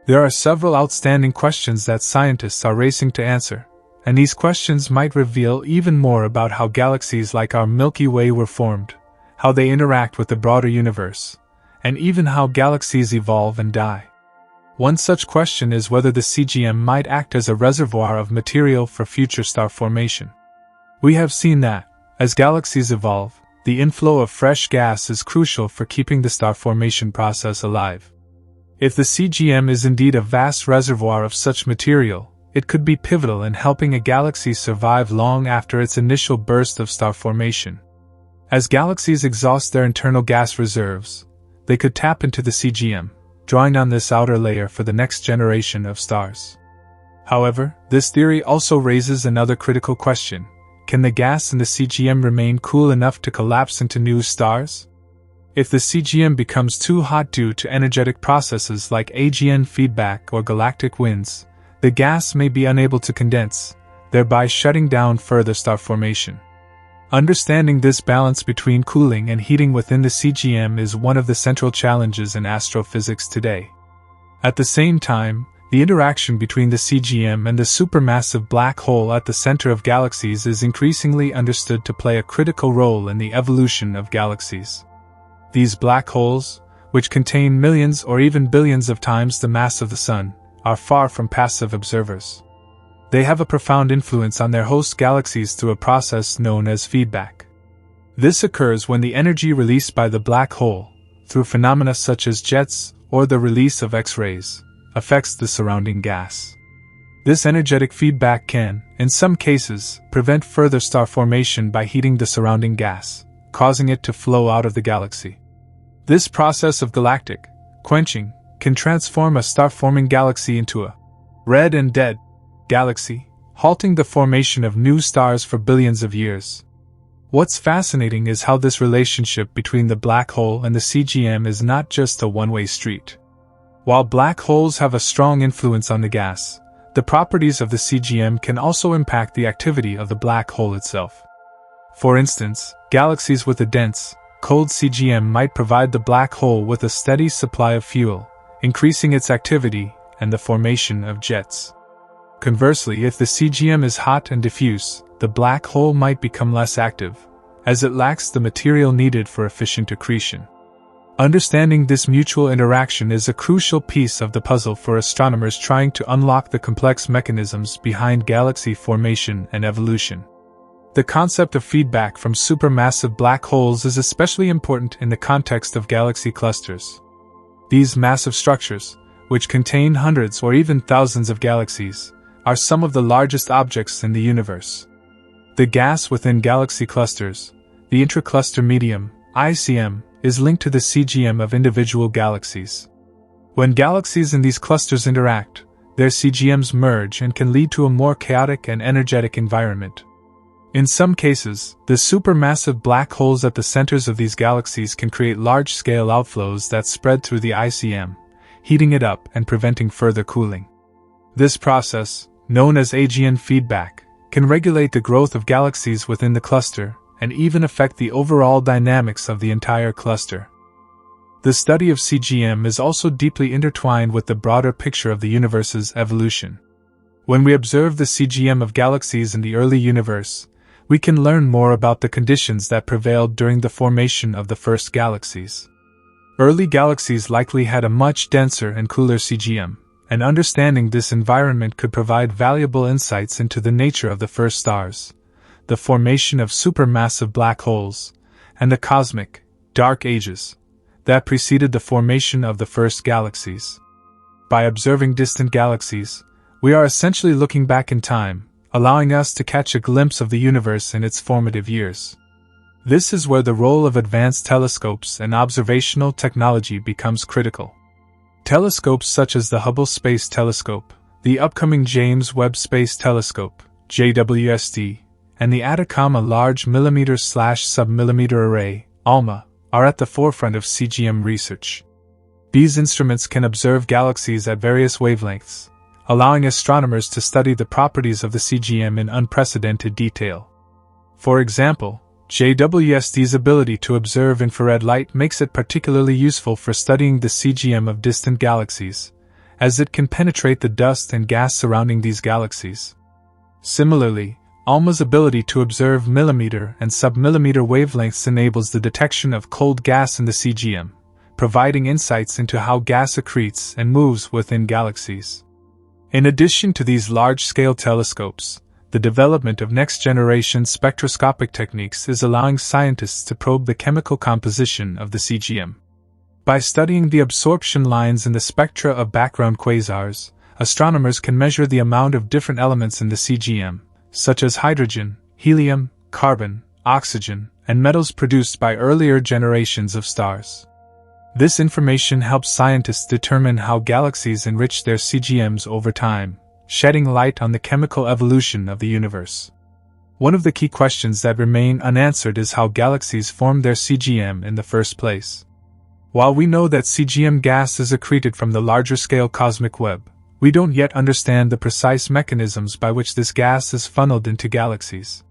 A: There are several outstanding questions that scientists are racing to answer, and these questions might reveal even more about how galaxies like our Milky Way were formed, how they interact with the broader universe, and even how galaxies evolve and die. One such question is whether the CGM might act as a reservoir of material for future star formation. We have seen that, as galaxies evolve, the inflow of fresh gas is crucial for keeping the star formation process alive. If the CGM is indeed a vast reservoir of such material, it could be pivotal in helping a galaxy survive long after its initial burst of star formation. As galaxies exhaust their internal gas reserves, they could tap into the CGM, drawing on this outer layer for the next generation of stars. However, this theory also raises another critical question. Can the gas in the CGM remain cool enough to collapse into new stars? If the CGM becomes too hot due to energetic processes like AGN feedback or galactic winds, the gas may be unable to condense, thereby shutting down further star formation. Understanding this balance between cooling and heating within the CGM is one of the central challenges in astrophysics today. At the same time, the interaction between the CGM and the supermassive black hole at the center of galaxies is increasingly understood to play a critical role in the evolution of galaxies. These black holes, which contain millions or even billions of times the mass of the Sun, are far from passive observers. They have a profound influence on their host galaxies through a process known as feedback. This occurs when the energy released by the black hole, through phenomena such as jets or the release of X-rays, affects the surrounding gas. This energetic feedback can, in some cases, prevent further star formation by heating the surrounding gas, causing it to flow out of the galaxy. This process of galactic quenching can transform a star-forming galaxy into a red and dead galaxy, halting the formation of new stars for billions of years. What's fascinating is how this relationship between the black hole and the CGM is not just a one-way street. While black holes have a strong influence on the gas, the properties of the CGM can also impact the activity of the black hole itself. For instance, galaxies with a dense, cold CGM might provide the black hole with a steady supply of fuel, increasing its activity and the formation of jets. Conversely, if the CGM is hot and diffuse, the black hole might become less active, as it lacks the material needed for efficient accretion. Understanding this mutual interaction is a crucial piece of the puzzle for astronomers trying to unlock the complex mechanisms behind galaxy formation and evolution. The concept of feedback from supermassive black holes is especially important in the context of galaxy clusters. These massive structures, which contain hundreds or even thousands of galaxies, are some of the largest objects in the universe. The gas within galaxy clusters, the intracluster medium, ICM, is linked to the CGM of individual galaxies. When galaxies in these clusters interact, their CGMs merge and can lead to a more chaotic and energetic environment. In some cases, the supermassive black holes at the centers of these galaxies can create large-scale outflows that spread through the ICM, heating it up and preventing further cooling. This process, known as AGN feedback, can regulate the growth of galaxies within the cluster and even affect the overall dynamics of the entire cluster. The study of CGM is also deeply intertwined with the broader picture of the universe's evolution. When we observe the CGM of galaxies in the early universe, we can learn more about the conditions that prevailed during the formation of the first galaxies. Early galaxies likely had a much denser and cooler CGM, and understanding this environment could provide valuable insights into the nature of the first stars, the formation of supermassive black holes, and the cosmic, dark ages that preceded the formation of the first galaxies. By observing distant galaxies, we are essentially looking back in time, allowing us to catch a glimpse of the universe in its formative years. This is where the role of advanced telescopes and observational technology becomes critical. Telescopes such as the Hubble Space Telescope, the upcoming James Webb Space Telescope, JWST, and the Atacama Large Millimeter/Submillimeter Array, ALMA, are at the forefront of CGM research. These instruments can observe galaxies at various wavelengths, allowing astronomers to study the properties of the CGM in unprecedented detail. For example, JWST's ability to observe infrared light makes it particularly useful for studying the CGM of distant galaxies, as it can penetrate the dust and gas surrounding these galaxies. Similarly, ALMA's ability to observe millimeter and submillimeter wavelengths enables the detection of cold gas in the CGM, providing insights into how gas accretes and moves within galaxies. In addition to these large-scale telescopes, the development of next-generation spectroscopic techniques is allowing scientists to probe the chemical composition of the CGM. By studying the absorption lines in the spectra of background quasars, astronomers can measure the amount of different elements in the CGM, such as hydrogen, helium, carbon, oxygen, and metals produced by earlier generations of stars. This information helps scientists determine how galaxies enrich their CGMs over time, shedding light on the chemical evolution of the universe. One of the key questions that remain unanswered is how galaxies form their CGM in the first place. While we know that CGM gas is accreted from the larger-scale cosmic web, we don't yet understand the precise mechanisms by which this gas is funneled into galaxies.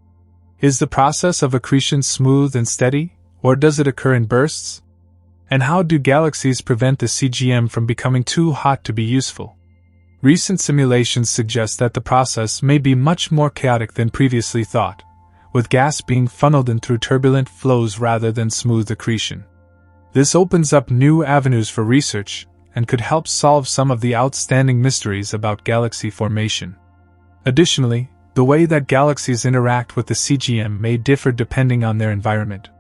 A: Is the process of accretion smooth and steady, or does it occur in bursts? And how do galaxies prevent the CGM from becoming too hot to be useful? Recent simulations suggest that the process may be much more chaotic than previously thought, with gas being funneled in through turbulent flows rather than smooth accretion. This opens up new avenues for research and could help solve some of the outstanding mysteries about galaxy formation. Additionally, the way that galaxies interact with the CGM may differ depending on their environment.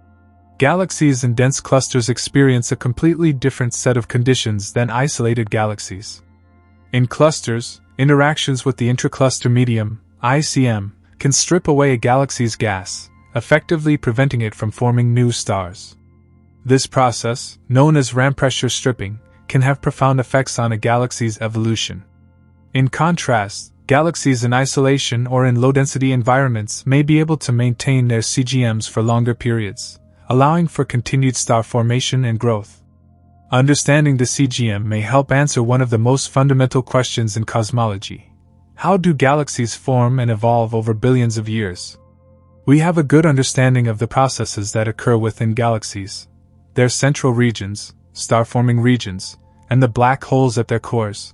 A: Galaxies in dense clusters experience a completely different set of conditions than isolated galaxies. In clusters, interactions with the intracluster medium, ICM, can strip away a galaxy's gas, effectively preventing it from forming new stars. This process, known as ram pressure stripping, can have profound effects on a galaxy's evolution. In contrast, galaxies in isolation or in low-density environments may be able to maintain their CGMs for longer periods, allowing for continued star formation and growth. Understanding the CGM may help answer one of the most fundamental questions in cosmology. How do galaxies form and evolve over billions of years? We have a good understanding of the processes that occur within galaxies, their central regions, star-forming regions, and the black holes at their cores.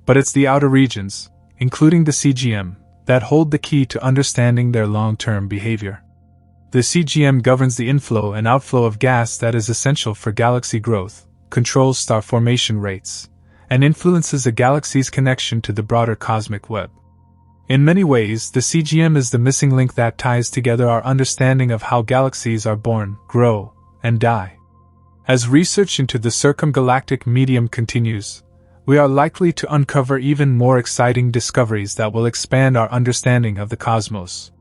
A: But it's the outer regions, including the CGM, that hold the key to understanding their long-term behavior. The CGM governs the inflow and outflow of gas that is essential for galaxy growth, controls star formation rates, and influences a galaxy's connection to the broader cosmic web. In many ways, the CGM is the missing link that ties together our understanding of how galaxies are born, grow, and die. As research into the circumgalactic medium continues, we are likely to uncover even more exciting discoveries that will expand our understanding of the cosmos.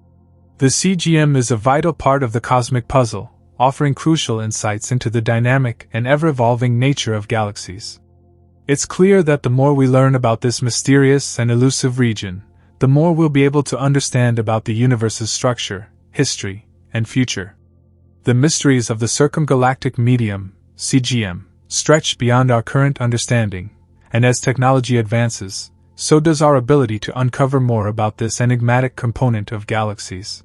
A: The CGM is a vital part of the cosmic puzzle, offering crucial insights into the dynamic and ever-evolving nature of galaxies. It's clear that the more we learn about this mysterious and elusive region, the more we'll be able to understand about the universe's structure, history, and future. The mysteries of the circumgalactic medium, CGM, stretch beyond our current understanding, and as technology advances, so does our ability to uncover more about this enigmatic component of galaxies.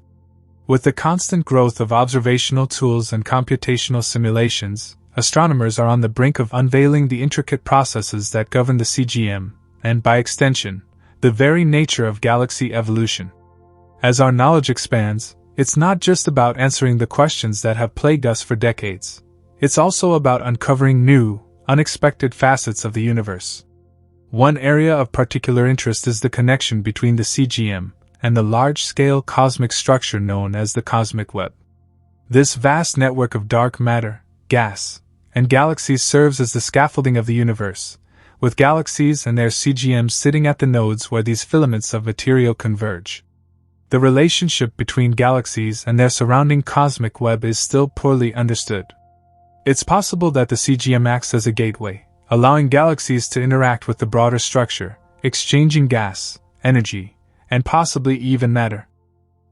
A: With the constant growth of observational tools and computational simulations, astronomers are on the brink of unveiling the intricate processes that govern the CGM, and by extension, the very nature of galaxy evolution. As our knowledge expands, it's not just about answering the questions that have plagued us for decades. It's also about uncovering new, unexpected facets of the universe. One area of particular interest is the connection between the CGM and the large-scale cosmic structure known as the cosmic web. This vast network of dark matter, gas, and galaxies serves as the scaffolding of the universe, with galaxies and their CGMs sitting at the nodes where these filaments of material converge. The relationship between galaxies and their surrounding cosmic web is still poorly understood. It's possible that the CGM acts as a gateway, allowing galaxies to interact with the broader structure, exchanging gas, energy, and possibly even matter.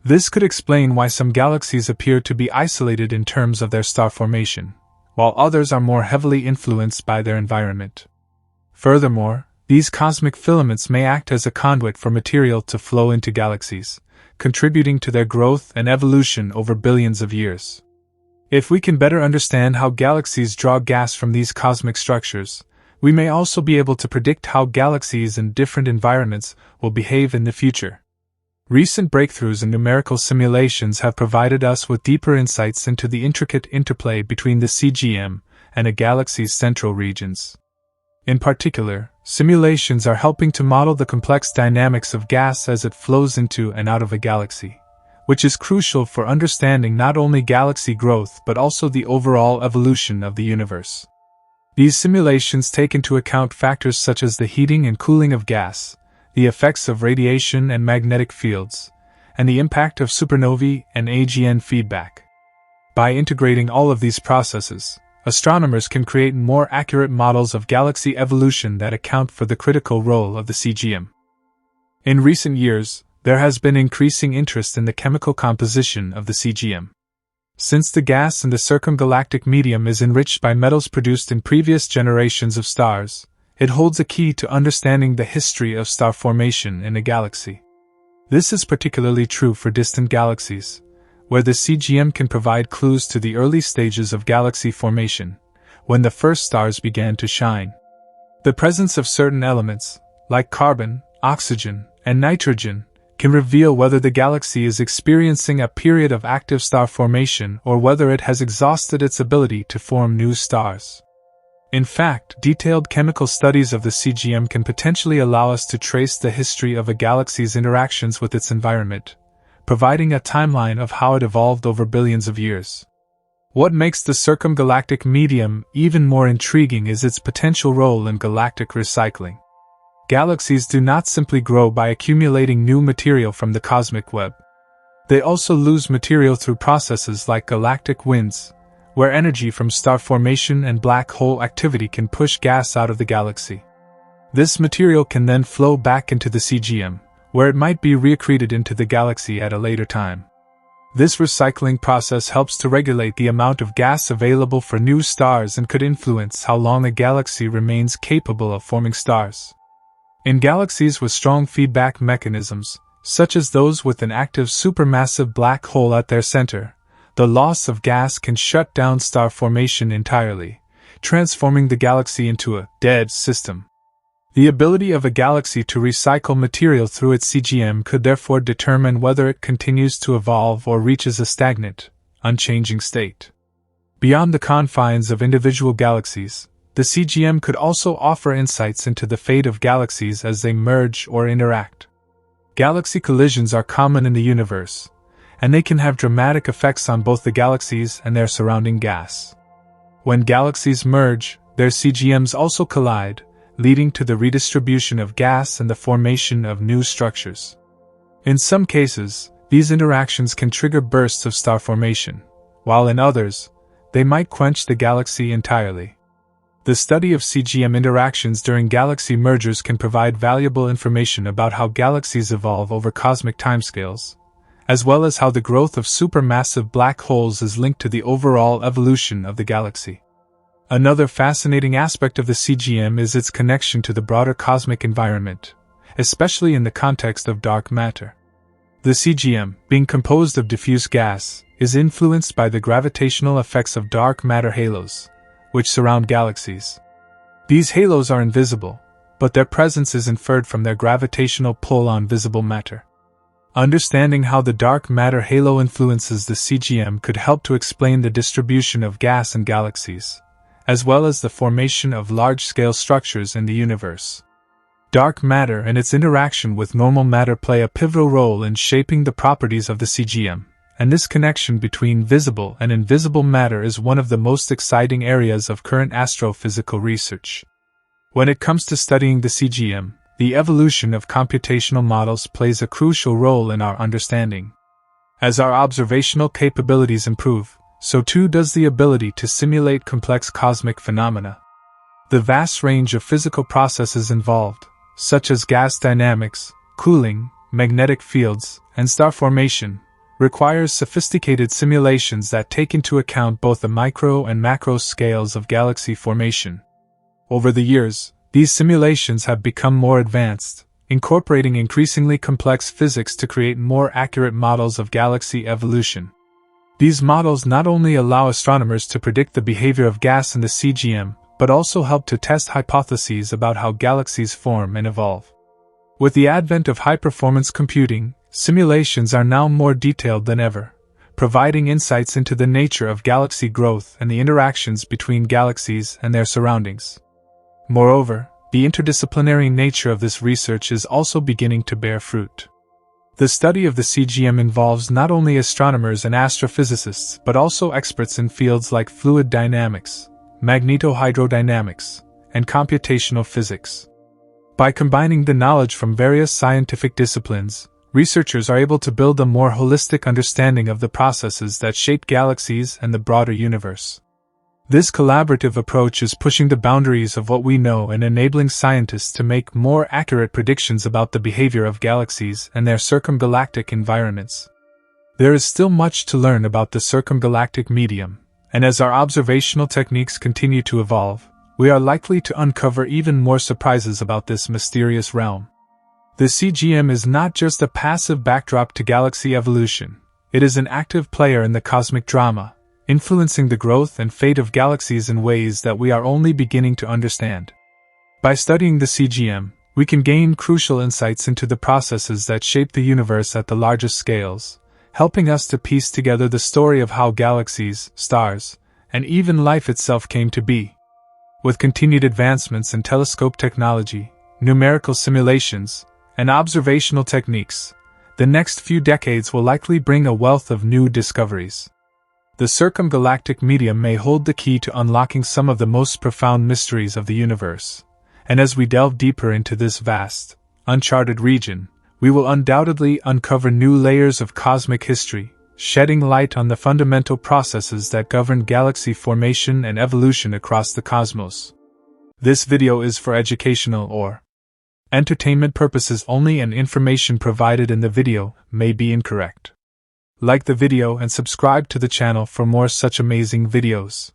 A: This could explain why some galaxies appear to be isolated in terms of their star formation, while others are more heavily influenced by their environment. Furthermore, these cosmic filaments may act as a conduit for material to flow into galaxies, contributing to their growth and evolution over billions of years. If we can better understand how galaxies draw gas from these cosmic structures, we may also be able to predict how galaxies in different environments will behave in the future. Recent breakthroughs in numerical simulations have provided us with deeper insights into the intricate interplay between the CGM and a galaxy's central regions. In particular, simulations are helping to model the complex dynamics of gas as it flows into and out of a galaxy, which is crucial for understanding not only galaxy growth but also the overall evolution of the universe. These simulations take into account factors such as the heating and cooling of gas, the effects of radiation and magnetic fields, and the impact of supernovae and AGN feedback. By integrating all of these processes, astronomers can create more accurate models of galaxy evolution that account for the critical role of the CGM. In recent years, there has been increasing interest in the chemical composition of the CGM. Since the gas in the circumgalactic medium is enriched by metals produced in previous generations of stars, it holds a key to understanding the history of star formation in a galaxy. This is particularly true for distant galaxies, where the CGM can provide clues to the early stages of galaxy formation, when the first stars began to shine. The presence of certain elements, like carbon, oxygen, and nitrogen, can reveal whether the galaxy is experiencing a period of active star formation or whether it has exhausted its ability to form new stars. In fact, detailed chemical studies of the CGM can potentially allow us to trace the history of a galaxy's interactions with its environment, providing a timeline of how it evolved over billions of years. What makes the circumgalactic medium even more intriguing is its potential role in galactic recycling. Galaxies do not simply grow by accumulating new material from the cosmic web. They also lose material through processes like galactic winds, where energy from star formation and black hole activity can push gas out of the galaxy. This material can then flow back into the CGM, where it might be reaccreted into the galaxy at a later time. This recycling process helps to regulate the amount of gas available for new stars and could influence how long a galaxy remains capable of forming stars. In galaxies with strong feedback mechanisms, such as those with an active supermassive black hole at their center, the loss of gas can shut down star formation entirely, transforming the galaxy into a dead system. The ability of a galaxy to recycle material through its CGM could therefore determine whether it continues to evolve or reaches a stagnant, unchanging state. Beyond the confines of individual galaxies, the CGM could also offer insights into the fate of galaxies as they merge or interact. Galaxy collisions are common in the universe, and they can have dramatic effects on both the galaxies and their surrounding gas. When galaxies merge, their CGMs also collide, leading to the redistribution of gas and the formation of new structures. In some cases, these interactions can trigger bursts of star formation, while in others, they might quench the galaxy entirely. The study of CGM interactions during galaxy mergers can provide valuable information about how galaxies evolve over cosmic timescales, as well as how the growth of supermassive black holes is linked to the overall evolution of the galaxy. Another fascinating aspect of the CGM is its connection to the broader cosmic environment, especially in the context of dark matter. The CGM, being composed of diffuse gas, is influenced by the gravitational effects of dark matter halos, which surround galaxies. These halos are invisible, but their presence is inferred from their gravitational pull on visible matter. Understanding how the dark matter halo influences the CGM could help to explain the distribution of gas in galaxies, as well as the formation of large-scale structures in the universe. Dark matter and its interaction with normal matter play a pivotal role in shaping the properties of the CGM, and this connection between visible and invisible matter is one of the most exciting areas of current astrophysical research. When it comes to studying the CGM, the evolution of computational models plays a crucial role in our understanding. As our observational capabilities improve, so too does the ability to simulate complex cosmic phenomena. The vast range of physical processes involved, such as gas dynamics, cooling, magnetic fields, and star formation, requires sophisticated simulations that take into account both the micro and macro scales of galaxy formation. Over the years, these simulations have become more advanced, incorporating increasingly complex physics to create more accurate models of galaxy evolution. These models not only allow astronomers to predict the behavior of gas in the CGM, but also help to test hypotheses about how galaxies form and evolve. With the advent of high-performance computing, Simulations are now more detailed than ever, providing insights into the nature of galaxy growth and the interactions between galaxies and their surroundings. Moreover, the interdisciplinary nature of this research is also beginning to bear fruit. The study of the CGM involves not only astronomers and astrophysicists but also experts in fields like fluid dynamics, magnetohydrodynamics, and computational physics. By combining the knowledge from various scientific disciplines, researchers are able to build a more holistic understanding of the processes that shape galaxies and the broader universe. This collaborative approach is pushing the boundaries of what we know and enabling scientists to make more accurate predictions about the behavior of galaxies and their circumgalactic environments. There is still much to learn about the circumgalactic medium, and as our observational techniques continue to evolve, we are likely to uncover even more surprises about this mysterious realm. The CGM is not just a passive backdrop to galaxy evolution, it is an active player in the cosmic drama, influencing the growth and fate of galaxies in ways that we are only beginning to understand. By studying the CGM, we can gain crucial insights into the processes that shape the universe at the largest scales, helping us to piece together the story of how galaxies, stars, and even life itself came to be. With continued advancements in telescope technology, numerical simulations, and observational techniques, the next few decades will likely bring a wealth of new discoveries. The circumgalactic medium may hold the key to unlocking some of the most profound mysteries of the universe, and as we delve deeper into this vast, uncharted region, we will undoubtedly uncover new layers of cosmic history, shedding light on the fundamental processes that govern galaxy formation and evolution across the cosmos. This video is for educational or entertainment purposes only, and information provided in the video may be incorrect. Like the video and subscribe to the channel for more such amazing videos.